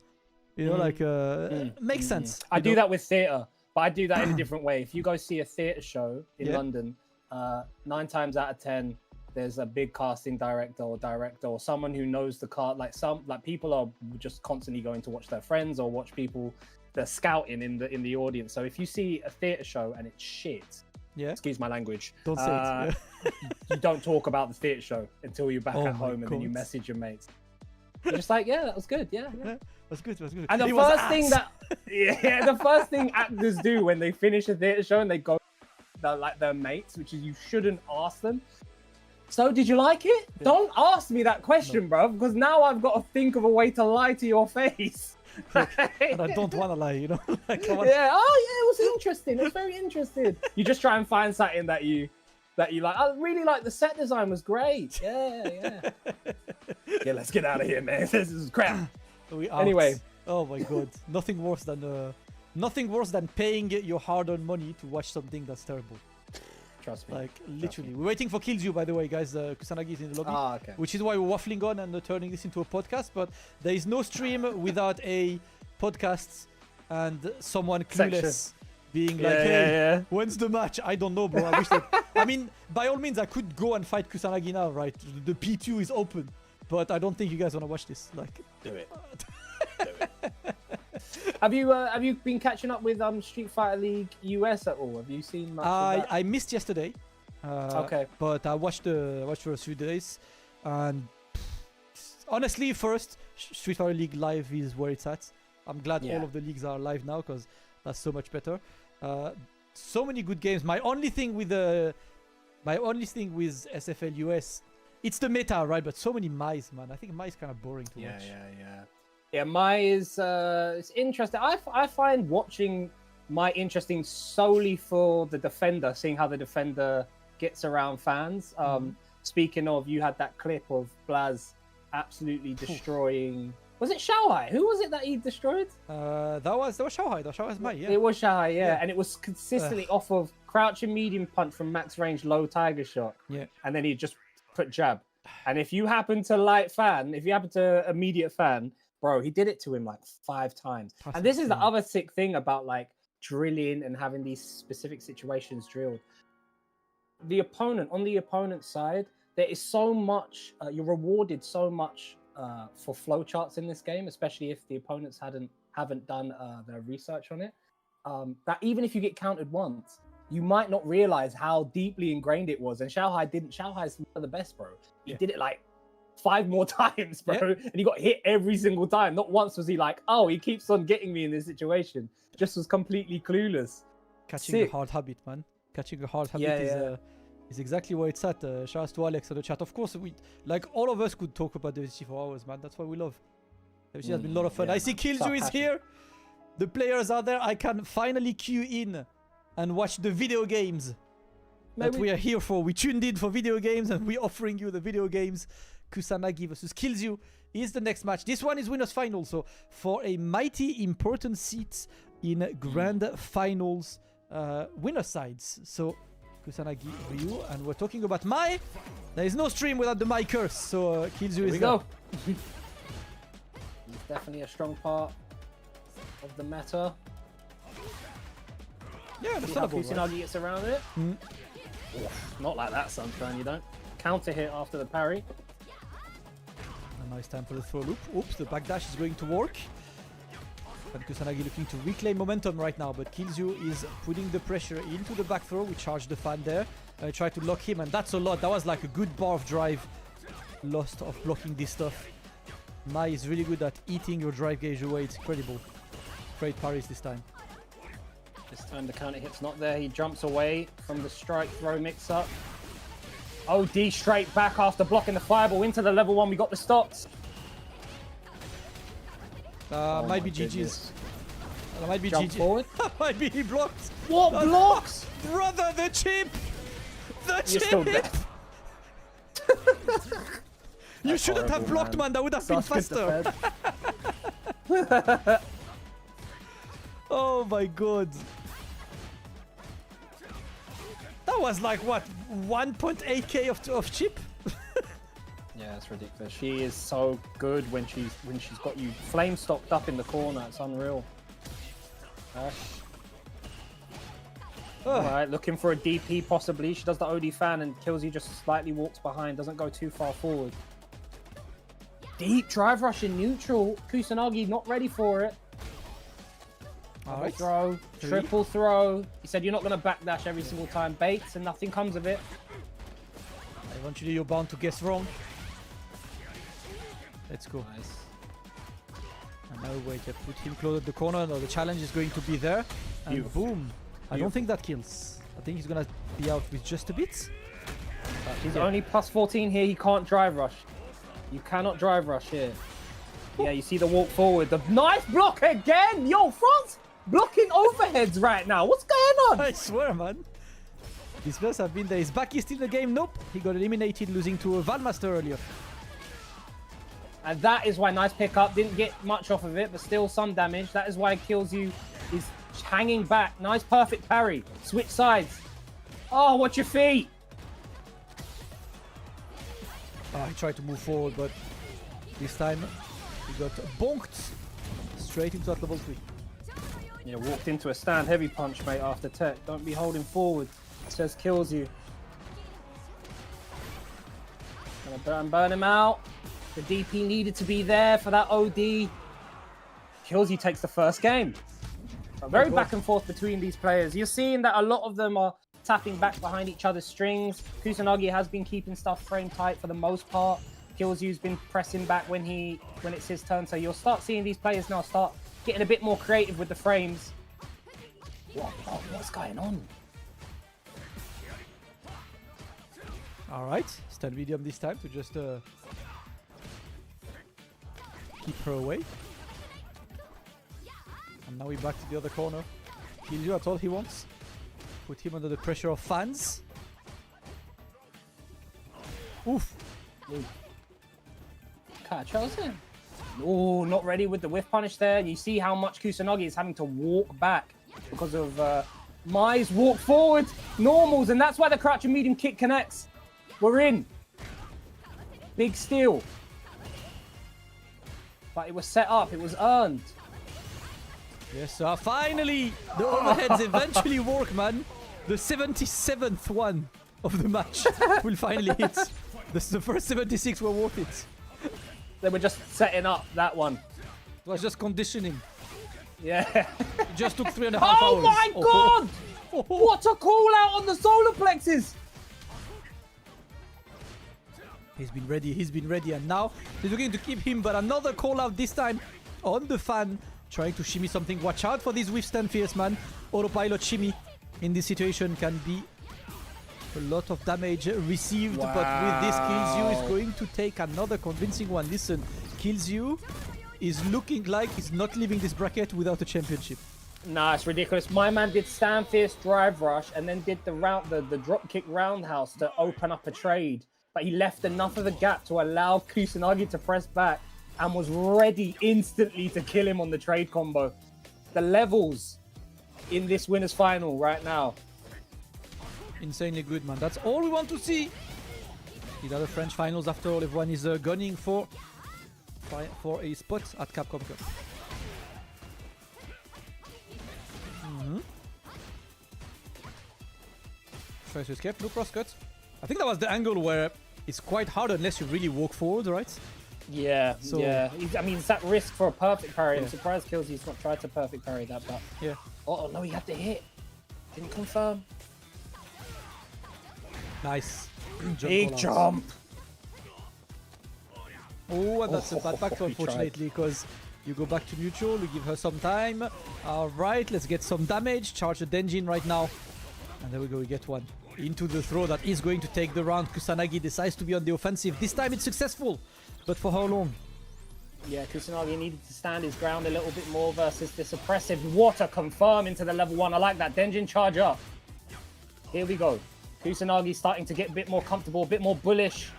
You know, makes sense. I do that with theatre, but I do that in a different way. If you go see a theatre show in London, 9 times out of 10, there's a big casting director or someone who knows the cast. Like people are just constantly going to watch their friends or watch people they're scouting in the audience. So if you see a theatre show and it's shit, excuse my language, don't say it. You don't talk about the theatre show until you're back at home and then you message your mates. You're just like, yeah, that was good. Yeah. That's good. And the first thing actors do when they finish a theatre show and they go like their mates, which is you shouldn't ask them. So did you like it? Yeah. Don't ask me that question, bro, because now I've got to think of a way to lie to your face. And I don't want to lie, you know. Like, it was interesting. It was very interesting. You just try and find something that you like. I really like the set design was great. Yeah. Let's get out of here, man. This is crap. Anyway. Oh my god. Nothing worse than paying your hard-earned money to watch something that's terrible. Trust me. Like, literally. We're waiting for Kilzyou, by the way, guys. Kusanagi is in the lobby. Okay. Which is why we're waffling on and turning this into a podcast. But there is no stream without a podcast and someone clueless being like, hey, when's the match? I don't know, bro. I wish that... I mean, by all means, I could go and fight Kusanagi now, right? The P2 is open. But I don't think you guys want to watch this. Like, do it. Have you been catching up with Street Fighter League US at all? Have you seen much of that? I missed yesterday. Okay. But I watched for a few days, and honestly, first Street Fighter League Live is where it's at. I'm glad all of the leagues are live now because that's so much better. So many good games. My only thing with SFL US, it's the meta, right? But so many Mice, man. I think Mice kind of boring to watch. Yeah, Mai is it's interesting. I find watching Mai interesting solely for the defender, seeing how the defender gets around fans. Speaking of, you had that clip of Blaz absolutely destroying. Was it Xiaohai? Who was it that he destroyed? That was Xiaohai. That was Mai. It was Xiaohai, and it was consistently off of crouching medium punch from max range, low tiger shot. Yeah, and then he just put jab. And if you happen to immediate fan. Bro, he did it to him like 5 times. And this is the other sick thing about like drilling and having these specific situations drilled. On the opponent's side, there is so much, you're rewarded so much for flowcharts in this game, especially if the opponents haven't done their research on it. That even if you get countered once, you might not realize how deeply ingrained it was. And Xiaohai didn't. Xiaohai's one of the best, bro. He did it like 5 more times, bro, and he got hit every single time. Not once was he like, oh, he keeps on getting me in this situation. Just was completely clueless. Catching a hard habit, man. Catching a hard habit is exactly where it's at. Shout out to Alex in the chat. Of course, all of us could talk about the VC for hours, man. That's what we love. It has been a lot of fun. I see Kilzyou is here. The players are there. I can finally queue in and watch the video games that we are here for. We tuned in for video games and we're offering you the video games. Kusanagi versus Kilzyou is the next match. This one is winners final, so for a mighty important seat in grand finals winner sides. So Kusanagi Ryu, and we're talking about Mai. There is no stream without the Mai curse, so Kilzyou is there. He's definitely a strong part of the meta. Yeah, understandable. Kusanagi gets around it. Not like that, Sunshine. You don't counter hit after the parry. A nice time for the throw loop. Oops, the backdash is going to work. And Kusanagi looking to reclaim momentum right now, but Kilzyou is putting the pressure into the back throw. We charge the fan there. Try to lock him, and that's a lot. That was like a good bar of drive lost of blocking this stuff. Mai is really good at eating your drive gauge away. It's incredible. Great parries this time. This time the counter hit's not there. He jumps away from the strike throw mix-up. OD straight back after blocking the fireball into the level 1. We got the stops. Might be GG's. Might be Jump GG. forward. Might be he blocked. What blocks? Brother, the chip! The You're chip! still dead. You shouldn't have blocked, man. That would have been faster. Oh my god. That That was like, what, 1.8k of chip? Yeah, it's ridiculous. She is so good when she's got you flame stocked up in the corner. It's unreal. Ash. All right, looking for a DP possibly. She does the OD fan and Kilzyou just slightly walks behind, doesn't go too far forward. Deep drive rush in neutral. Kusanagi not ready for it. All right. Throw, triple throw. He said you're not going to backdash every single time. Baits and nothing comes of it. Eventually you're bound to guess wrong. Let's go. Nice. And now wait, I put him close at the corner. Now the challenge is going to be there. And Beautiful. boom. I don't think that kills. I think he's gonna be out with just a bit. He's only plus 14 here. He can't drive rush. You cannot drive rush here. Yeah, you see the walk forward. The nice block again. Yo, France blocking overheads right now. What's going on? I swear, man. These players have been there. Is Baki still in the game? Nope. He got eliminated losing to a Val Master earlier. And that is why nice pickup. Didn't get much off of it, but still some damage. That is why Kilzyou is hanging back. Nice perfect parry. Switch sides. Oh, watch your feet. Oh, he tried to move forward, but this time he got bonked straight into that level 3. Yeah, walked into a stand heavy punch, mate, after tech. Don't be holding forward, says Kilzyou. Gonna burn him out. The DP needed to be there for that OD. Kilzyou takes the first game. So very back and forth between these players. You're seeing that a lot of them are tapping back behind each other's strings. Kusanagi has been keeping stuff frame tight for the most part. Kilzyou's been pressing back when it's his turn. So you'll start seeing these players now start getting a bit more creative with the frames. What's going on? All right, stand medium this time to just keep her away. And now we're back to the other corner. Kilzyou, that's all he wants. Put him under the pressure of fans. Oof. Catch Alfen. Oh, not ready with the whiff punish there. You see how much Kusanagi is having to walk back because of Mai's walk forward normals, and that's why the crouch and medium kick connects. We're in. Big steal. But it was set up, it was earned. Yes, sir. Finally, the overheads eventually work, man. The 77th one of the match will finally hit. The first 76 were worth it. They were just setting up that one. It was just conditioning. Yeah. It just took 3.5 hours. Oh my god! What a call out on the solar plexus! He's been ready, and now he's looking to keep him, but another call out this time on the fan, trying to shimmy something. Watch out for these whiff stand fierce, man. Autopilot shimmy in this situation can be a lot of damage received, but with this Kilzyou is going to take another convincing one. Listen, Kilzyou is looking like he's not leaving this bracket without a championship. Nah, it's ridiculous. My man did stand fierce drive rush and then did the drop kick roundhouse to open up a trade. But he left enough of a gap to allow Kusanagi to press back and was ready instantly to kill him on the trade combo. The levels in this winners final right now. Insanely good, man. That's all we want to see. These are the French finals after all. Everyone is gunning for a spot at Capcom Cup. Tries to escape. No cross cut. I think that was the angle where it's quite hard unless you really walk forward, right? Yeah, So- yeah. I mean, it's that risk for a perfect parry. I'm surprised Kilzyou's not tried to perfect parry that, but... Yeah. Oh, no, he had to hit. Didn't confirm. Nice. Big jump. Oh, and that's a bad back throw, he tried. unfortunately, because you go back to neutral, you give her some time. Alright, let's get some damage. Charge the Denjin right now. And there we go, we get one. Into the throw that is going to take the round. Kusanagi decides to be on the offensive. This time it's successful. But for how long? Yeah, Kusanagi needed to stand his ground a little bit more versus this oppressive water confirm into the level 1. I like that. Denjin charge up. Here we go. Kusanagi starting to get a bit more comfortable, a bit more bullish.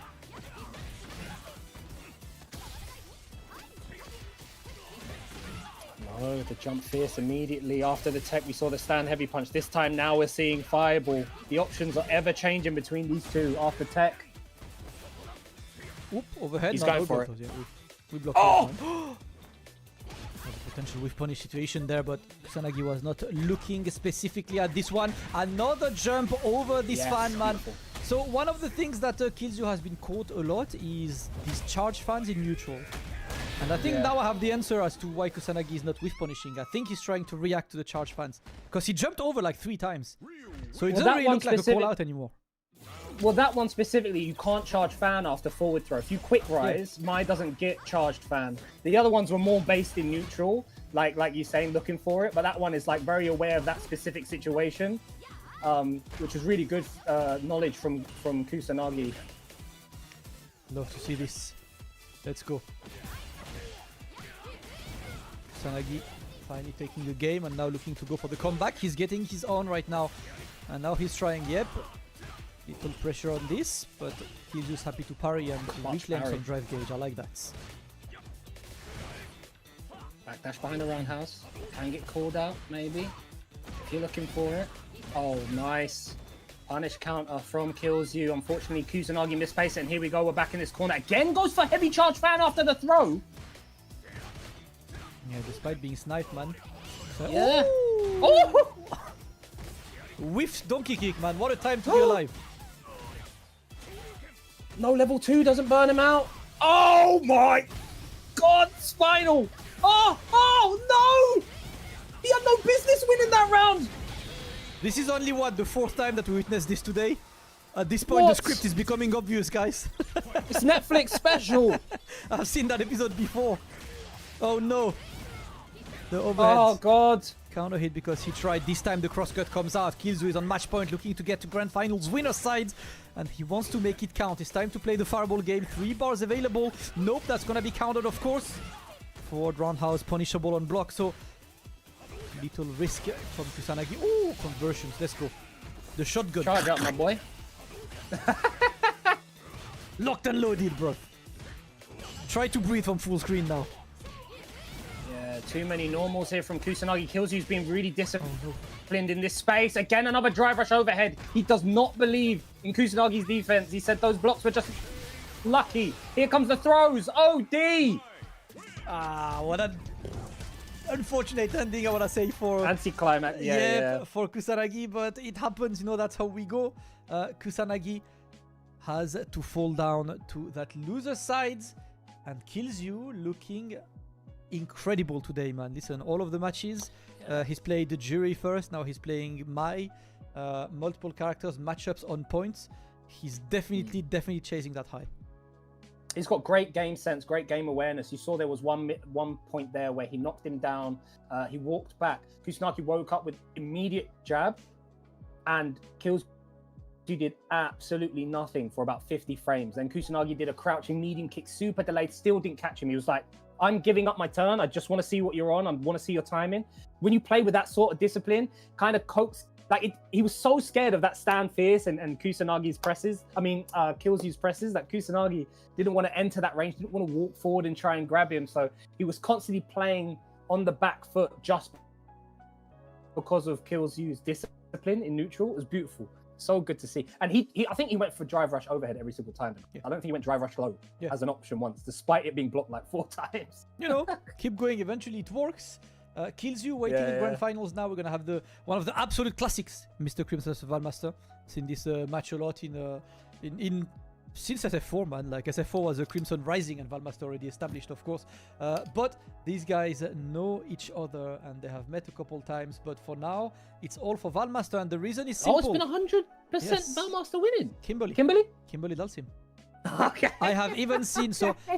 Oh, the jump fierce immediately after the tech. We saw the stand heavy punch. This time now we're seeing fireball. The options are ever changing between these two after tech. Oop, overhead. He's No, going no for block it. those, yeah, we blocked Oh! that one. Potential with punish situation there, but Kusanagi was not looking specifically at this one. Another jump over this Yes, fan, man. beautiful. So one of the things that Kilzyou has been caught a lot is these charge fans in neutral. And I think now I have the answer as to why Kusanagi is not whiff punishing. I think he's trying to react to the charge fans. Because he jumped over like 3 times. So it Well, doesn't that really one look like a specific- call out anymore. Well, that one specifically, you can't charge fan after forward throw. If you quick rise, Mai doesn't get charged fan. The other ones were more based in neutral, like you're saying, looking for it. But that one is like very aware of that specific situation, which is really good knowledge from Kusanagi. Love to see this. Let's go. Kusanagi finally taking the game and now looking to go for the comeback. He's getting his own right now. And now he's trying, yep. Little pressure on this, but he's just happy to parry and reclaim parry. some drive gauge. I like that. Backdash behind the roundhouse. Can get called out, maybe. If you're looking for it. Oh, nice. Punish counter from Kilzyou. Unfortunately, Kusanagi misspaced it, and here we go. We're back in this corner. Again goes for heavy charge fan after the throw. Yeah, despite being sniped, man. So, Yeah. Ooh! Oh! Whiff donkey kick, man. What a time to be alive. No, level 2 doesn't burn him out. Oh my God, Spinal. Oh no! He had no business winning that round. This is only, what, the 4th time that we witnessed this today? At this point, What? the script is becoming obvious, guys. It's Netflix special. I've seen that episode before. Oh no. The overhead. Oh God. Counter hit because he tried. This time the crosscut comes out. Kilzyou is on match point looking to get to grand finals winner side. And he wants to make it count. It's time to play the fireball game. 3 bars available. Nope, that's gonna be countered, of course. Forward roundhouse punishable on block. So little risk from Kusanagi. Ooh, conversions. Let's go. The shotgun. Charge up, my boy. Locked and loaded, bro. Try to breathe on full screen now. Yeah, too many normals here from Kusanagi. Kilzyou's been really disciplined in this space. Again, another drive rush overhead. He does not believe in Kusanagi's defense. He said those blocks were just lucky. Here comes the throws. OD. Ah, what an unfortunate ending, I want to say, for Anti-climax. Yeah. for Kusanagi, but it happens, you know, that's how we go. Kusanagi has to fall down to that loser side, and Kilzyou looking incredible today, man. Listen, all of the matches, he's played the jury first, now he's playing Mai, multiple characters, matchups on points. He's definitely chasing that high. He's got great game sense, great game awareness. You saw there was one point there where he knocked him down. He walked back. Kusanagi woke up with immediate jab, and Kilzyou did absolutely nothing for about 50 frames. Then Kusanagi did a crouching medium kick, super delayed, still didn't catch him. He was like, I'm giving up my turn. I just want to see what you're on. I want to see your timing. When you play with that sort of discipline, kind of coax. He was so scared of that stand fierce and Kusanagi's presses. Kilzyou's presses, that Kusanagi didn't want to enter that range, didn't want to walk forward and try and grab him. So he was constantly playing on the back foot just because of Kilzyou's discipline in neutral. It was beautiful. So good to see. And I think he went for drive rush overhead every single time. Yeah. I don't think he went drive rush low as an option once, despite it being blocked like 4 times. You know, keep going. Eventually it works. Kilzyou waiting in grand finals now. We're gonna have one of the absolute classics, Mr. Crimson vs Val Master. Seen this match a lot in since SF4, man. Like SF4 was a Crimson Rising and Val Master already established, of course. But these guys know each other and they have met a couple times. But for now, it's all for Val Master, and the reason is simple. Oh, it's been 100% Val Master winning. Kimberly does him. Okay. I have even seen,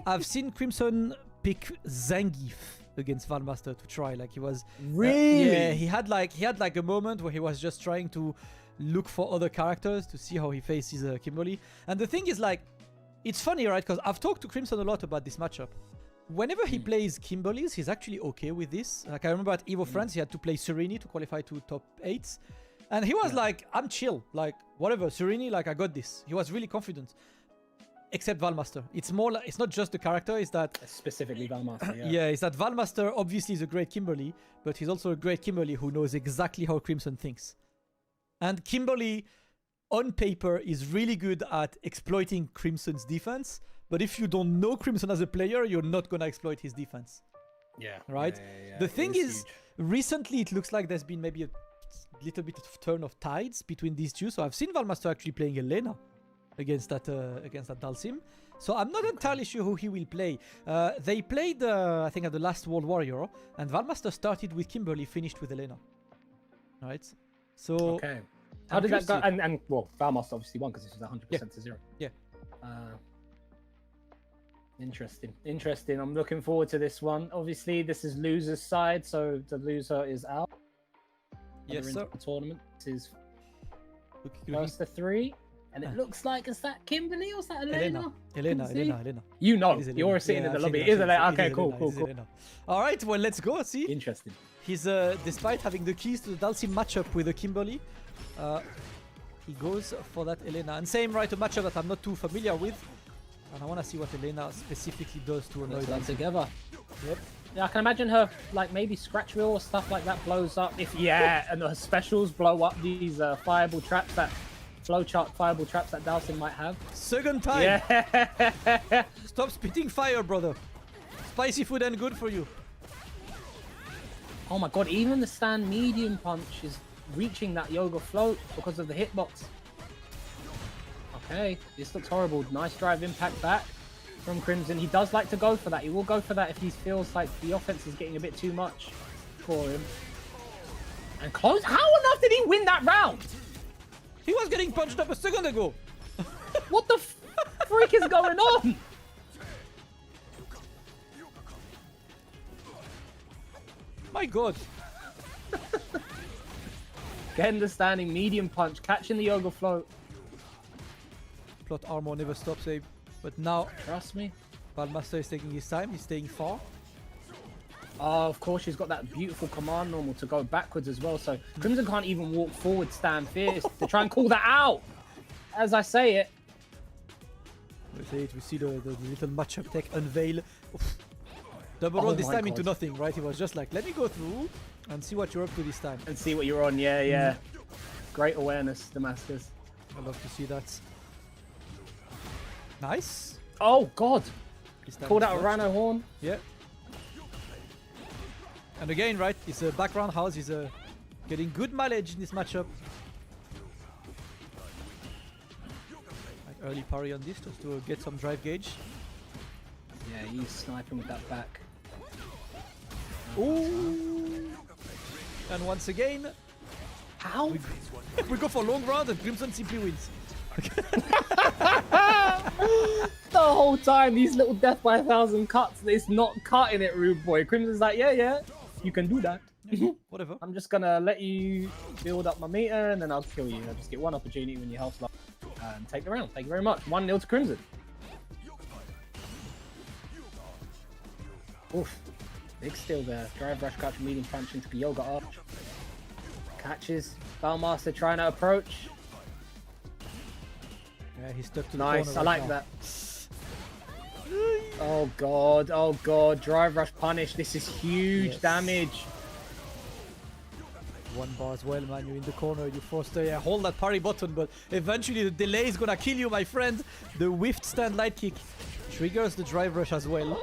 I've seen Crimson pick Zangief against Val Master to try. Like he was really he had like a moment where he was just trying to look for other characters to see how he faces Kimberly. And the thing is, like, it's funny, right? Because I've talked to Crimson a lot about this matchup. Whenever he plays Kimberly's, he's actually okay with this. Like I remember at Evo France, he had to play Sereni to qualify to top 8s. And he was like, I'm chill, like whatever, Sereni, like I got this. He was really confident. except Valmaster. It's more like, it's not just the character, it's that Specifically Valmaster, yeah. yeah, it's that Valmaster obviously is a great Kimberly, but he's also a great Kimberly who knows exactly how Crimson thinks. And Kimberly, on paper, is really good at exploiting Crimson's defense, but if you don't know Crimson as a player, you're not gonna exploit his defense. Yeah. Right? The thing is, recently it looks like there's been maybe a little bit of turn of tides between these two. So I've seen Valmaster actually playing Elena against that Dalsim. So I'm not entirely sure who he will play. They played, I think, at the last World Warrior, and Valmaster started with Kimberly, finished with Elena. Right? So Okay. How did that go? And well, Valmaster obviously won because this is 100% to 0. Yeah. Interesting. I'm looking forward to this one. Obviously, this is loser's side, so the loser is out. Yes, sir. The tournament. This is first to 3, and it looks like, is that Kimberly or is that Elena? Elena. You know, It is you're Elena. sitting Yeah, in the I've lobby. seen Is it? it. Okay, It is cool. Elena. All right, well, let's go. See, Interesting. he's despite having the keys to the Dalsim matchup with the Kimberly, he goes for that Elena. And same, right, a matchup that I'm not too familiar with. And I want to see what Elena specifically does to annoy Let's run Dalsim. together. Yep. Yeah, I can imagine her, like, maybe scratch wheel or stuff like that blows up. And her specials blow up these fireable traps that flowchart fireable traps that Dalsim might have. Second time. Yeah. Stop spitting fire, brother. Spicy food ain't good for you. Oh my god, even the stand medium punch is reaching that yoga float because of the hitbox. Okay, this looks horrible. Nice drive impact back from Crimson. He does like to go for that. He will go for that if he feels like the offense is getting a bit too much for him. And close. How on earth did he win that round? He was getting punched up a second ago. What the freak is going on? My god. Getting the standing medium punch, catching the yoga float. Plot armor never stops, Abe. But now, Trust me. Valmaster is taking his time. He's staying far. Oh, of course, she's got that beautiful command normal to go backwards as well. So Crimson can't even walk forward, stand fierce to try and call that out. As I say it. We see the little matchup tech unveil. Oof. Double roll this my time into God. nothing, right? He was just like, let me go through and see what you're up to this time. And see what you're on. Yeah. Great awareness, Damascus. I love to see that. Nice. Oh, God. This time Called it's out a clutch. Rhino horn. Yeah. And again, right, his background house is getting good mileage in this matchup. Like early parry on this just to get some drive gauge. Yeah, he's sniping with that back. Ooh. And once again, How? we go for long round and Crimson simply wins. The whole time, these little death by 1,000 cuts, it's not cutting it, rude boy. Crimson's like, yeah, you can do that. Whatever. I'm just gonna let you build up my meter and then I'll kill you. I'll just get one opportunity when your health's low and take the round. Thank you very much. 1-0 to Crimson. Oof. Big steal there. Drive rush catch, medium punch into the yoga arch. Catches. Valmaster trying to approach. Yeah, he's stuck to the Nice. corner I right like now. that. Oh god. Drive rush punish. This is huge Yes. damage. One bar as well, man. You're in the corner. You forced to hold that parry button, but eventually the delay is gonna kill you, my friend. The whiffed stand light kick triggers the drive rush as well.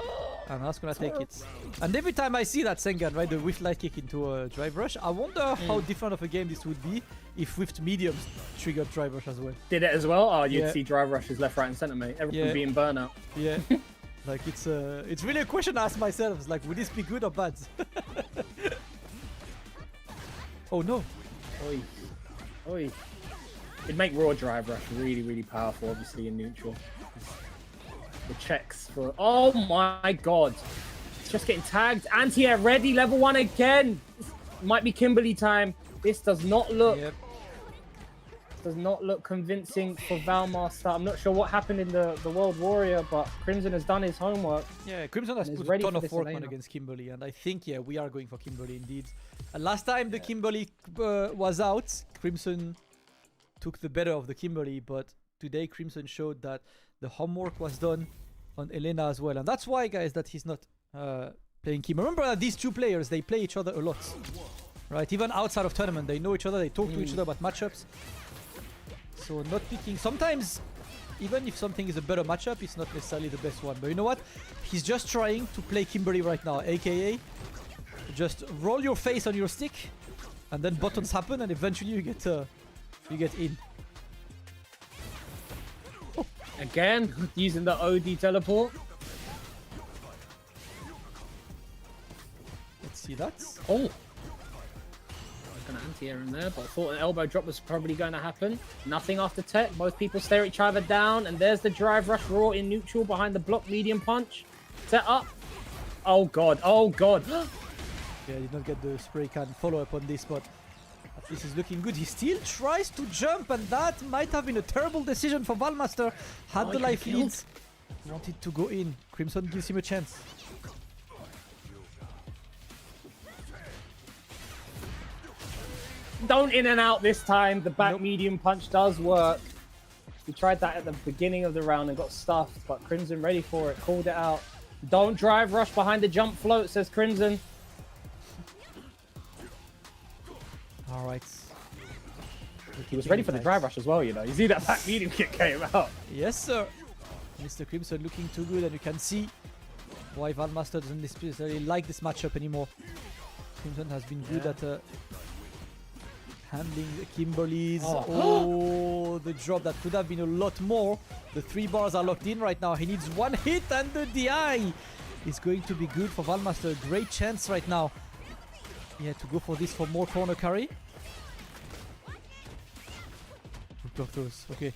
And that's gonna take it. And every time I see that Sengan, right, the whiffed light kick into a drive rush, I wonder how different of a game this would be if whiffed mediums triggered drive rush as well. Did it as well? Oh, you'd Yeah. see drive rushes left, right, and center, mate. Everyone Yeah. being burnout. Yeah. Like it's really a question I ask myself. It's like, would this be good or bad? Oh no. Oi. It'd make raw drive rush really, really powerful, obviously, in neutral. The checks for... Oh my god. It's just getting tagged. Anti-air ready, level 1 again. This might be Kimberly time. This does not look... Yep. Does not look convincing for Val Master. I'm not sure what happened in the World Warrior, but Crimson has done his homework. Yeah, Crimson has And is put a ready ton for of this work on Elena. against Kimberly, and I think, yeah, we are going for Kimberly indeed. And last time the Kimberly was out, Crimson took the better of the Kimberly, but today Crimson showed that the homework was done on Elena as well. And that's why, guys, that he's not playing Kim. Remember that these two players, they play each other a lot. Right? Even outside of tournament, they know each other, they talk to each other about matchups. So not picking... Sometimes, even if something is a better matchup, it's not necessarily the best one. But you know what? He's just trying to play Kimberly right now, aka just roll your face on your stick, and then buttons happen, and eventually you get in. Again, using the OD teleport. Let's see that. Oh. An anti-air in there, but I thought an elbow drop was probably going to happen. Nothing after tech. Both people stare each other down, and there's the drive rush raw in neutral behind the block medium punch. Set up. Oh god, oh god. Yeah, did not get the spray can follow-up on this, but at least he's looking good. He still tries to jump, and that might have been a terrible decision for Valmaster. Had the life lead. Wanted to go in. Crimson gives him a chance. Don't in and out this time. The back medium punch does work. He tried that at the beginning of the round and got stuffed, but Crimson ready for it. Called it out. Don't drive rush behind the jump float, says Crimson. All right. He was ready for the drive rush as well, you know. You see that back medium kick came out. Yes, sir. Mr. Crimson looking too good, and you can see why Valmaster doesn't necessarily like this matchup anymore. Crimson has been good at handling the Kimberly's. Oh, the drop that could have been a lot more. The 3 bars are locked in right now. He needs 1 hit, and the DI is going to be good for Valmaster. Great chance right now. Yeah, to go for this for more corner carry. Block those. Okay.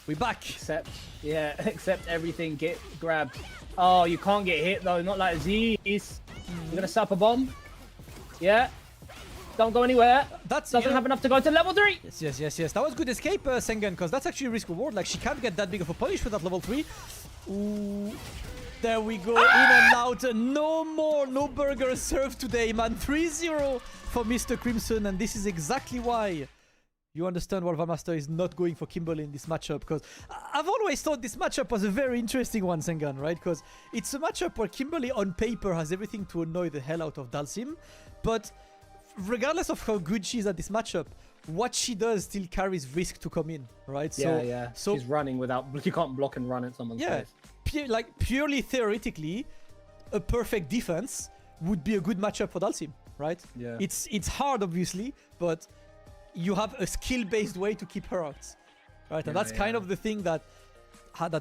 We're back. Except everything get grabbed. Oh, you can't get hit though, not like Z's. You're gonna set up a bomb. Yeah. Don't go anywhere. That doesn't have enough to go to level 3. Yes. That was good escape, Sengen, because that's actually a risk reward. Like, she can't get that big of a punish with that level 3. Ooh. There we go. In and out. No burgers served today, man. 3-0 for Mr. Crimson, and this is exactly why you understand why Valmaster is not going for Kimberly in this matchup, because I've always thought this matchup was a very interesting one, Sengan, right? Because it's a matchup where Kimberly on paper has everything to annoy the hell out of Dalsim, but regardless of how good she is at this matchup, what she does still carries risk to come in, right? So she's running without... You can't block and run at someone's face. Purely theoretically, a perfect defense would be a good matchup for Dalsim, right? Yeah. It's hard, obviously, but you have a skill-based way to keep her out, right? And that's kind of the thing that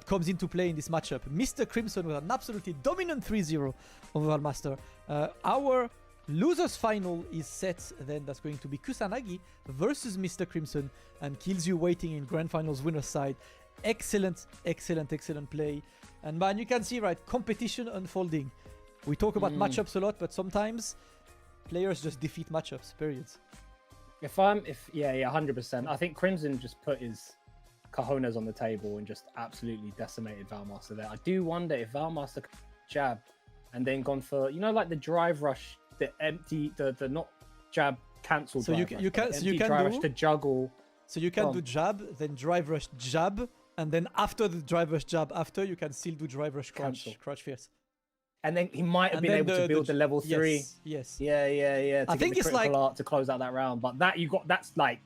comes into play in this matchup. Mr. Crimson with an absolutely dominant 3-0 over Valmaster. Our losers final is set then. That's going to be Kusanagi versus Mr. Crimson, and Kilzyou waiting in grand finals winner's side. Excellent play. And man, you can see, right, competition unfolding. We talk about matchups a lot, but sometimes players just defeat matchups, periods. 100%. I think Crimson just put his cojones on the table and just absolutely decimated Valmaster there. I do wonder if Valmaster jab and then gone for, you know, like the drive rush, the empty, the not jab cancel. So you can drive rush to juggle. So you can do jab, then drive rush jab, and then after the drive rush jab, after you can still do drive rush crouch fierce. And then he might have been able to build the level 3. Yes. Yeah. I think it's like art to close out that round. But that's like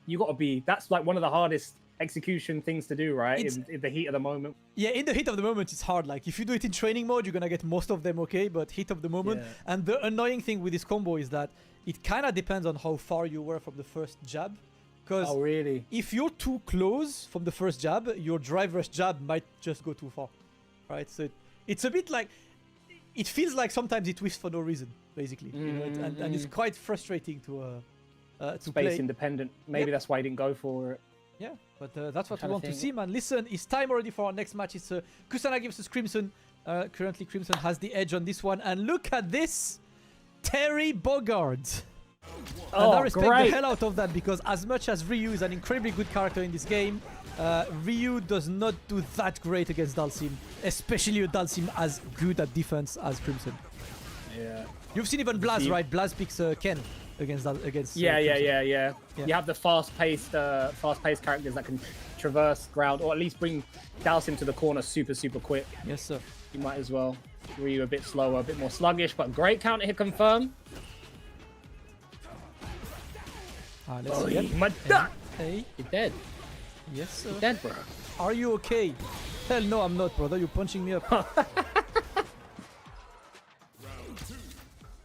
one of the hardest execution things to do, right? In the heat of the moment. Yeah, in the heat of the moment, it's hard. Like, if you do it in training mode, you're gonna get most of them okay, but heat of the moment. Yeah. And the annoying thing with this combo is that it kind of depends on how far you were from the first jab. Because really? If you're too close from the first jab, your drive rush jab might just go too far, right? So it's a bit like, it feels like sometimes it twists for no reason, basically. You know, and it's quite frustrating to Space play. Independent. Maybe that's why he didn't go for it. Yeah, but that's what we want to see, man. Listen, it's time already for our next match. It's Kusanagi versus Crimson. Currently, Crimson has the edge on this one. And look at this! Terry Bogard. And I respect the hell out of that, because as much as Ryu is an incredibly good character in this game, Ryu does not do that great against Dalsim, especially a Dalsim as good at defense as Crimson. Yeah. You've seen even Blaz, right? Blaz picks Ken. against that against. Yeah. Kilzyou. You have the fast-paced characters that can traverse ground, or at least douse him to the corner super quick. Yes, sir. You might as well. Ryu a bit slower, a bit more sluggish, but great counter hit confirm. Let's Oh, see. my God! Hey. You're dead. Yes, sir. You're dead, bro. Are you okay? Hell no, I'm not, brother. You're punching me up.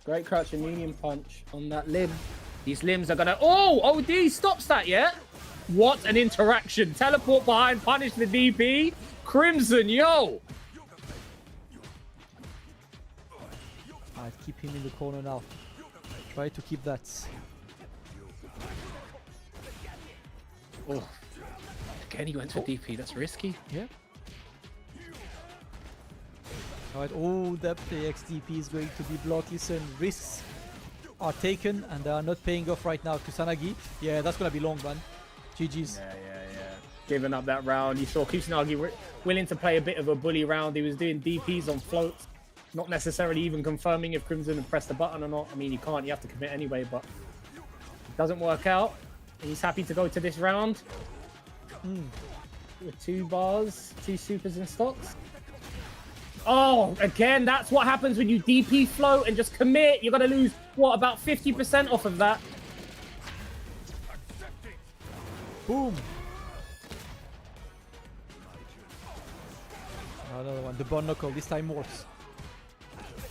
Great crouch and medium punch on that limb. These limbs are gonna... Oh, OD stops that, yeah? What an interaction. Teleport behind, punish the DP. Crimson, yo! Alright, keep him in the corner now. Try to keep that. Oh. Again, he went for DP. That's risky. Yeah. Alright, oh, that XDP is going to be blocked. Listen, risks are taken and they are not paying off right now. Kusanagi, yeah, that's gonna be long, man. GG's. Yeah. Giving up that round. You saw Kusanagi willing to play a bit of a bully round. He was doing DPs on floats. Not necessarily even confirming if Crimson had pressed the button or not. I mean, you can't. You have to commit anyway, but it doesn't work out. And he's happy to go to this round. With 2 bars, 2 supers in stocks. Oh, again, that's what happens when you DP float and just commit. You're going to lose, what, about 50% off of that. Boom. Another one. The bone knuckle. This time works.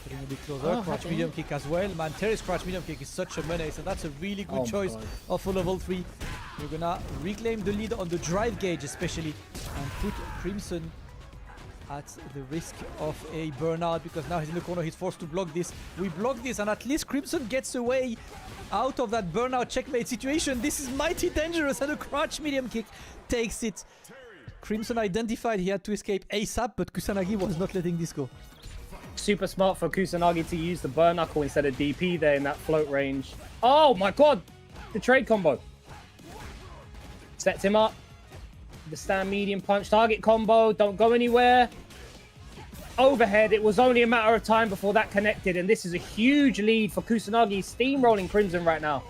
Getting a bit closer. Crouch medium kick as well. Man, Terry's crouch medium kick is such a menace, and that's a really good choice of a level 3. You're gonna reclaim the lead on the drive gauge, especially, and put Crimson at the risk of a burnout, because now he's in the corner. He's forced to block this. We block this, and at least Crimson gets away out of that burnout checkmate situation. This is mighty dangerous, and a crouch medium kick takes it. Crimson identified he had to escape ASAP, but Kusanagi was not letting this go. Super smart for Kusanagi to use the burn knuckle instead of DP there in that float range. Oh my god! The trade combo. Sets him up. The stand medium punch target combo. Don't go anywhere. Overhead. It was only a matter of time before that connected, and this is a huge lead for Kusanagi. Steamrolling Crimson right now.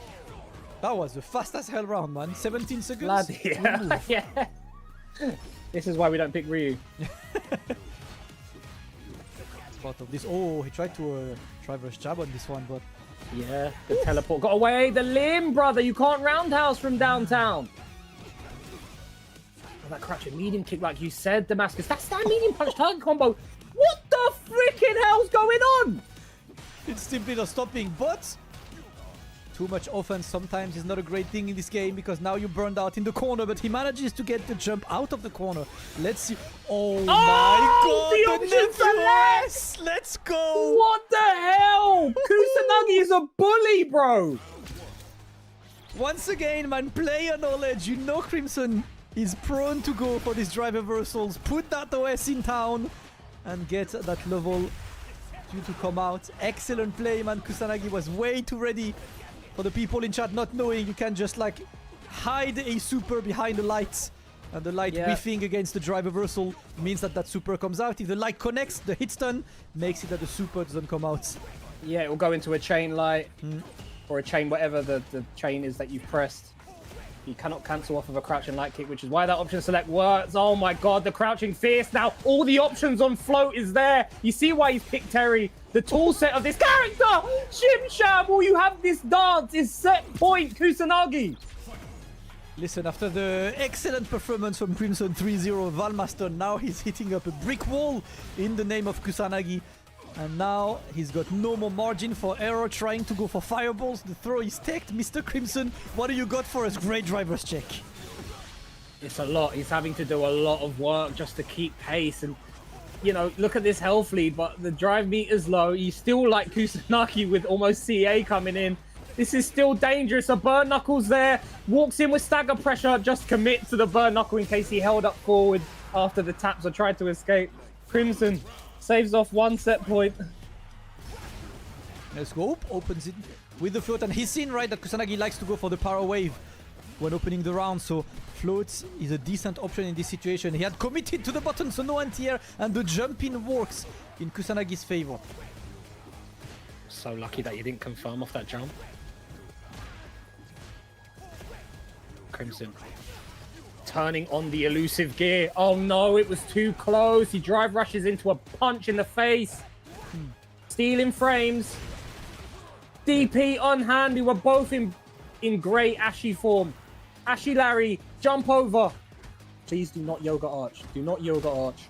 That was the fast as hell round, man. 17 seconds. Bloody yeah. Yeah. This is why we don't pick Ryu. Part of this. Oh, he tried to traverse jab on this one, but yeah, the teleport got away. The limb, brother. You can't roundhouse from downtown. Oh, that crouch and medium kick, like you said, Damascus. That stand medium punch target combo. What the freaking hell's going on? it's simply not stopping, but too much offense sometimes is not a great thing in this game, because now you burned out in the corner, but he manages to get the jump out of the corner. Let's see. Oh my god, the options are less! Let's go! What the hell? Kusanagi is a bully, bro! Once again, man, player knowledge. You know Crimson is prone to go for these drive reversals. Put that OS in town and get that level to come out. Excellent play, man. Kusanagi was way too ready. For the people in chat not knowing, you can just like hide a super behind the lights, and the light whiffing against the drive reversal means that that super comes out. If the light connects, the hit stun makes it that the super doesn't come out. Yeah, it will go into a chain light or a chain, whatever the chain is that you've pressed. You cannot cancel off of a crouching light kick, which is why that option select works. Oh my god, the crouching fierce. Now all the options on float is there. You see why he's picked Terry. The tool set of this character, Shim Sham, all you have this dance is set point, Kusanagi. Listen, after the excellent performance from Crimson 3-0, Val Master, now he's hitting up a brick wall in the name of Kusanagi. And now he's got no more margin for error, trying to go for fireballs. The throw is teched. Mr. Crimson, what do you got for us? Great driver's check. It's a lot. He's having to do a lot of work just to keep pace. And, you know, look at this health lead, but the drive meter's low. You still like Kusanagi with almost CA coming in. This is still dangerous. A burn knuckles there. Walks in with stagger pressure. Just commit to the burn knuckle in case he held up forward after the taps or tried to escape. Crimson saves off one set point. Let's go. Opens it with the float. And he's seen, right, that Kusanagi likes to go for the power wave when opening the round. So floats is a decent option in this situation. He had committed to the button, so no anti-air. And the jump in works in Kusanagi's favor. So lucky that you didn't confirm off that jump. Crimson turning on the elusive gear. Oh no, it was too close. He drive rushes into a punch in the face. Stealing frames. DP on hand. We were both in great Ashy form. Ashy Larry, jump over. Please do not yoga arch. Do not yoga arch.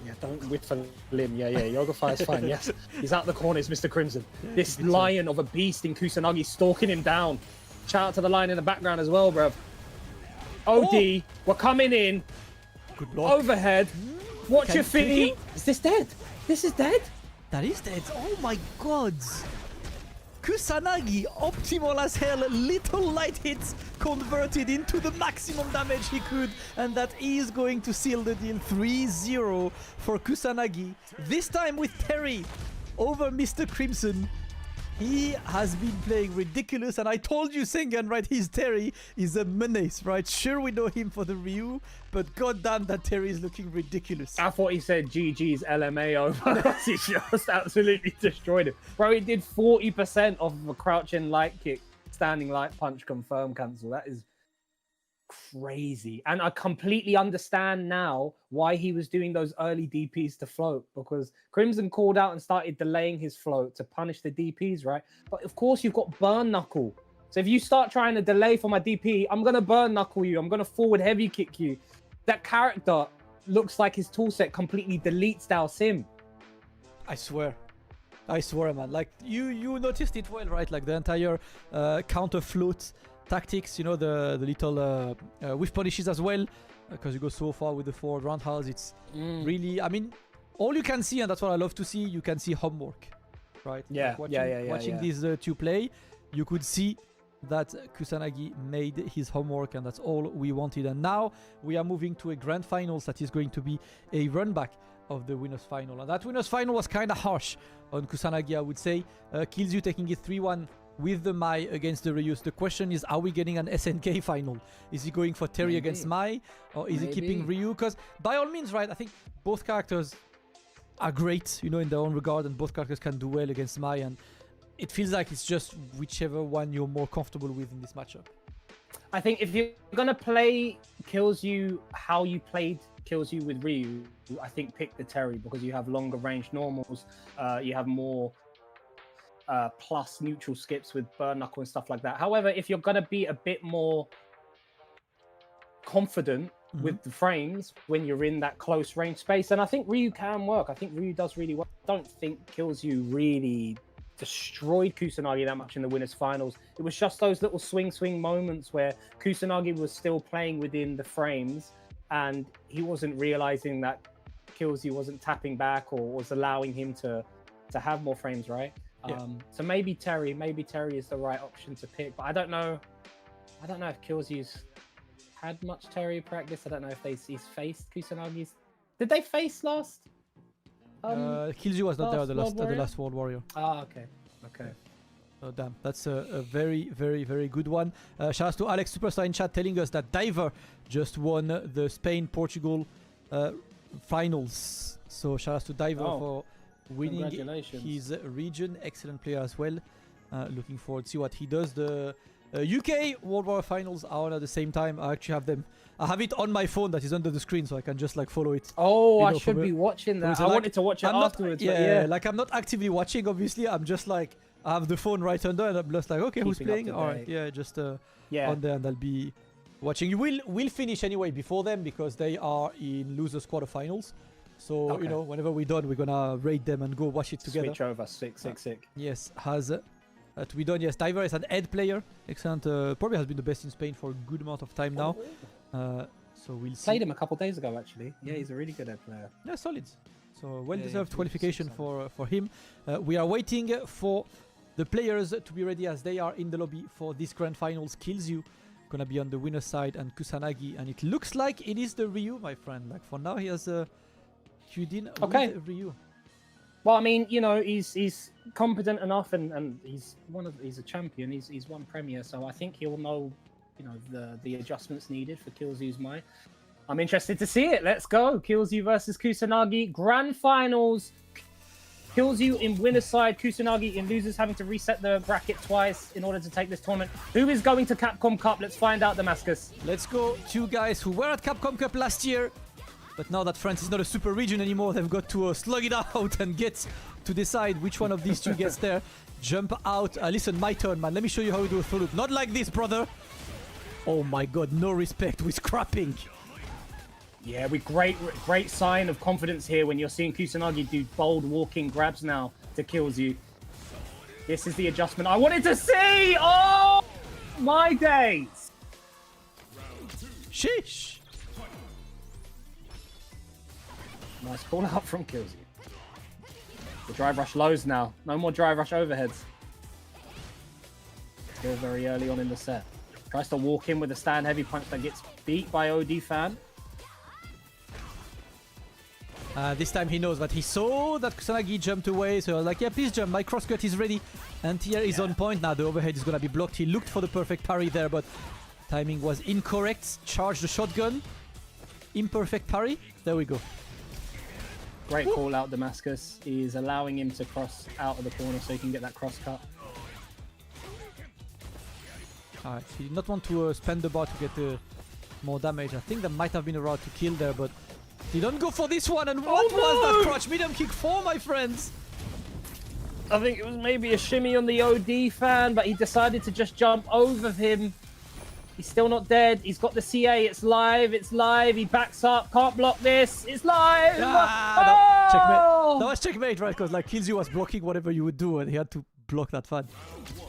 Yeah, don't whiff a limb. Yeah, yoga fire is fine. Yes, he's out the corners, Mr. Crimson. This lion of a beast in Kusanagi stalking him down. Shout out to the lion in the background as well, bruv. OD, we're coming in. Good block. Overhead. Watch Can your you kill feet. him? Is this dead? This is dead? That is dead. Oh my god. Kusanagi, optimal as hell, little light hits converted into the maximum damage he could, and that is going to seal the deal. 3-0 for Kusanagi. This time with Terry over Mr. Crimson. He has been playing ridiculous, and I told you, Sengan, right? His Terry is a menace, right? Sure, we know him for the Ryu, but goddamn, that Terry is looking ridiculous. I thought he said GG's LMA over. He just absolutely destroyed him. Bro, he did 40% of a crouching light kick, standing light punch, confirm cancel. That is crazy. And I completely understand now why he was doing those early DPs to float, because Crimson called out and started delaying his float to punish the DPs, right? But of course, you've got burn knuckle. So if you start trying to delay for my DP, I'm going to burn knuckle you. I'm going to forward heavy kick you. That character looks like his toolset completely deletes Dao Sim. I swear, man. Like you noticed it well, right? Like the entire counter float tactics, you know, the little whiff punishes as well, because you go so far with the forward roundhouse. It's really, I mean, all you can see, and that's what I love to see, you can see homework, right? Yeah, like watching these two play, you could see that Kusanagi made his homework, and that's all we wanted. And now we are moving to a grand finals that is going to be a run back of the winners final, and that winners final was kind of harsh on Kusanagi, I would say. Kilzyou taking it 3-1 with the Mai against the Ryus. The question is, are we getting an SNK final? Is he going for Terry against Mai, or is he keeping Ryu? Because by all means, right, I think both characters are great, you know, in their own regard, and both characters can do well against Mai, and it feels like it's just whichever one you're more comfortable with in this matchup. I think if you're going to play Kilzyou how you played Kilzyou with Ryu, I think pick the Terry, because you have longer range normals, you have more plus neutral skips with burn knuckle and stuff like that. However, if you're going to be a bit more confident with the frames when you're in that close range space, and I think Ryu can work. I think Ryu does really well. I don't think Kilzyou really destroyed Kusanagi that much in the winners finals. It was just those little swing moments where Kusanagi was still playing within the frames, and he wasn't realizing that Kilzyou wasn't tapping back or was allowing him to have more frames, right? Yeah. So maybe Terry is the right option to pick, but I don't know if Kilzyou's had much Terry practice. I don't know if he's faced Kusanagi's. Did they face last? Kilzyou was not there at the last World Warrior. Ah, okay. Oh, damn, that's a very, very, very good one. Shout out to Alex Superstar in chat telling us that Diver just won the Spain-Portugal finals. So shout out to Diver for winning his region. Excellent player as well. Looking forward to see what he does. The UK World War finals are on at the same time. I actually have them. I have it on my phone that is under the screen, so I can just like follow it. Oh, I should be watching that. I wanted to watch it afterwards. Yeah, like I'm not actively watching. Obviously, I'm just like I have the phone right under, and I'm just like, okay, who's playing? All right, yeah, just on there, and I'll be watching. You will finish anyway before them because they are in losers quarterfinals. So you know, whenever we're done, we're gonna raid them and go watch it together. Switch over, sick. Yes, has to be done. Yes, Diver is an Ed player. Excellent. Probably has been the best in Spain for a good amount of time now. So we'll see. Played him a couple days ago, actually. Yeah, he's a really good Ed player. Yeah, solid. So well-deserved qualification for him. We are waiting for the players to be ready as they are in the lobby for this grand finals. Kilzyou gonna be on the winner's side and Kusanagi, and it looks like it is the Ryu, my friend. Like for now, he has queued in with Ryu. Well, I mean, you know, he's competent enough, and he's a champion. He's won Premier, so I think he'll know, you know, the adjustments needed for Kilzyou's Mai. I'm interested to see it. Let's go. Kilzyou versus Kusanagi. Grand finals. Kilzyou in winner's side, Kusanagi in losers, having to reset the bracket twice in order to take this tournament. Who is going to Capcom Cup? Let's find out, Damascus. Let's go. Two guys who were at Capcom Cup last year, but now that France is not a super region anymore, they've got to slug it out and get to decide which one of these two gets there. Jump out. Listen, my turn, man. Let me show you how we do a throw loop. Not like this, brother. Oh my god, no respect. We're scrapping. Yeah, with great sign of confidence here when you're seeing Kusanagi do bold walking grabs now to Kilzyou. This is the adjustment I wanted to see! Oh, my days! Sheesh. Nice call out from Kilzyou. The drive rush lows now. No more drive rush overheads. Still very early on in the set. Tries to walk in with a stand heavy punch that gets beat by OD fan. This time he knows that he saw that Kusanagi jumped away, so I was like, yeah, please jump, my crosscut is ready. And Tia is on point now, the overhead is gonna be blocked. He looked for the perfect parry there, but timing was incorrect. Charged the shotgun. Imperfect parry. There we go. Great call out, Damascus. He's allowing him to cross out of the corner so he can get that cross cut. Alright, he did not want to spend the bar to get more damage. I think there might have been a route to kill there, but he don't go for this one. And what was that crotch medium kick for, my friends? I think it was maybe a shimmy on the OD fan, but he decided to just jump over him. He's still not dead. He's got the CA. It's live. It's live. He backs up. Can't block this. It's live. Checkmate. That was checkmate, right? Because like Kilzyou was blocking whatever you would do, and he had to block that fan.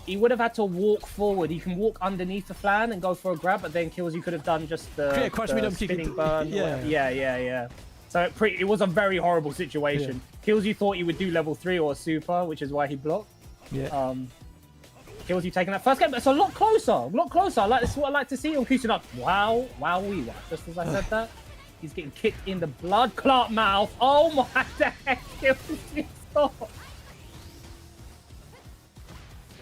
He would have had to walk forward. He can walk underneath the flan and go for a grab, but then Kilzyou could have done just the, spinning burn. Yeah. So it was a very horrible situation. Yeah. Kilzyou thought he would do level 3 or super, which is why he blocked. Yeah. Kilzyou taking that first game, but it's a lot closer. This is what I like to see on Kusanagi. Wow. Just as I said that, he's getting kicked in the blood clot mouth. Oh my days. Kilzyou, stop.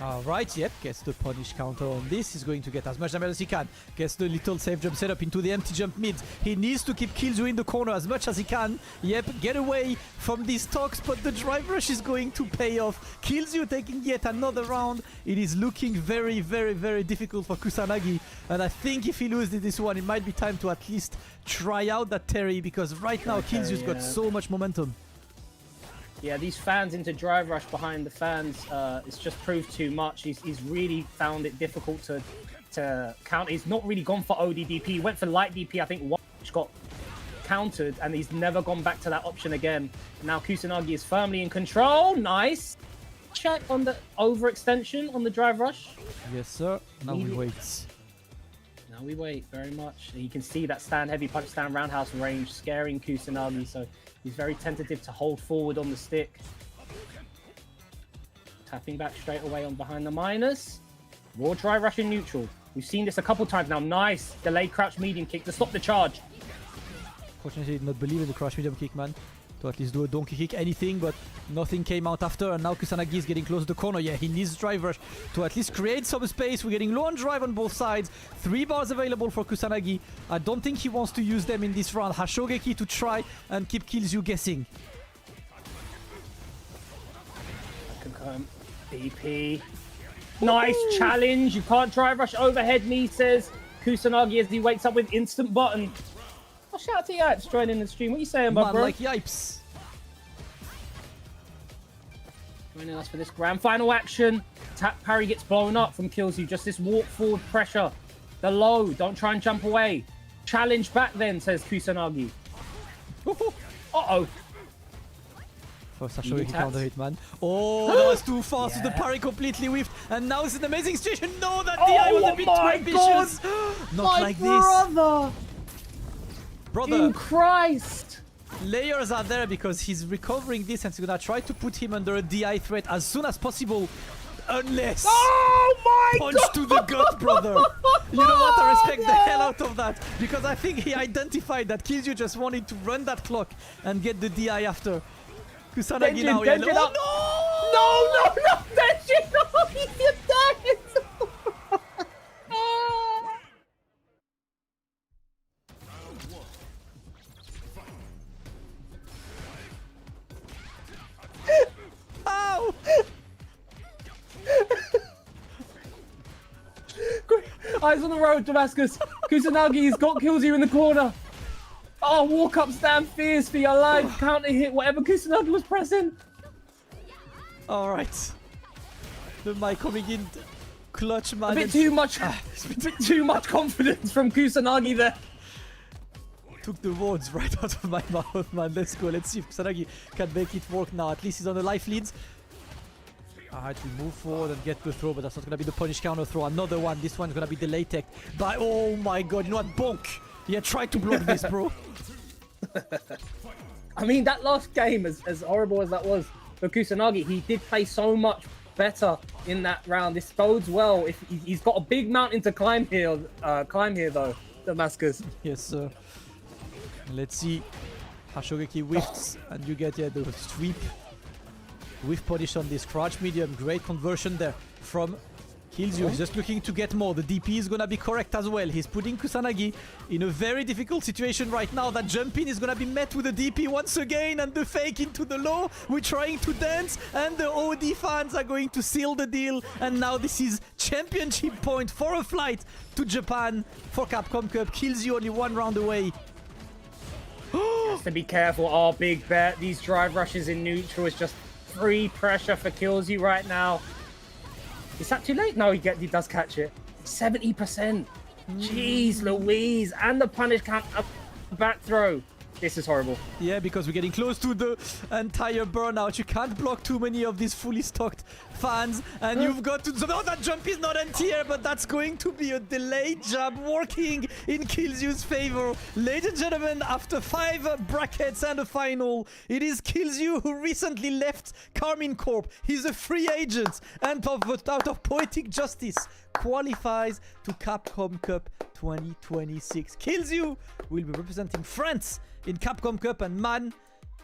Alright, yep, gets the punish counter on this. He's going to get as much damage as he can. Gets the little safe jump setup into the empty jump mid. He needs to keep Kilzyou in the corner as much as he can. Yep, get away from these talks, but the drive rush is going to pay off. Kilzyou taking yet another round. It is looking very, very, very difficult for Kusanagi. And I think if he loses this one, it might be time to at least try out that Terry, because right now Kilzyou's got so much momentum. Yeah, these fans into drive rush behind the fans, it's just proved too much. He's really found it difficult to count. He's not really gone for ODDP. He went for light DP, I think, one which got countered, and he's never gone back to that option again. Now Kusanagi is firmly in control. Nice. Check on the overextension on the drive rush. Yes, sir. Now we wait. Now we wait very much. You can see that stand heavy punch, stand roundhouse range scaring Kusanagi, so he's very tentative to hold forward on the stick. Tapping back straight away on behind the minus. Raw drive rush in neutral. We've seen this a couple times now. Nice delayed crouch medium kick to stop the charge. Fortunately, I did not believe in the crouch medium kick, man. To at least do a donkey kick, anything, but nothing came out after. And now Kusanagi is getting close to the corner. Yeah, he needs drive rush to at least create some space. We're getting low on drive on both sides. 3 bars available for Kusanagi. I don't think he wants to use them in this round. Hashogeki to try and keep Kilzyou guessing. DP. Nice challenge. You can't drive rush overhead me, says Kusanagi as he wakes up with instant button. Oh, shout out to Yipes joining the stream. What are you saying, bro? Like Yipes. Joining us for this grand final action. Tap parry gets blown up from Kilzyou. Just this walk forward pressure. The low. Don't try and jump away. Challenge back then, says Kusanagi. Uh-oh. First Hashogeki counter hit, man. Oh, that was too fast with the parry completely whiffed. And now it's an amazing situation. No, that DI was a bit too ambitious. Not like this. Brother, in Christ! Layers are there because he's recovering this and he's gonna try to put him under a DI threat as soon as possible. Unless... Oh my punch God! to the gut, brother! You know what? I respect the hell out of that. Because I think he identified that Kilzyou just wanted to run that clock and get the DI after. Kusanagi now, yeah. Oh no! No! Denjin! No! He's dead! Eyes on the road, Damascus. Kusanagi's got Kilzyou in the corner. Oh, walk up, stand fierce for your life. Counter hit whatever Kusanagi was pressing. All right. The mic coming in clutch, man. A bit too much. A bit too much confidence from Kusanagi there. Took the words right out of my mouth, man. Let's go. Let's see if Kusanagi can make it work now. At least he's on the life leads. Alright, we move forward and get the throw, but that's not going to be the punish counter throw. Another one. This one's going to be delayed tech. But oh my god, you know what? Bonk! Yeah, try to block this, bro. I mean, that last game, as horrible as that was for Kusanagi, he did play so much better in that round. This bodes well. If he's got a big mountain to climb here though, Damascus. Yes, sir. Let's see. Hashogeki whiffs, and you get the sweep. Whiff punish on this crouch medium. Great conversion there from Kilzyou. He's just looking to get more. The DP is gonna be correct as well. He's putting Kusanagi in a very difficult situation right now. That jump in is gonna be met with a DP once again, and the fake into the low. We're trying to dance, and the OD fans are going to seal the deal. And now this is championship point for a flight to Japan for Capcom Cup. Kilzyou only one round away. Has to be careful. Oh, big bet. These drive rushes in neutral is just free pressure for Kilzyou right now. Is that too late? No, he does catch it. 70%. Jeez Louise. And the punish count back throw. This is horrible. Yeah, because we're getting close to the entire burnout. You can't block too many of these fully stocked fans. And you've got to... Oh, that jump is not anti-air, but that's going to be a delayed jab working in Kilzyou's favor. Ladies and gentlemen, after 5 brackets and a final, it is Kilzyou who recently left Carmine Corp. He's a free agent and out of poetic justice qualifies to Capcom Cup 2026. Kilzyou will be representing France in Capcom Cup, and man,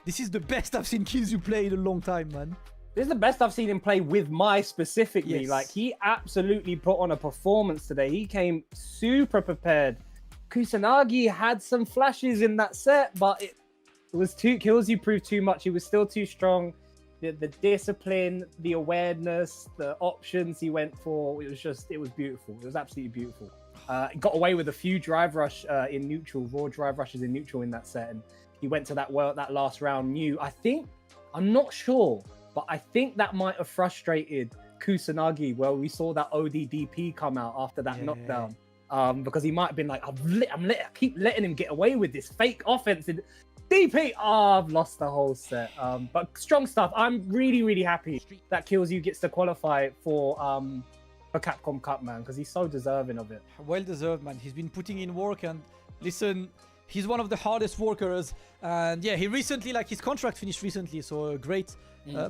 this is the best I've seen Kilzyou play in a long time, man. This is the best I've seen him play with Mai specifically. Yes. Like, he absolutely put on a performance today. He came super prepared. Kusanagi had some flashes in that set, but it was too... Kilzyou proved too much. He was still too strong. The discipline, the awareness, the options he went for, it was beautiful. It was absolutely beautiful. He got away with a few drive rush in neutral, raw drive rushes in neutral in that set, and he went to that last round new. I'm not sure, but I think that might have frustrated Kusanagi, where we saw that ODDP come out after that knockdown, because he might have been like, I keep letting him get away with this fake offense. And DP, I've lost the whole set. But strong stuff. I'm really, really happy that Kilzyou gets to qualify for Capcom Cup, man, because he's so deserving of it. Well deserved, man. He's been putting in work, and listen, he's one of the hardest workers. And yeah, he recently, like, his contract finished recently, so a great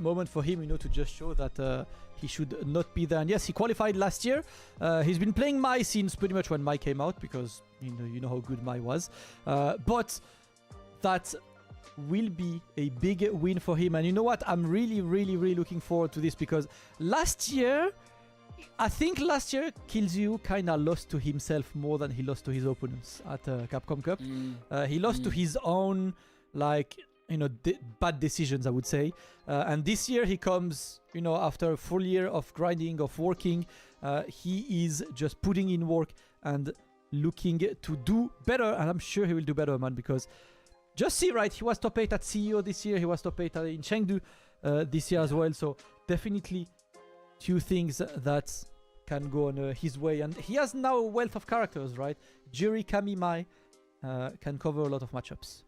moment for him, to just show that he should not be there. And yes, he qualified last year. He's been playing Mai since pretty much when Mai came out, because you know how good Mai was. But that will be a big win for him. And you know what? I'm really, really, really looking forward to this, because I think last year Kilzyou kind of lost to himself more than he lost to his opponents at Capcom Cup. He lost to his own, bad decisions, I would say. And this year he comes, after a full year of grinding, of working. He is just putting in work and looking to do better. And I'm sure he will do better, man, because just see, right? He was top 8 at CEO this year. He was top 8 in Chengdu this year as well. So definitely few things that can go on his way, and he has now a wealth of characters, right? Juri, Kami, Mai can cover a lot of matchups.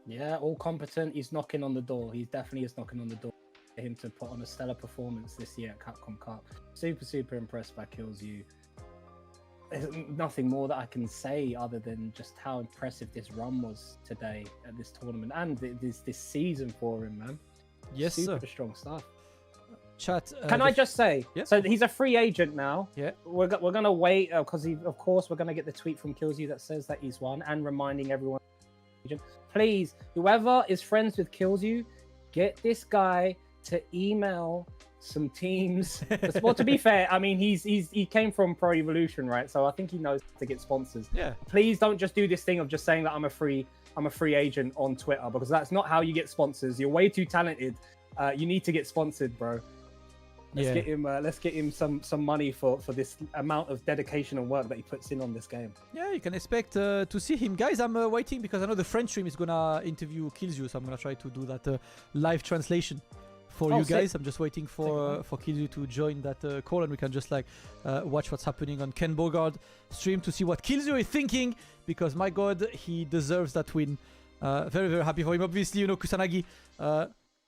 Yeah, all competent. He's knocking on the door. He definitely is knocking on the door for him to put on a stellar performance this year at Capcom Cup. Super, super impressed by Kilzyou. There's nothing more that I can say other than just how impressive this run was today at this tournament and this season for him, man. Yes, super sir. Strong stuff. Chat. Can I just say? Yeah. So he's a free agent now. Yeah. We're gonna wait because of course we're gonna get the tweet from Kilzyou that says that he's won, and reminding everyone, please, whoever is friends with Kilzyou, get this guy to email some teams. Well, to be fair, I mean he came from Pro Evolution, right? So I think he knows to get sponsors. Yeah. Please don't just do this thing of just saying that I'm a free agent on Twitter, because that's not how you get sponsors. You're way too talented. You need to get sponsored, bro. Let's get him some money for this amount of dedication and work that he puts in on this game. Yeah, you can expect to see him. Guys, I'm waiting because I know the French stream is gonna interview Kilzyou, so I'm gonna try to do that live translation for you guys. I'm just waiting for Kilzyou to join that call, and we can just like watch what's happening on Ken Bogard stream to see what Kilzyou is thinking, because my god, he deserves that win. Very, very happy for him. Obviously, you know, Kusanagi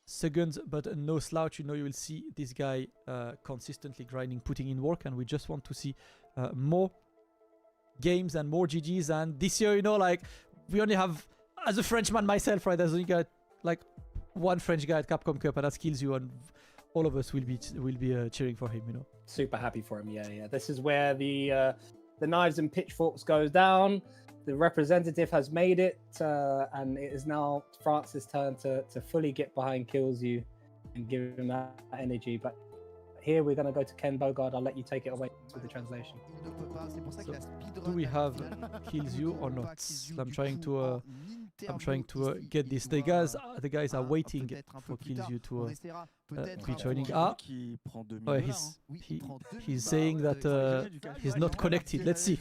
second, but no slouch. You know, you will see this guy consistently grinding, putting in work, and we just want to see more games and more GGs. And this year, you know, like, we only have, as a Frenchman myself, right, there's only got like one French guy at Capcom Cup, and that Kilzyou, and all of us will be cheering for him, you know. Super happy for him. Yeah. This is where the knives and pitchforks goes down. The representative has made it, and it is now France's turn to fully get behind Kilzyou and give him that energy. But here we're going to go to Ken Bogard. I'll let you take it away with the translation. So, do we have Kilzyou or not? I'm trying to get this. The guys are waiting for Kilzyou to be joining. He's saying that he's not connected. Let's see.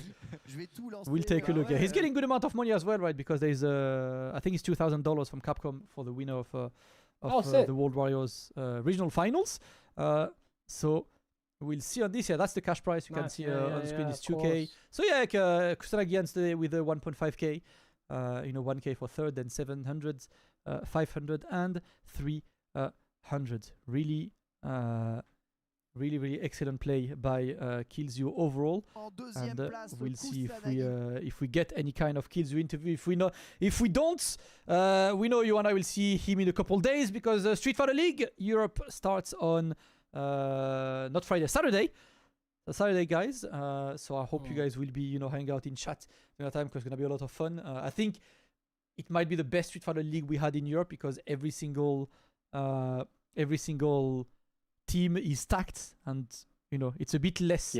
We'll take a look. Yeah, he's getting good amount of money as well, right? Because there's I think it's $2,000 from Capcom for the winner of the World Warriors regional finals. So we'll see on this. Yeah, that's the cash price. You can see on the screen is 2K. So yeah, Kusanagi ends with 1.5K. You know, 1K for third, then 700, 500, and 300. Really, really excellent play by Kilzyou overall. And we'll see if we get any kind of Kilzyou interview. If we don't, we know you and I will see him in a couple days, because Street Fighter League Europe starts on not Friday, Saturday, guys. So I hope you guys will be, you know, hang out in chat in that time, because it's gonna be a lot of fun. I think it might be the best Street Fighter League we had in Europe, because every single team is stacked, and you know, it's a bit less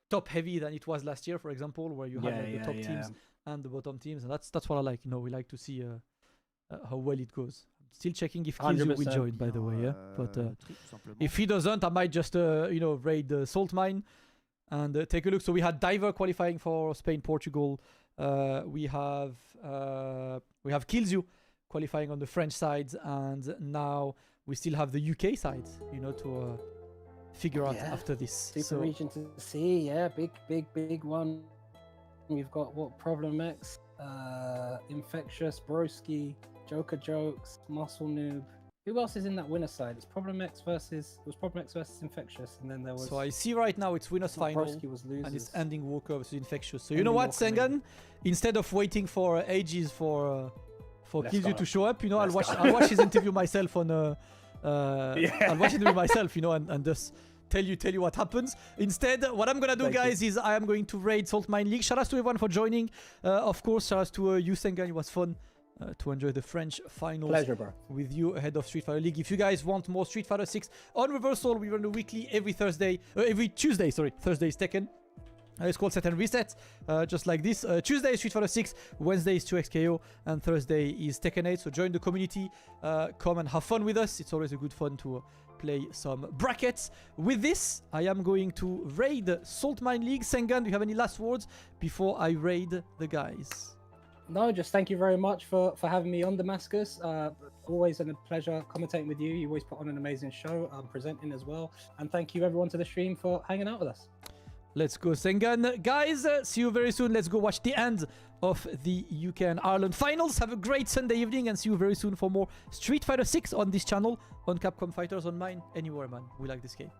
top heavy than it was last year, for example, where you had the top teams and the bottom teams, and that's what I like. You know, we like to see how well it goes. Still checking if Kilzyou will join, by the way, yeah. But if he doesn't, I might just you know, raid the Salt Mine and take a look. So we had Diver qualifying for Spain, Portugal. We have Kilzyou qualifying on the French side, and now we still have the UK side, you know, to figure out after this. Super region to see, big one. We've got Problem X, Infectious, Broski, Joker Jokes, Muscle Noob. Who else is in that winner side? It's Problem X versus Infectious, and then there was. So I see right now it's winners final, and it's ending Walker versus Infectious. So you know what, Sengan? Instead of waiting for ages for Kilzyou to show up, you know, I'll watch his interview myself on. I'll watch it with myself, you know, and just tell you what happens. Instead, what I'm gonna do, guys, is I am going to raid Salt Mine League. Shout out to everyone for joining. Of course, shout out to you, Sengan. It was fun to enjoy the French finals with you ahead of Street Fighter League. If you guys want more Street Fighter 6 on Reversal, we run a weekly every Tuesday. Thursday is Tekken. It's called Set and Reset, just like this. Tuesday is Street Fighter 6, Wednesday is 2XKO, and Thursday is Tekken 8. So join the community, come and have fun with us. It's always a good fun to play some brackets. With this, I am going to raid Salt Mine League. Sengan, do you have any last words before I raid the guys? No, just thank you very much for having me on, Damascus. Always a pleasure commentating with you. You always put on an amazing show. I'm presenting as well. And thank you everyone to the stream for hanging out with us. Let's go, Sengan. Guys, see you very soon. Let's go watch the end of the UK and Ireland finals. Have a great Sunday evening, and see you very soon for more Street Fighter 6 on this channel, on Capcom Fighters, on mine, anywhere, man. We like this game.